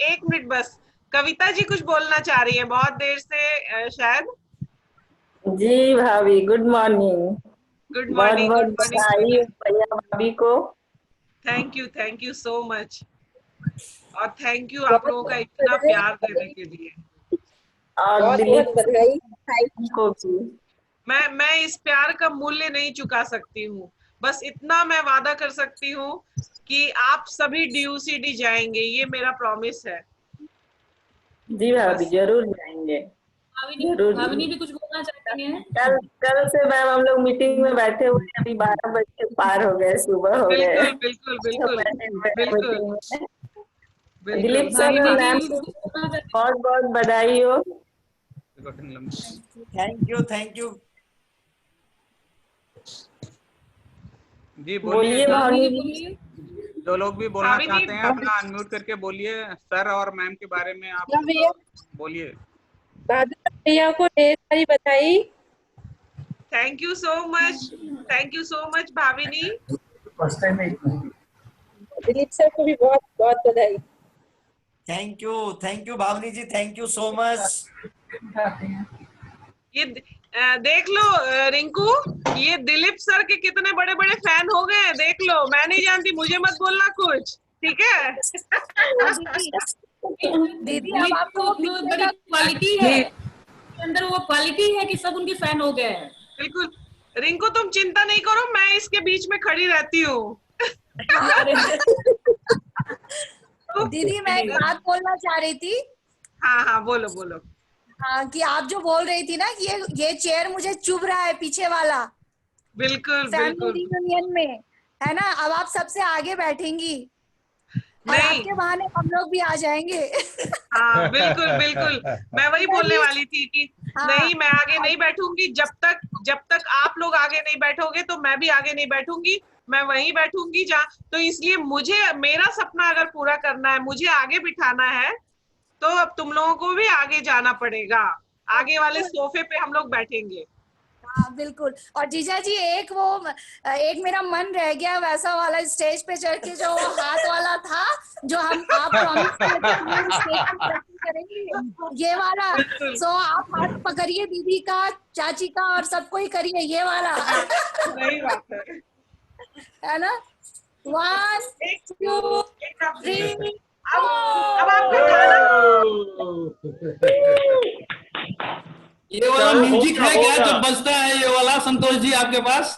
[SPEAKER 1] एक मिनट बस, कविता जी कुछ बोलना चाह रही है बहुत देर से शायद।
[SPEAKER 14] जी भाभी, गुड मॉर्निंग।
[SPEAKER 1] Good morning.
[SPEAKER 14] बहुत बधाई भैया भाभी को।
[SPEAKER 1] थैंक यू सो मच, और थैंक यू आप लोगों का इतना प्यार देने के लिए।
[SPEAKER 14] और दिलीप को भी
[SPEAKER 1] मैं इस प्यार का मूल्य नहीं चुका सकती हूँ, बस इतना मैं वादा कर सकती हूँ कि आप सभी DUCD जाएंगे, ये मेरा प्रॉमिस है।
[SPEAKER 14] जी भाभी जरूर जाएंगे।
[SPEAKER 22] भाविनी भी कुछ बोलना चाहती
[SPEAKER 14] कल से मैम हम लोग मीटिंग में बैठे हुए हैं, अभी 12 बज के पार हो गए, सुबह हो गए।
[SPEAKER 1] बिल्कुल बिल्कुल बिल्कुल
[SPEAKER 14] दिलीप सर और मैम बहुत बहुत बधाई हो।
[SPEAKER 13] थैंक यू
[SPEAKER 2] जी
[SPEAKER 14] बोलिए भाभी जी।
[SPEAKER 2] जो लोग भी बोलना
[SPEAKER 1] भाभी जी,
[SPEAKER 2] चाहते हैं अपना अनम्यूट करके बोलिए। सर और मैम के बारे में आप बोलिए।
[SPEAKER 12] भैया को ढेर सारी बधाई।
[SPEAKER 1] Thank you so much Bhavini.
[SPEAKER 12] Dilip sir को भी बहुत बहुत बधाई।
[SPEAKER 13] Thank you Bhavani ji, thank you so much.
[SPEAKER 1] ये देख लो रिंकू, ये दिलीप सर के कितने बड़े बड़े फैन हो गए हैं, देख लो। मैं नहीं जानती, मुझे मत बोलना कुछ, ठीक है?
[SPEAKER 22] दीदी अब आपको बड़ी क्वालिटी है अंदर, वो क्वालिटी है कि सब उनके फैन हो गए हैं।
[SPEAKER 1] बिल्कुल रिंकू, तुम चिंता नहीं करो, मैं इसके बीच में खड़ी रहती हूँ।
[SPEAKER 18] दीदी मैं एक बात बोलना चाह रही थी।
[SPEAKER 1] हाँ बोलो।
[SPEAKER 18] हाँ, कि आप जो बोल रही थी ना कि ये चेयर मुझे चुभ रहा है, पीछे वाला।
[SPEAKER 1] बिल्कुल
[SPEAKER 18] फैमिली रियूनियन में है ना, अब आप सबसे आगे बैठेंगी और आपके बहाने हम लोग भी आ जाएंगे।
[SPEAKER 1] हाँ बिल्कुल मैं वही बोलने वाली थी कि नहीं, मैं आगे नहीं बैठूंगी। जब तक आप लोग आगे नहीं बैठोगे तो मैं भी आगे नहीं बैठूंगी, मैं वहीं बैठूंगी जहाँ। तो इसलिए मुझे मेरा सपना अगर पूरा करना है, मुझे आगे बिठाना है, तो अब तुम लोगों को भी आगे जाना पड़ेगा। आगे वाले सोफे पे हम लोग बैठेंगे।
[SPEAKER 18] हाँ बिल्कुल। और जीजा जी एक मेरा मन रह गया वैसा वाला, स्टेज पे चढ़ के जो हाथ वाला था, जो आप प्रॉमिस करेंगे, ये वाला। सो आप हाथ पकड़िए दीदी का, चाची का, और सबको ही करिए ये वाला।
[SPEAKER 1] सही बात है
[SPEAKER 18] ना? 1 2 3
[SPEAKER 1] अब आपका
[SPEAKER 11] ये वाला म्यूजिक है क्या जो बजता है, ये वाला संतोष जी आपके पास?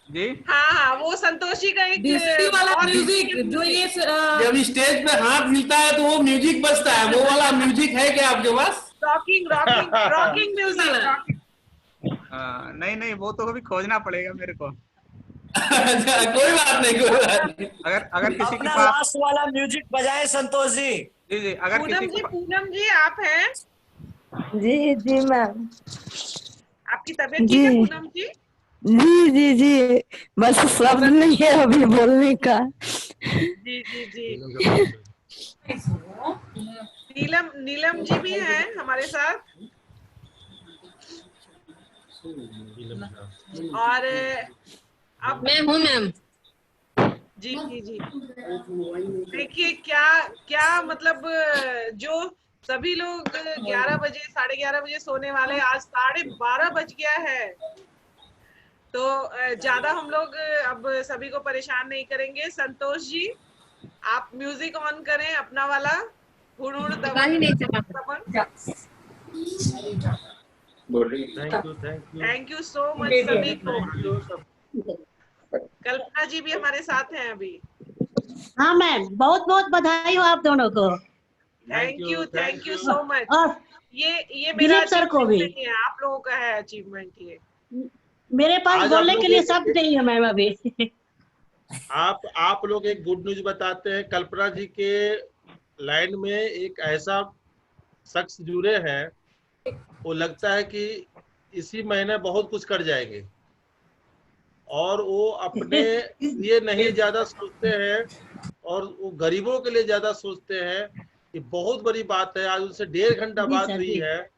[SPEAKER 2] जी
[SPEAKER 1] हाँ वो संतोष जी का एक
[SPEAKER 22] वाला म्यूजिक जो ये
[SPEAKER 11] जब स्टेज पे हाथ मिलता है तो वो म्यूजिक बजता है, वो वाला म्यूजिक है क्या आपके पास?
[SPEAKER 1] Rocking music.
[SPEAKER 2] नहीं वो तो अभी खोजना पड़ेगा मेरे को।
[SPEAKER 11] कोई बात नहीं।
[SPEAKER 2] अगर किसी के पास
[SPEAKER 13] लास्ट वाला म्यूजिक बजाए संतोष जी।
[SPEAKER 2] जी अगर किसी
[SPEAKER 1] पूनम जी आप हैं?
[SPEAKER 14] जी मैम।
[SPEAKER 1] आपकी तबीयत ठीक है पूनम जी?
[SPEAKER 14] जी बस शब्द नहीं है अभी बोलने का।
[SPEAKER 1] जी नीलम जी भी हैं हमारे साथ। और अब
[SPEAKER 12] मैं हूँ मैम।
[SPEAKER 1] जी देखिए क्या मतलब, जो सभी लोग 11 बजे 11:30 बजे सोने वाले, आज 12:30 बज गया है। तो ज्यादा हम लोग अब सभी को परेशान नहीं करेंगे। संतोष जी आप म्यूजिक ऑन करें अपना वाला, हुड़ थैंक यू सो मच सभी को। कल्पना जी भी हमारे साथ हैं अभी।
[SPEAKER 23] हाँ मैम, बहुत बहुत बधाई हो आप दोनों को।
[SPEAKER 1] Thank you so much.
[SPEAKER 23] और
[SPEAKER 1] ये मेरा
[SPEAKER 23] सर को भी
[SPEAKER 1] नहीं है, आप लोगों का है अचीवमेंट। ये
[SPEAKER 23] मेरे पास बोलने के लिए शब्द नहीं है मैम अभी।
[SPEAKER 21] आप लोग एक गुड न्यूज बताते हैं। कल्पना जी के लाइन में एक ऐसा शख्स जुड़े हैं, वो लगता है कि इसी महीने बहुत कुछ कर जाएंगे, और वो अपने लिए नहीं ज्यादा सोचते हैं और वो गरीबों के लिए ज्यादा सोचते हैं। ये बहुत बड़ी बात है। आज उनसे 1.5 घंटा बात हुई है।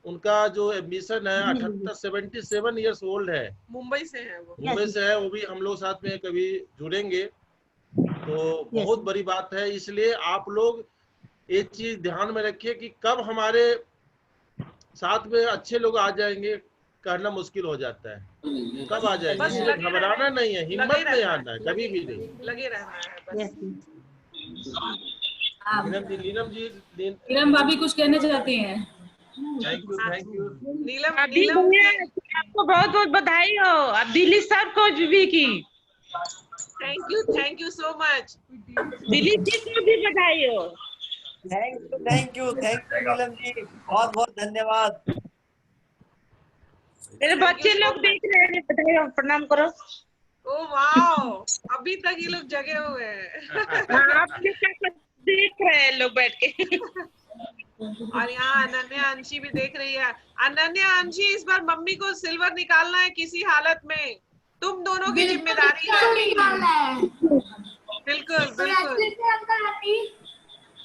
[SPEAKER 21] उनका जो एडमिशन है 77 ईयर्स ओल्ड है,
[SPEAKER 1] मुंबई से है
[SPEAKER 21] वो भी हम लोग साथ में कभी जुड़ेंगे, तो बहुत बड़ी बात है। इसलिए आप लोग एक चीज ध्यान में रखिए कि कब हमारे साथ में अच्छे लोग आ जाएंगे कहना मुश्किल हो जाता है, कब आ जाएंगे। इसलिए घबराना नहीं है, हिम्मत नहीं आना है, कभी भी नहीं,
[SPEAKER 1] लगे रहना है बस।
[SPEAKER 22] नीलम भाभी कुछ कहना चाहती हैं?
[SPEAKER 21] थैंक यू
[SPEAKER 1] नीलम
[SPEAKER 12] आपको बहुत बहुत बधाई हो, अब दिलीप सर को भी की।
[SPEAKER 1] Thank you so much.
[SPEAKER 12] Dilip ji को भी बधाई हो।
[SPEAKER 13] थैंक यू नीलम जी, बहुत बहुत धन्यवाद।
[SPEAKER 12] मेरे बच्चे लोग देख रहे हैं, बताइए, प्रणाम करो।
[SPEAKER 1] ओ वाह, अभी तक ये लोग जगे हुए हैं।
[SPEAKER 12] आप देख रहे हैं लोग बैठ के।
[SPEAKER 1] और यहाँ अनन्या अंशी भी देख रही है। अनन्या अंशी, इस बार मम्मी को सिल्वर निकालना है किसी हालत में, तुम दोनों की जिम्मेदारी है। बिल्कुल बिल्कुल।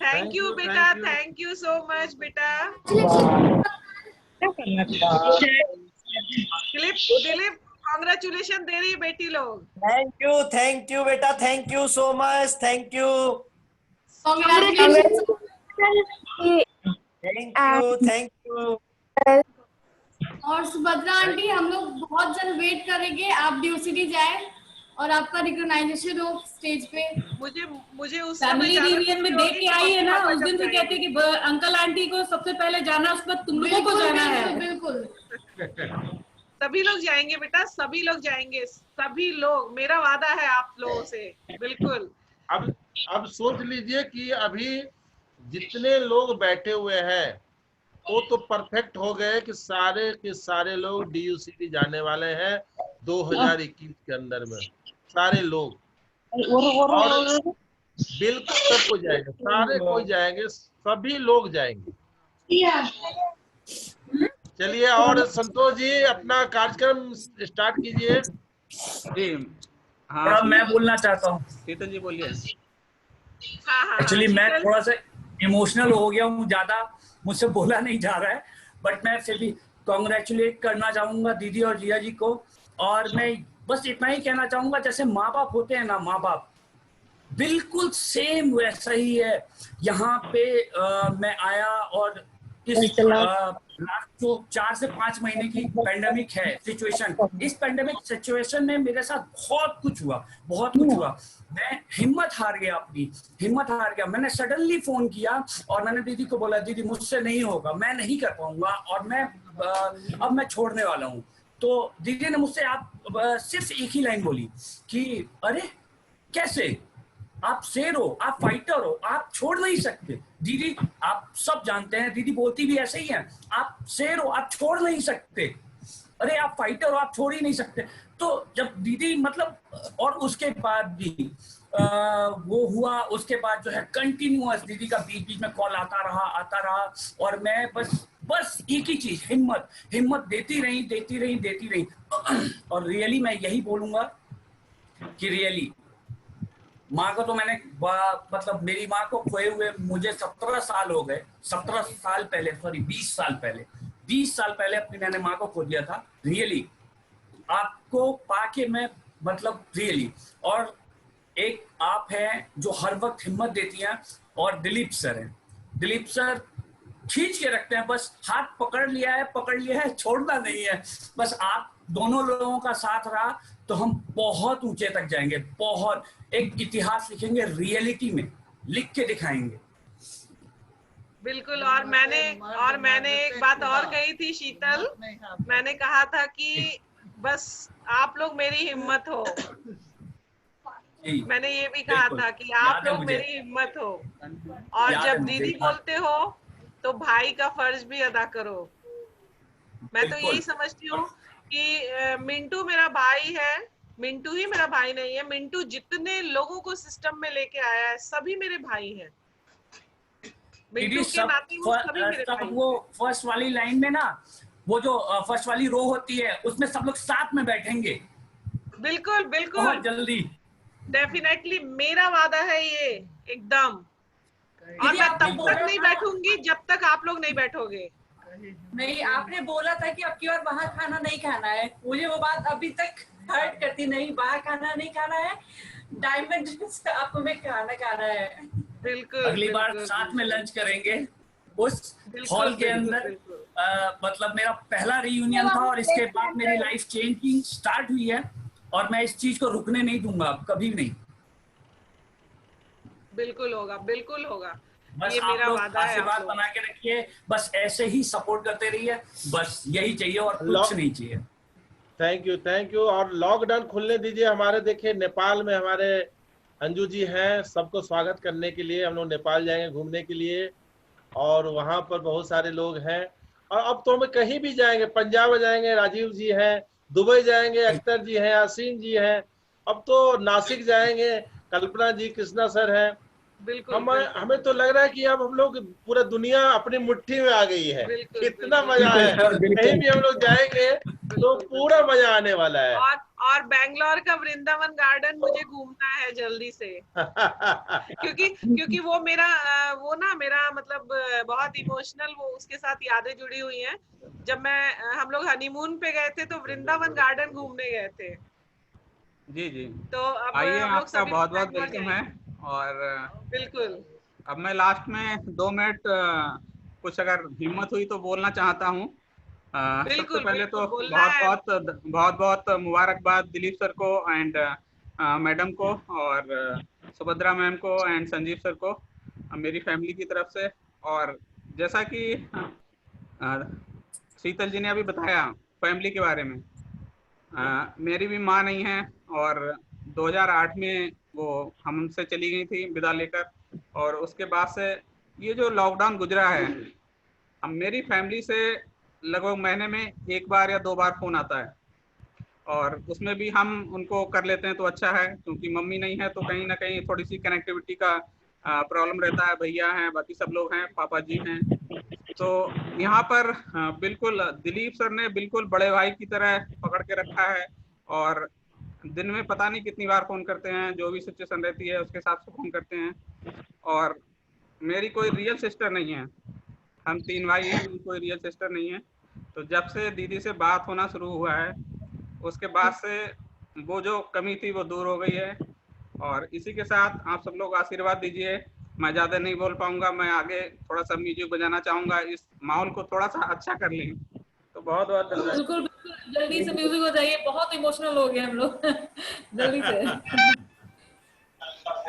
[SPEAKER 1] थैंक यू बेटा, थैंक यू सो मच बेटा। दिलीप कांग्रेचुलेशन दे रही बेटी लोग।
[SPEAKER 13] थैंक यू बेटा, thank you so much, thank you thank you.
[SPEAKER 16] और सुभद्रा आंटी, हम लोग बहुत जल्द वेट करेंगे आप ड्यूसिटी जाए और आपका रिकॉग्नाइजेशन हो स्टेज पे।
[SPEAKER 1] मुझे उस
[SPEAKER 22] फैमिली रियूनियन में देख के आई है ना, उस दिन से कहते कि अंकल आंटी को सबसे पहले जाना, उसके बाद तुम लोगों को जाना है।
[SPEAKER 16] बिल्कुल।
[SPEAKER 1] सभी लोग जाएंगे बेटा, सभी लोग जाएंगे, सभी लोग, मेरा वादा है आप लोगों से। बिल्कुल।
[SPEAKER 21] अब सोच लीजिए कि अभी जितने लोग बैठे हुए हैं वो तो परफेक्ट हो गए कि सारे के सारे लोग DUCT जाने वाले हैं 2021 के अंदर में, सारे लोग। और बिल्कुल सब कोई जाएंगे, सारे कोई जाएंगे, सभी लोग जाएंगे। चलिए, और संतोष जी अपना कार्यक्रम स्टार्ट कीजिए।
[SPEAKER 2] जी हाँ,
[SPEAKER 7] थोड़ा मैं बोलना चाहता हूँ।
[SPEAKER 2] चेतन जी बोलिए।
[SPEAKER 7] एक्चुअली मैं थोड़ा सा इमोशनल हो गया हूँ, ज्यादा मुझसे बोला नहीं जा रहा है, बट मैं फिर भी कॉन्ग्रेचुलेट करना चाहूंगा दीदी और जिया जी को। और मैं बस इतना ही कहना चाहूंगा, जैसे माँ बाप होते हैं ना, माँ बाप बिल्कुल सेम वैसा ही है। यहाँ पे मैं आया और इस लास्ट जो 4 से 5 महीने की पेंडेमिक है सिचुएशन, इस पेंडेमिक सिचुएशन में मेरे साथ बहुत कुछ हुआ, बहुत कुछ हुआ। मैं हिम्मत हार गया। मैंने सडनली फोन किया और मैंने दीदी को बोला, दीदी मुझसे नहीं होगा, मैं नहीं कर पाऊंगा और अब मैं छोड़ने वाला हूँ। तो दीदी ने मुझसे सिर्फ एक ही लाइन बोली कि अरे कैसे, आप शेर हो, आप फाइटर हो, आप छोड़ नहीं सकते। दीदी आप सब जानते हैं, दीदी बोलती भी ऐसे ही है, आप शेर हो, आप छोड़ नहीं सकते। अरे आप फाइटर हो, आप छोड़ ही नहीं सकते। तो जब दीदी मतलब, और उसके बाद भी वो हुआ, उसके बाद जो है कंटिन्यूअस दीदी का बीच बीच में कॉल आता रहा और मैं बस एक ही चीज, हिम्मत देती रही। और रियली मैं यही बोलूंगा कि रियली माँ को तो मैंने मतलब मेरी माँ को खोए हुए मुझे 17 साल हो गए। 17 साल पहले, सॉरी 20 साल पहले अपनी मैंने माँ को खो दिया था। रियली आपको पाके मैं मतलब रियली, और एक आप हैं जो हर वक्त हिम्मत देती हैं, और दिलीप सर खींच के रखते हैं, बस हाथ पकड़ लिया है, छोड़ना नहीं है। बस आप दोनों लोगों का साथ रहा तो हम बहुत ऊंचे तक जाएंगे, बहुत एक इतिहास लिखेंगे, रियलिटी में लिख के दिखाएंगे।
[SPEAKER 1] बिल्कुल। और मैंने एक बात और कही थी शीतल, मैंने कहा था कि बस आप लोग मेरी हिम्मत हो। मैंने ये भी कहा था कि आप लोग मेरी हिम्मत हो, और जब दीदी बोलते हो तो भाई का फर्ज भी अदा करो। मैं तो यही समझती हूँ कि मिंटू मेरा भाई है, मिंटू ही मेरा भाई नहीं है, मिंटू जितने लोगों को सिस्टम में लेके आया है सभी मेरे भाई हैं। मिंटू के नाते वो सभी मेरे भाई।
[SPEAKER 7] वो फर्स्ट वाली लाइन में ना, वो जो फर्स्ट वाली रो होती है उसमें सब लोग साथ में बैठेंगे।
[SPEAKER 1] बिल्कुल
[SPEAKER 7] बहुत जल्दी,
[SPEAKER 1] डेफिनेटली मेरा वादा है ये एकदम। और मैं तब तक नहीं बैठूंगी जब तक आप लोग नहीं बैठोगे।
[SPEAKER 17] नहीं, आपने बोला था कि अब की बार बाहर खाना नहीं खाना है, मुझे वो बात अभी तक हर्ट करती। नहीं, बाहर खाना नहीं खाना है, डायमंड स्टाफ में खाना है।
[SPEAKER 1] बिल्कुल।
[SPEAKER 7] अगली बार साथ में लंच करेंगे उस हॉल के अंदर। मतलब मेरा पहला रियूनियन था और इसके बाद मेरी लाइफ चेंजिंग स्टार्ट हुई है, और मैं इस चीज को रुकने नहीं दूंगा अब कभी नहीं।
[SPEAKER 1] बिल्कुल होगा।
[SPEAKER 7] बस
[SPEAKER 1] ये
[SPEAKER 7] आप
[SPEAKER 1] मेरा
[SPEAKER 7] लोग
[SPEAKER 1] वादा है।
[SPEAKER 7] आशीर्वाद बना के रखिए, बस ऐसे ही सपोर्ट करते रहिए, बस यही चाहिए और कुछ नहीं चाहिए।
[SPEAKER 21] Thank you. और लॉकडाउन खुलने दीजिए। हमारे देखिए नेपाल में हमारे अंजू जी हैं, सबको स्वागत करने के लिए हम लोग नेपाल जाएंगे घूमने के लिए, और वहां पर बहुत सारे लोग हैं। और अब तो हम कहीं भी जाएंगे, पंजाब जाएंगे राजीव जी हैं, दुबई जाएंगे अख्तर जी हैं, यासीन जी हैं, अब तो नासिक जाएंगे कल्पना जी, कृष्णा सर हैं।
[SPEAKER 1] बिल्कुल,
[SPEAKER 21] हमें तो लग रहा है कि अब हम लोग पूरा दुनिया अपनी मुट्ठी में आ गई है। कितना मजा है, कहीं भी हम लोग जाएंगे तो पूरा मजा आने वाला है।
[SPEAKER 1] और बेंगलोर का वृंदावन गार्डन मुझे घूमना है जल्दी से क्योंकि वो मेरा मतलब बहुत इमोशनल, वो उसके साथ यादें जुड़ी हुई हैं। जब हम लोग हनीमून पे गए थे तो वृंदावन गार्डन घूमने गए थे।
[SPEAKER 2] जी जी,
[SPEAKER 1] तो अब
[SPEAKER 2] आइए, आपका बहुत बहुत वेलकम है। और
[SPEAKER 1] बिल्कुल,
[SPEAKER 2] अब मैं लास्ट में 2 मिनट कुछ अगर हिम्मत हुई तो बोलना चाहता हूँ। सबसे पहले तो बहुत बहुत मुबारकबाद दिलीप सर को एंड मैडम को और सुभद्रा मैम को एंड संजीव सर को मेरी फैमिली की तरफ से। और जैसा कि शीतल जी ने अभी बताया फैमिली के बारे में, मेरी भी माँ नहीं है और 2008 में वो हमसे चली गई थी विदा लेकर। और उसके बाद से ये जो लॉकडाउन गुजरा है, अब मेरी फैमिली से लगभग महीने में 1 बार या 2 बार फोन आता है और उसमें भी हम उनको कर लेते हैं तो अच्छा है, क्योंकि मम्मी नहीं है तो कहीं ना कहीं थोड़ी सी कनेक्टिविटी का प्रॉब्लम रहता है। भैया हैं, बाकी सब लोग हैं, पापा जी हैं। तो यहाँ पर बिल्कुल दिलीप सर ने बिल्कुल बड़े भाई की तरह पकड़ के रखा है और दिन में पता नहीं कितनी बार फोन करते हैं, जो भी सिचुएशन रहती है उसके हिसाब से फोन करते हैं। और मेरी कोई रियल सिस्टर नहीं है, हम 3 भाई हैं, कोई रियल सिस्टर नहीं है। तो जब से दीदी से बात होना शुरू हुआ है उसके बाद से वो जो कमी थी वो दूर हो गई है। और इसी के साथ आप सब लोग आशीर्वाद दीजिए। मैं ज़्यादा नहीं बोल पाऊंगा, मैं आगे थोड़ा सा म्यूजिक बजाना चाहूँगा, इस माहौल को थोड़ा सा अच्छा कर लें। तो बहुत बहुत धन्यवाद।
[SPEAKER 22] बिल्कुल जल्दी से म्यूजिक हो जाइए, बहुत इमोशनल हो गए हम लोग जल्दी से।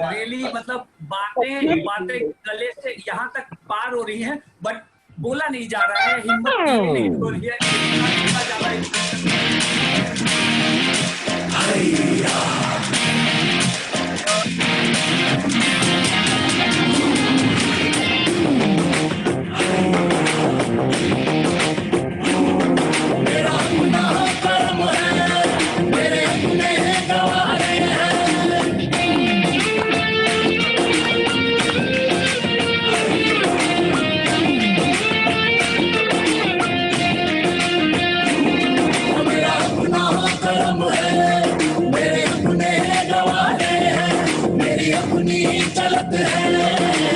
[SPEAKER 7] रियली मतलब बातें गले से यहाँ तक पार हो रही हैं, बट बोला नहीं जा रहा है, हिम्मत नहीं हो रही है।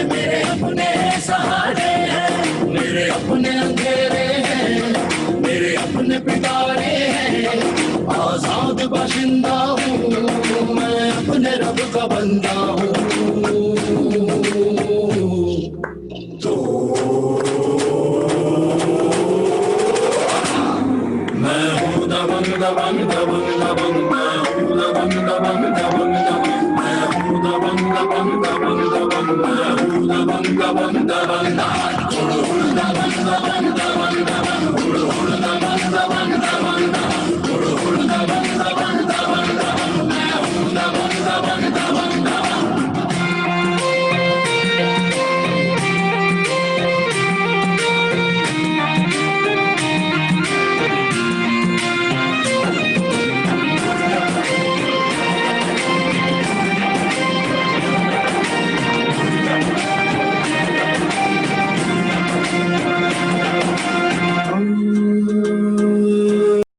[SPEAKER 8] मेरे अपने सहारे हैं, मेरे अपने अंधेरे हैं, मेरे अपने पिटारे हैं। आजाद बाशिंदा हूँ मैं, अपने रब का बंदा हूँ। तो मैं हूँ दबंग दबंग दबंग दबंग, मैं हूँ दबंग दबंग दबंग दबंग, मैं हूँ दबंग दबंग दबंग दबंग, मैं हूँ दबंग दबंग दबंग दबंग,